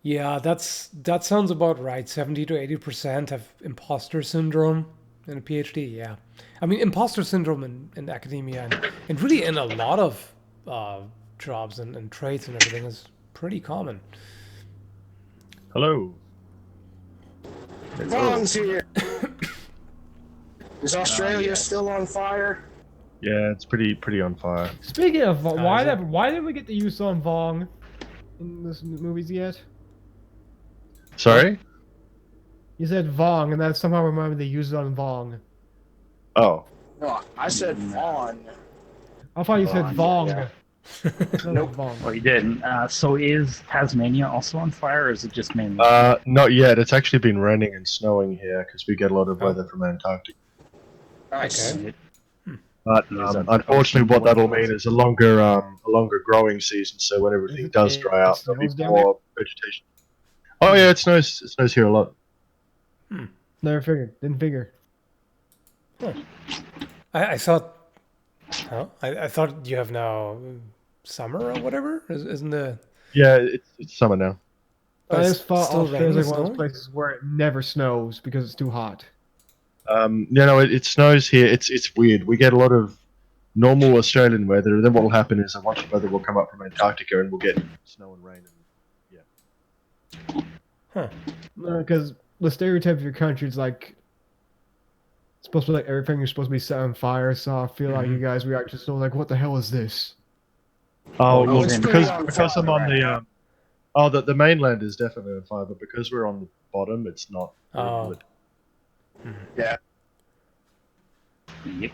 Yeah, that sounds about right. 70 to 80% have imposter syndrome in a PhD. Yeah, I mean, imposter syndrome in academia and really in a lot of jobs and trades and everything is pretty common. Hello. Vong's here. Is Australia still on fire? Yeah, it's pretty on fire. Speaking of is it? why did we get to use on Vong in this movies yet? Sorry? You said Vong, and that somehow reminded me they used it on Vong. Oh. No, I said Vaughn. I thought you said Vong, Vong. yeah. Not Nope. Vong. Well, you didn't. So is Tasmania also on fire, or is it just mainly? Not yet. It's actually been raining and snowing here because we get a lot of Oh. weather from Antarctica. Nice. Okay. But Is that- unfortunately, what that'll mean is a longer growing season. So when everything does dry out, there'll be snows down more vegetation. Oh yeah, it snows here a lot. Never figured. Didn't figure. I thought. Oh, I thought you have now summer or whatever. Isn't the? Yeah, it's summer now. But I it's just thought still Australia's raining like one of and those places where it never snows because it's too hot. It snows here. It's weird. We get a lot of normal Australian weather, and then what will happen is a bunch of weather will come up from Antarctica, and we'll get snow and rain. Because the stereotype of your country is like it's supposed to be like everything you're supposed to be set on fire. So I feel like you guys react to snow like, what the hell is this? Oh, well, it's because- pretty on because I'm fire on right the the mainland is definitely on fire, but because we're on the bottom, it's not. Oh. Yeah,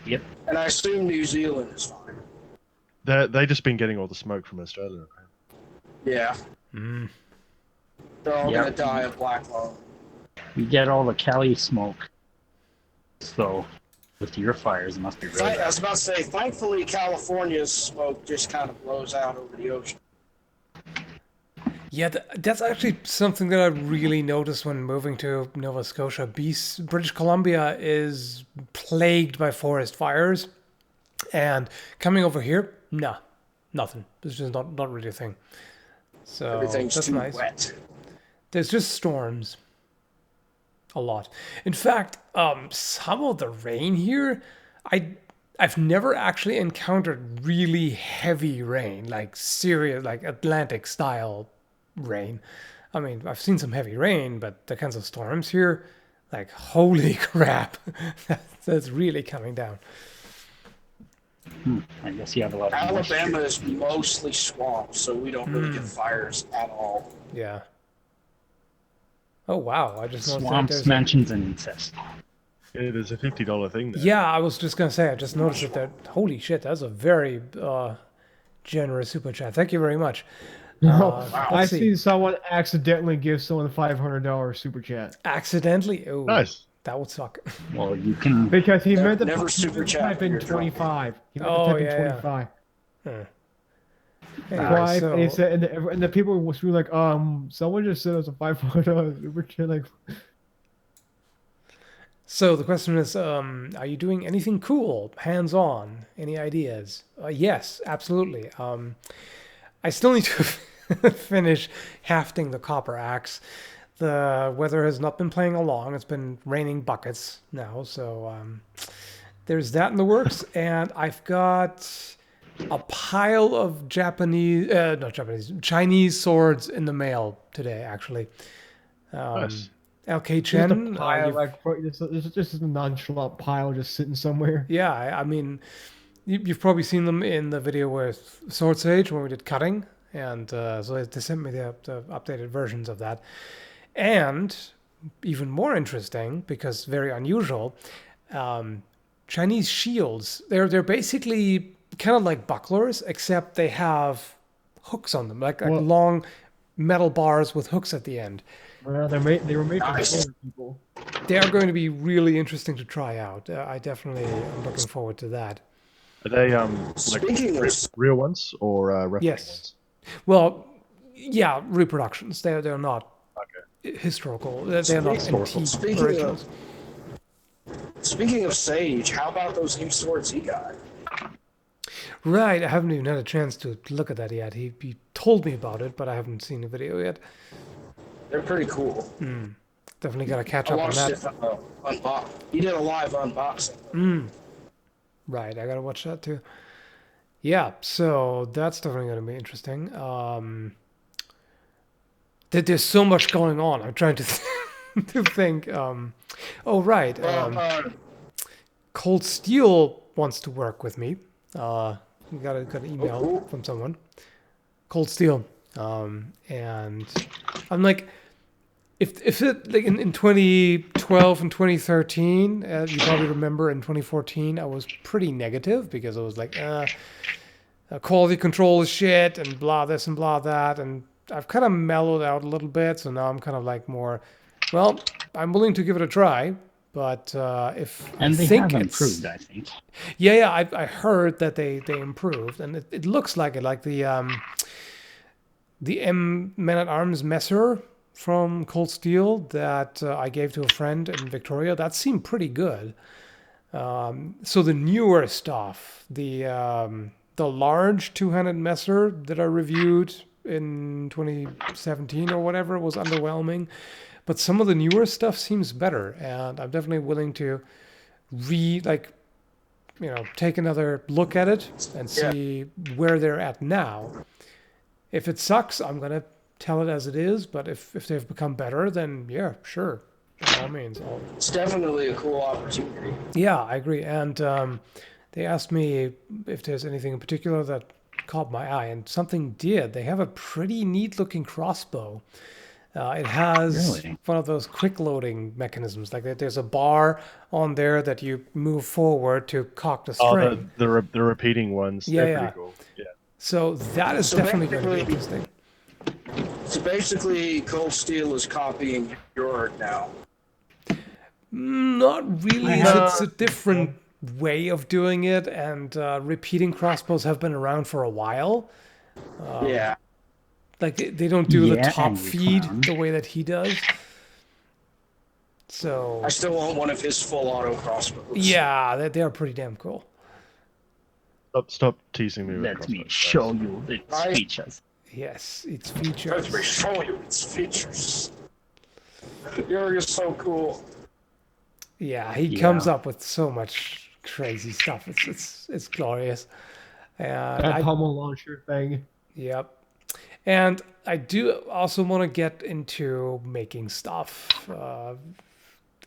Yep. and I assume New Zealand is fine. They just been getting all the smoke from Australia. Yeah, Mm. they're all Yep. gonna die of black lung. We get all the Cali smoke. So with your fires, it must be really I bad. was about to say, thankfully, California's smoke just kind of blows out over the ocean. Yeah, that's actually something that I really noticed when moving to Nova Scotia. British Columbia is plagued by forest fires, and coming over here, nah, nothing. It's just not really a thing. So Everything's that's too nice. wet. There's just storms, a lot. In fact, some of the rain here, I've never actually encountered really heavy rain, like serious, like Atlantic style rain. I mean, I've seen some heavy rain, but the kinds of storms here, like holy crap, that's really coming down. I guess you have a lot of Alabama moisture. is mostly swamp, so we don't really get fires at all. Yeah. Oh wow! I just noticed that Swamps, there's mansions, and incest. Yeah, there's a $50 thing there. Yeah, I was just gonna say. I just noticed that. Holy shit! That's a very generous super chat. Thank you very much. I let's see. seen someone accidentally give someone $500 super chat Accidentally. Oh, Nice. that would suck. Well, you can. because he meant to Never super chat type when in you're drunk. 25. He meant Oh, to type yeah, in yeah. 25. Anyway, Five, so, and he said, and the people were like, someone just sent us a $500 super chat. Like, so the question is, are you doing anything cool, hands-on? Any ideas? Yes, absolutely. I still need to finish hafting the copper axe. The weather has not been playing along. It's been raining buckets now, so there's that in the works. And I've got a pile of Chinese swords in the mail today, actually. Nice. LK just Chen, a pile, you've- like, just a nonchalant pile just sitting somewhere. yeah, I mean, you've probably seen them in the video with Sword Sage when we did cutting, and so they sent me the updated versions of that. And even more interesting, because very unusual, Chinese shields. They're basically kind of like bucklers, except they have hooks on them, like Well- long metal bars with hooks at the end. Well, they were made for Nice. older people. They are going to be really interesting to try out. I definitely am looking forward to that. Are they Speaking like of- real ones or reference Yes. ones? Well, yeah, reproductions. They're not historical. They're not Historical. antique Speaking originals. Speaking of Sage, how about those new swords he got? Right, I haven't even had a chance to look at that yet. He told me about it, but I haven't seen the video yet. They're pretty cool. Definitely got to catch I up on watched that. it He did a live unboxing. Right, I gotta watch that too. Yeah, so that's definitely gonna be interesting. There's so much going on. I'm trying to to think. Oh right, Cold Steel wants to work with me. We got an email cool. from someone. Cold Steel, and I'm like, if it like in 2012 and 2013, you probably remember in 2014, I was pretty negative because I was like, quality control is shit and blah this and blah that, and I've kind of mellowed out a little bit. So now I'm kind of like more, well, I'm willing to give it a try, but if And I they think have it's- improved, I think. yeah, I heard that they improved, and it looks like it, like the M Man at Arms Messer from Cold Steel that I gave to a friend in Victoria. That seemed pretty good. So the newer stuff, the large two-handed Messer that I reviewed in 2017 or whatever was underwhelming, but some of the newer stuff seems better, and I'm definitely willing to take another look at it and see where they're at now. If it sucks, I'm gonna tell it as it is, but if they've become better, then yeah, sure, by all means. It's definitely a cool opportunity. Yeah, I agree. And they asked me if there's anything in particular that caught my eye, and something did. They have a pretty neat looking crossbow. It has Really? one of those quick loading mechanisms. Like there's a bar on there that you move forward to cock the Oh, string. the repeating ones. Yeah, They're yeah. pretty cool. Yeah. So that is So definitely going to be basically- interesting. So basically, Cold Steel is copying your art now. Not really. It's a different way of doing it, and repeating crossbows have been around for a while. Yeah. Like they don't do the Yeah, top and you feed clown. the way that he does. So I still want one of his full auto crossbows. yeah, they are pretty damn cool. Stop teasing me with Let me crossbows, show guys. you its Right. features. Yes, it's Let me features. show you its features. You're so cool. Yeah, he Yeah. comes up with so much crazy stuff. It's glorious. And That pummel launcher thing. Yep. And I do also want to get into making stuff.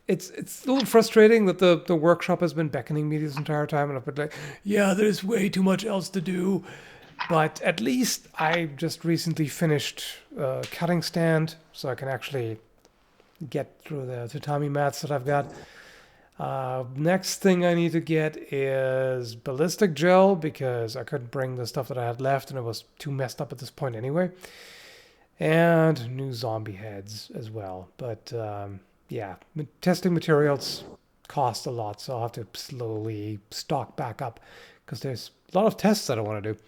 It's a little frustrating that the workshop has been beckoning me this entire time, and I've been like, yeah, there's way too much else to do. But at least I just recently finished cutting stand, so I can actually get through the tatami mats that I've got. Next thing I need to get is ballistic gel, because I couldn't bring the stuff that I had left and it was too messed up at this point anyway. And new zombie heads as well. But yeah, testing materials cost a lot, so I'll have to slowly stock back up because there's a lot of tests that I want to do,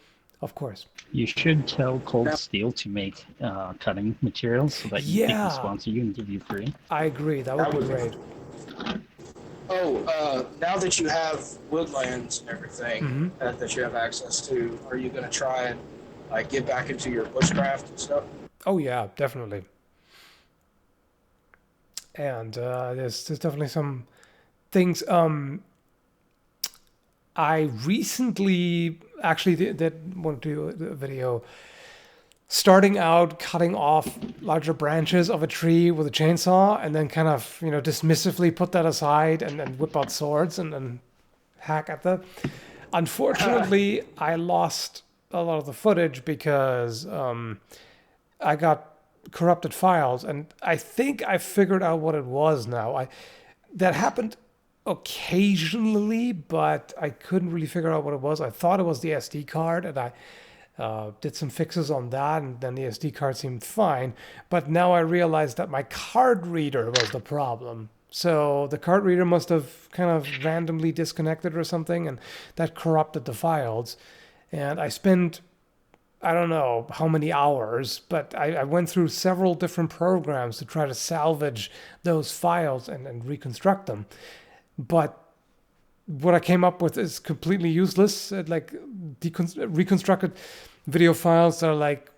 of course. You should tell Cold Steel to make cutting materials so that they Yeah. can sponsor you and give you free. I agree, that would be great. Oh, now that you have woodlands and everything Mhm. that you have access to, are you going to try and like get back into your bushcraft and stuff? Oh yeah, definitely. And there's definitely some things. I recently actually did want to do a video starting out cutting off larger branches of a tree with a chainsaw, and then kind of dismissively put that aside and then whip out swords and hack at them. Unfortunately, I lost a lot of the footage because I got corrupted files, and I think I figured out what it was now. That happened occasionally, but I couldn't really figure out what it was. I thought it was the SD card, and I did some fixes on that, and then the SD card seemed fine. But now I realized that my card reader was the problem. So the card reader must have kind of randomly disconnected or something, and that corrupted the files. And I spent, I don't know how many hours, but I went through several different programs to try to salvage those files and reconstruct them. But what I came up with is completely useless. Like reconstructed video files that are like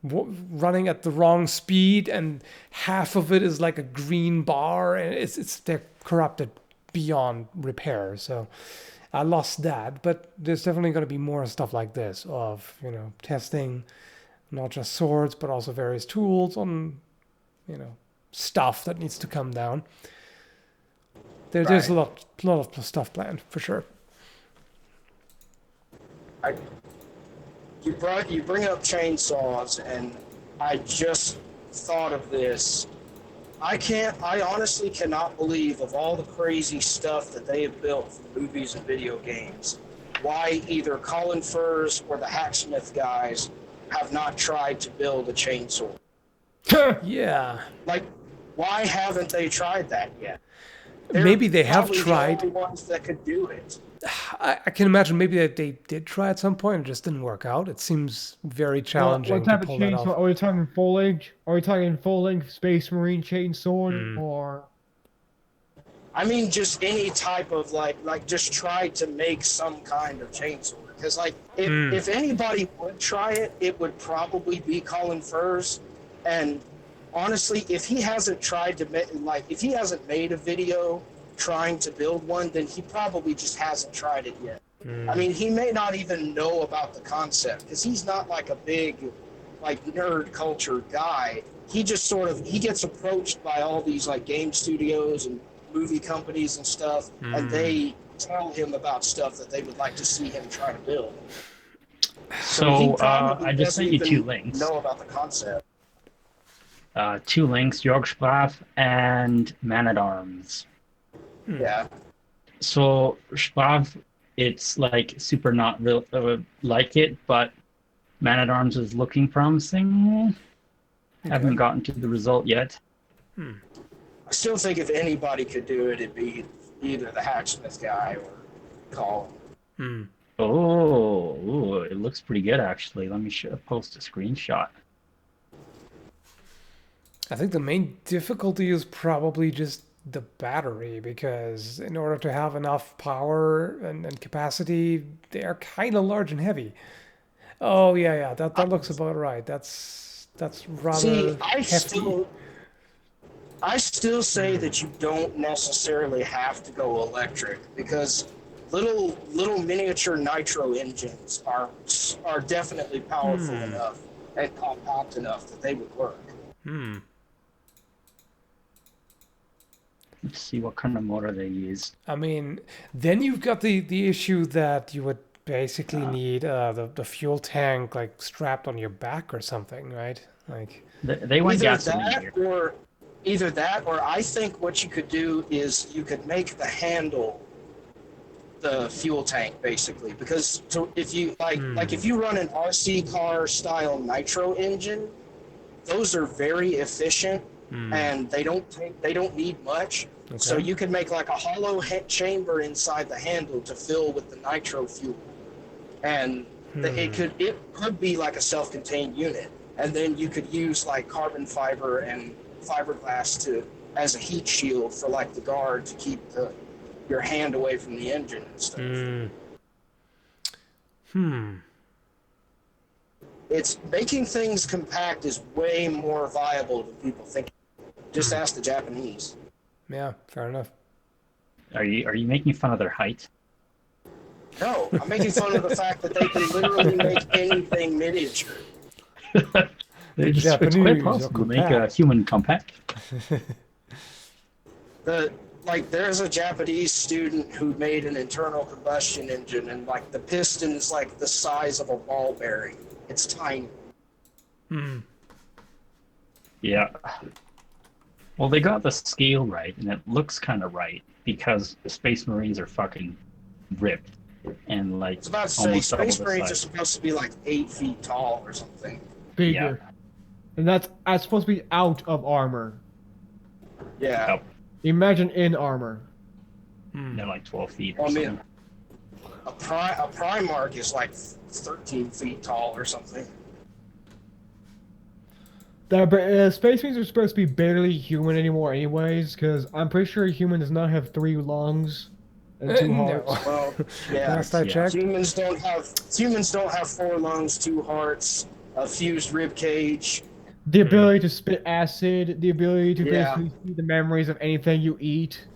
running at the wrong speed, and half of it is like a green bar, and they're corrupted beyond repair. So I lost that, but there's definitely going to be more stuff like this of testing not just swords but also various tools on stuff that needs to come down. There's a lot of stuff planned for sure. You bring up chainsaws, and I just thought of this. I honestly cannot believe, of all the crazy stuff that they have built for movies and video games, why either Colin Furze or the Hacksmith guys have not tried to build a chainsaw. Yeah. Like, why haven't they tried that yet? Maybe they have probably tried. the only ones that could do it. I can imagine maybe that they did try at some point and it just didn't work out. It seems very challenging What type to of pull that off. chainsaw? Are we talking full length? Are we talking full length Space Marine chainsaw, or? I mean, just any type of like just try to make some kind of chainsaw. Because if anybody would try it, it would probably be Colin Furze. And honestly, if he hasn't tried to if he hasn't made a video trying to build one, then he probably just hasn't tried it yet. I mean, he may not even know about the concept because he's not like a big nerd culture guy. He just he gets approached by all these game studios and movie companies and stuff, and they tell him about stuff that they would like to see him try to build. So I just sent you two links. Know about the concept. 2 links, Jorgspraf and Man at Arms. Yeah. So Sprav, it's super not real like it, but Man at Arms is looking promising. Haven't gotten to the result yet. I still think if anybody could do it, it'd be either the Hacksmith guy or Colin. Hmm. Oh, ooh, it looks pretty good actually. Let me post a screenshot. I think the main difficulty is probably just the battery, because in order to have enough power and capacity, they are kind of large and heavy. Oh yeah, that looks about right. That's rather See, hefty. I still say that you don't necessarily have to go electric because little miniature nitro engines are definitely powerful enough and compact enough that they would work. Hmm. Let's see what kind of motor they use. I mean, then you've got the issue that you would basically need the fuel tank like strapped on your back or something, right? Like They went Either gasoline that here. or either that or I think what you could do is you could make the handle the fuel tank basically, because if you like if you run an RC car style nitro engine, those are very efficient and they don't need much. Okay. So you could make like a hollow chamber inside the handle to fill with the nitro fuel, and it could be like a self-contained unit, and then you could use like carbon fiber and fiberglass as a heat shield for like the guard to keep your hand away from the engine and stuff. It's making things compact is way more viable than people think. Just ask the Japanese. Yeah, fair enough. Are you making fun of their height? No, I'm making fun of the fact that they can literally make anything miniature. It's Japanese quite are possible to make a compact. human compact. There's a Japanese student who made an internal combustion engine, and like the piston is like the size of a ball bearing. It's tiny. Yeah. Well, they got the scale right, and it looks kind of right because the Space Marines are fucking ripped and like It's about to say almost double Space the Marines are size. supposed to be like 8 feet tall or something. Bigger. And that's supposed to be out of armor. Yeah. Yep. Imagine in armor. They're like 12 feet or Well, I mean, something. a Primarch is like 13 feet tall or something. Space Marines are supposed to be barely human anymore, anyways, because I'm pretty sure a human does not have 3 lungs and 2 No. hearts. Well, yeah. Last I Yeah. checked. Humans don't have 4 lungs, 2 hearts, a fused rib cage. The ability to spit acid, the ability to Yeah. basically see the memories of anything you eat.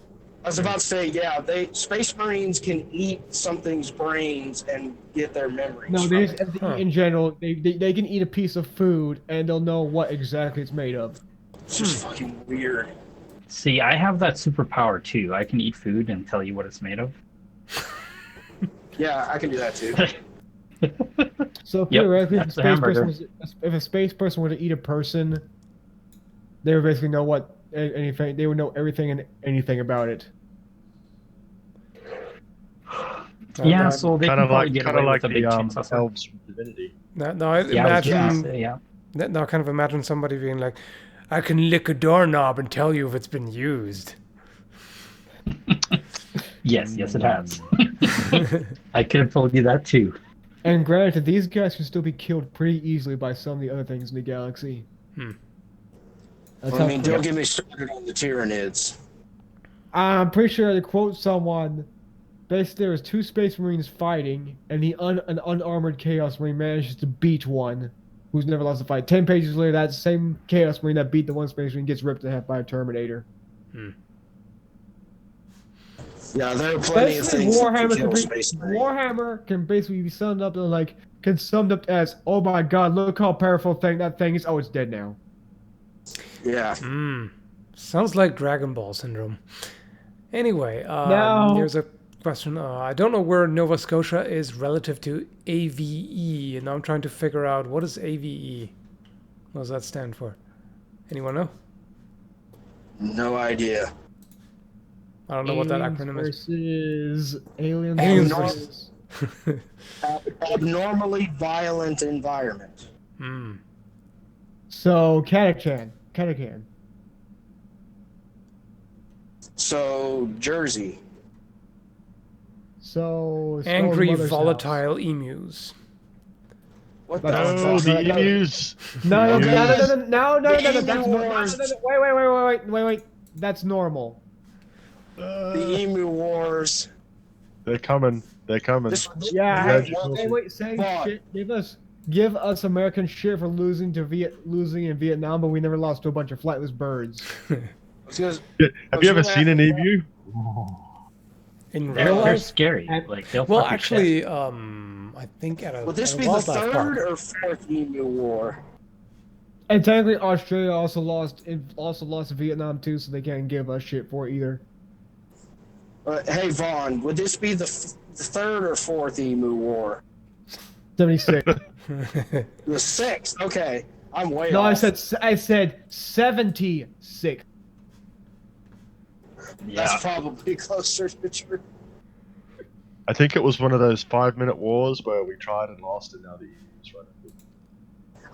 I was about to say, yeah, Space Marines can eat something's brains and get their memories. No, from they it. just eat in general. They can eat a piece of food and they'll know what exactly it's made of. It's just fucking weird. See, I have that superpower too. I can eat food and tell you what it's made of. Yeah, I can do that too. So Yep, theoretically, that's a hamburger. if a space person were to eat a person, they would basically know what anything. They would know everything and anything about it. Yeah, so they Kind can of probably like get kind away of like with a big the chainsaw sword. elves from Divinity. Now I Yeah, I was gonna imagine. say, yeah. Now kind of imagine somebody being like, "I can lick a doorknob and tell you if it's been used." Yes, it has. I could have told you that too. And granted, these guys can still be killed pretty easily by some of the other things in the galaxy. That's I how mean, don't get me started on the Tyranids. I'm pretty sure to quote someone, basically there was 2 Space Marines fighting, and an unarmored Chaos Marine manages to beat one who's never lost a fight. 10 pages later, that same Chaos Marine that beat the one Space Marine gets ripped in half by a Terminator. Yeah, there are plenty of Basically, things that Warhammer can can, kill be, Space Marines. Warhammer can basically be summed up as, oh my god, look how powerful that thing is. Oh, it's dead now. Yeah. Sounds like Dragon Ball syndrome. Anyway, No. here's a question. I don't know where Nova Scotia is relative to AVE, and I'm trying to figure out what is AVE. What does that stand for? Anyone know? No idea. I don't know what that Aliens acronym is. versus Aliens Aliens versus... Abnormally violent environment. So, Catachan. So Jersey. So Angry, Skull's mother's volatile emus. What the That's- No, fuck? the emus. house. No, Okay. no, The that's emu no, wars. wait. That's normal. The emu wars. They're coming. They're coming. This, Yeah, Glad hey, you told me. saying Fuck. shit. Give us American shit for losing in Vietnam, but we never lost to a bunch of flightless birds. because Have you ever seen an emu? In They're, real they're life? scary. And- Like they'll Well, fuck your actually, chest. I think at a, would this at a be the wildlife third park. or fourth emu war? And technically, Australia also lost Vietnam too, so they can't give us shit for it either. Hey Vaughn, would this be the third or fourth emu war? 76. The sixth. Okay, I'm way No, off. I said 76. Yeah. That's probably closer to true. I think it was one of those 5-minute wars where we tried and lost, and now the emus run it.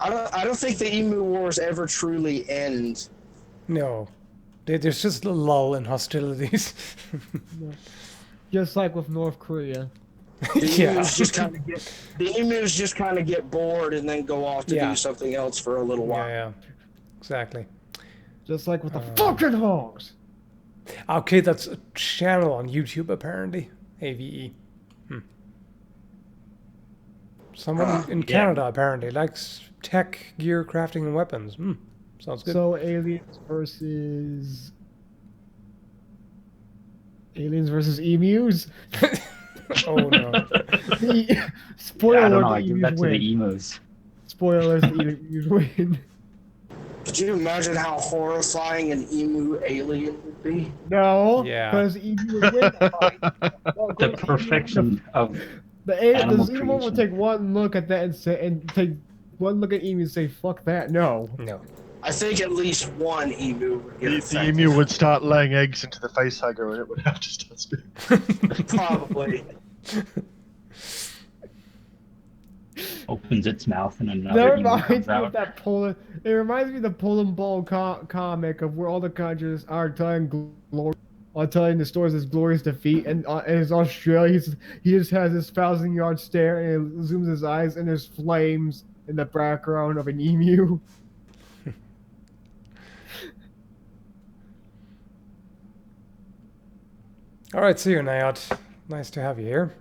I don't think the emu wars ever truly end. No. There's just a lull in hostilities. Just like with North Korea. The Yeah. emus just kind of get bored and then go off to Yeah. do something else for a little while. Yeah, exactly. Just like with the fucking hogs. Okay, that's a channel on YouTube apparently. AVE. Someone in yeah. Canada apparently likes tech, gear, crafting, and weapons. Sounds good. So aliens versus emus. Oh no. Spoiler I don't alert, know. the I give emus that to win. the emus. Spoilers, the emus win. Could you imagine how horrifying an emu alien would be? No, Yeah. because emu would win. The perfection of The Animal emu will creation. take one look at that and take one look at emu and say, "Fuck that, no." No. I think at least one emu would get The affected. emu would start laying eggs into the face hugger, and it would have to start spitting. Probably. opens its mouth and That another emu reminds comes me of out. that Poland. It reminds me of the Poland Ball comic of where all the countries are telling the stories of his glorious defeat, and in Australia, he just has this 1,000-yard stare, and it zooms his eyes, and there's flames in the background of an emu. All right, see you, Nayat. Nice to have you here.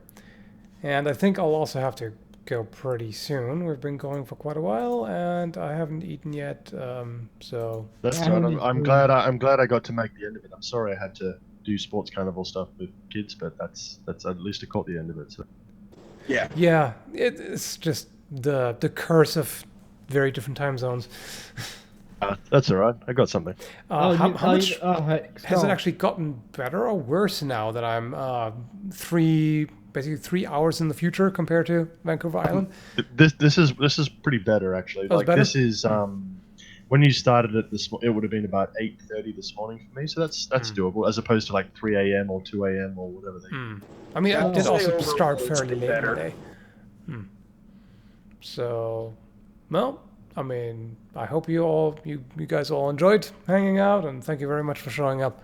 And I think I'll also have to go pretty soon. We've been going for quite a while, and I haven't eaten yet. So That's Yeah, I right. don't I'm need glad. I'm glad I got to make the end of it. I'm sorry I had to do sports carnival stuff with kids, but that's at least I caught the end of it. So. yeah, it's just the curse of very different time zones. That's all right. I got something. How much Hey, has it stop. actually gotten better or worse now that I'm basically 3 hours in the future compared to Vancouver Island? This is pretty better actually. Oh, it's Like better? this is when you started it it would have been about 8:30 this morning for me. So that's doable as opposed to like 3 a.m. or 2 a.m. or whatever they. I mean, I Oh. did also Say start overload's fairly been late in better. the day. So, well, I mean, I hope you guys all enjoyed hanging out, and thank you very much for showing up.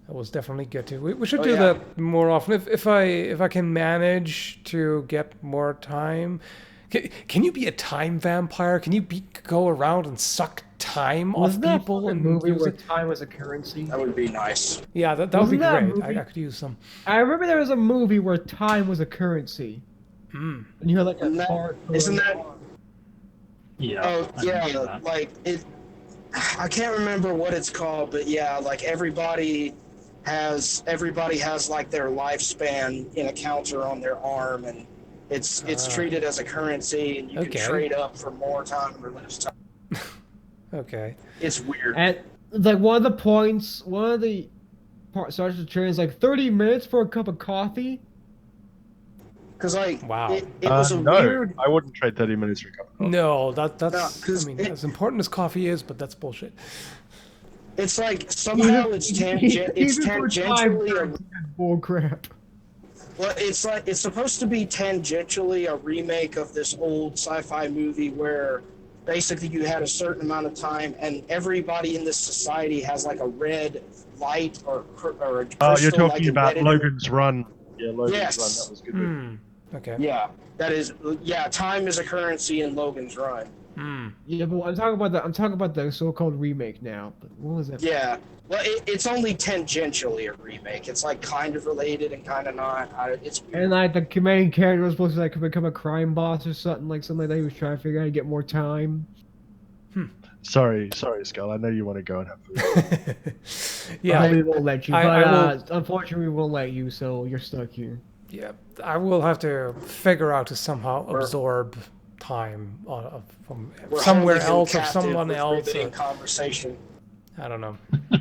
It was definitely good to. We should Oh, do yeah. that more often if I can manage to get more time. Can you be a time vampire? Can you go around and suck time off Wasn't that people a and movie use where it? time was a currency? That would be nice. Yeah, that would be Wasn't that a great. I movie? could use some. I remember there was a movie where time was a currency, and you had like a Isn't that- card. isn't that- Yeah. Oh I yeah, remember that. like it. I can't remember what it's called, but yeah, like everybody has like their lifespan in a counter on their arm, and it's treated as a currency, and you Okay. can trade up for more time or less time. Okay. It's weird. And like one of the parts starts to train is like 30 minutes for a cup of coffee. Because like Wow. it was a No, weird. I wouldn't trade 30 minutes for a cup of coffee. No, that's. No, 'cause I mean, it- as important as coffee is, but that's bullshit. It's like somehow it's it's Even for time tangentially a currency, that's bull crap. well, it's like it's supposed to be tangentially a remake of this old sci-fi movie where basically you had a certain amount of time and everybody in this society has like a red light or a You're crystal talking like about embedded. Logan's Run. Yeah, Logan's Yes. Run. That was good. Okay. Yeah, that is. Yeah, time is a currency in Logan's Run. Yeah, but I'm talking about the so-called remake now. But what was that? Yeah. Well, it's only tangentially a remake. It's like kind of related and kind of not. It's weird. And like the main character was supposed to like become a crime boss or something like that. He was trying to figure out how to get more time. Sorry, Skull. I know you want to go and have food. Yeah. We won't let you. I But unfortunately, we won't let you. So you're stuck here. Yeah, I will have to figure out to somehow absorb time from We're somewhere holding him else or captive someone with else. riveting Or, conversation. I don't know.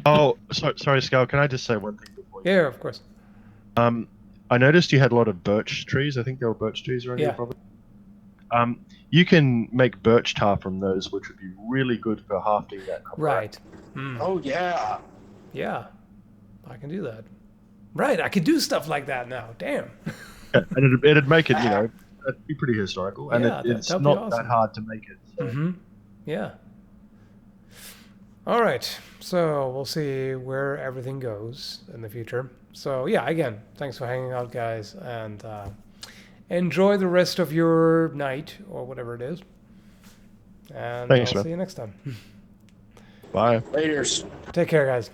Oh, sorry, Skull. Can I just say one thing before you? Yeah, of course. I noticed you had a lot of birch trees. I think there were birch trees around Yeah. your property. You can make birch tar from those, which would be really good for halving that copper. Right. Oh yeah. Yeah, I can do that. Right, I can do stuff like that now. Damn. Yeah, and it'd make it, it'd be pretty historical, and Yeah, it's that'd be not awesome. that hard to make it. So. Mm-hmm. Yeah. All right. So we'll see where everything goes in the future. So yeah, again, thanks for hanging out, guys, and enjoy the rest of your night or whatever it is. And Thanks, I'll man. see you next time. Bye. Laters. Take care, guys.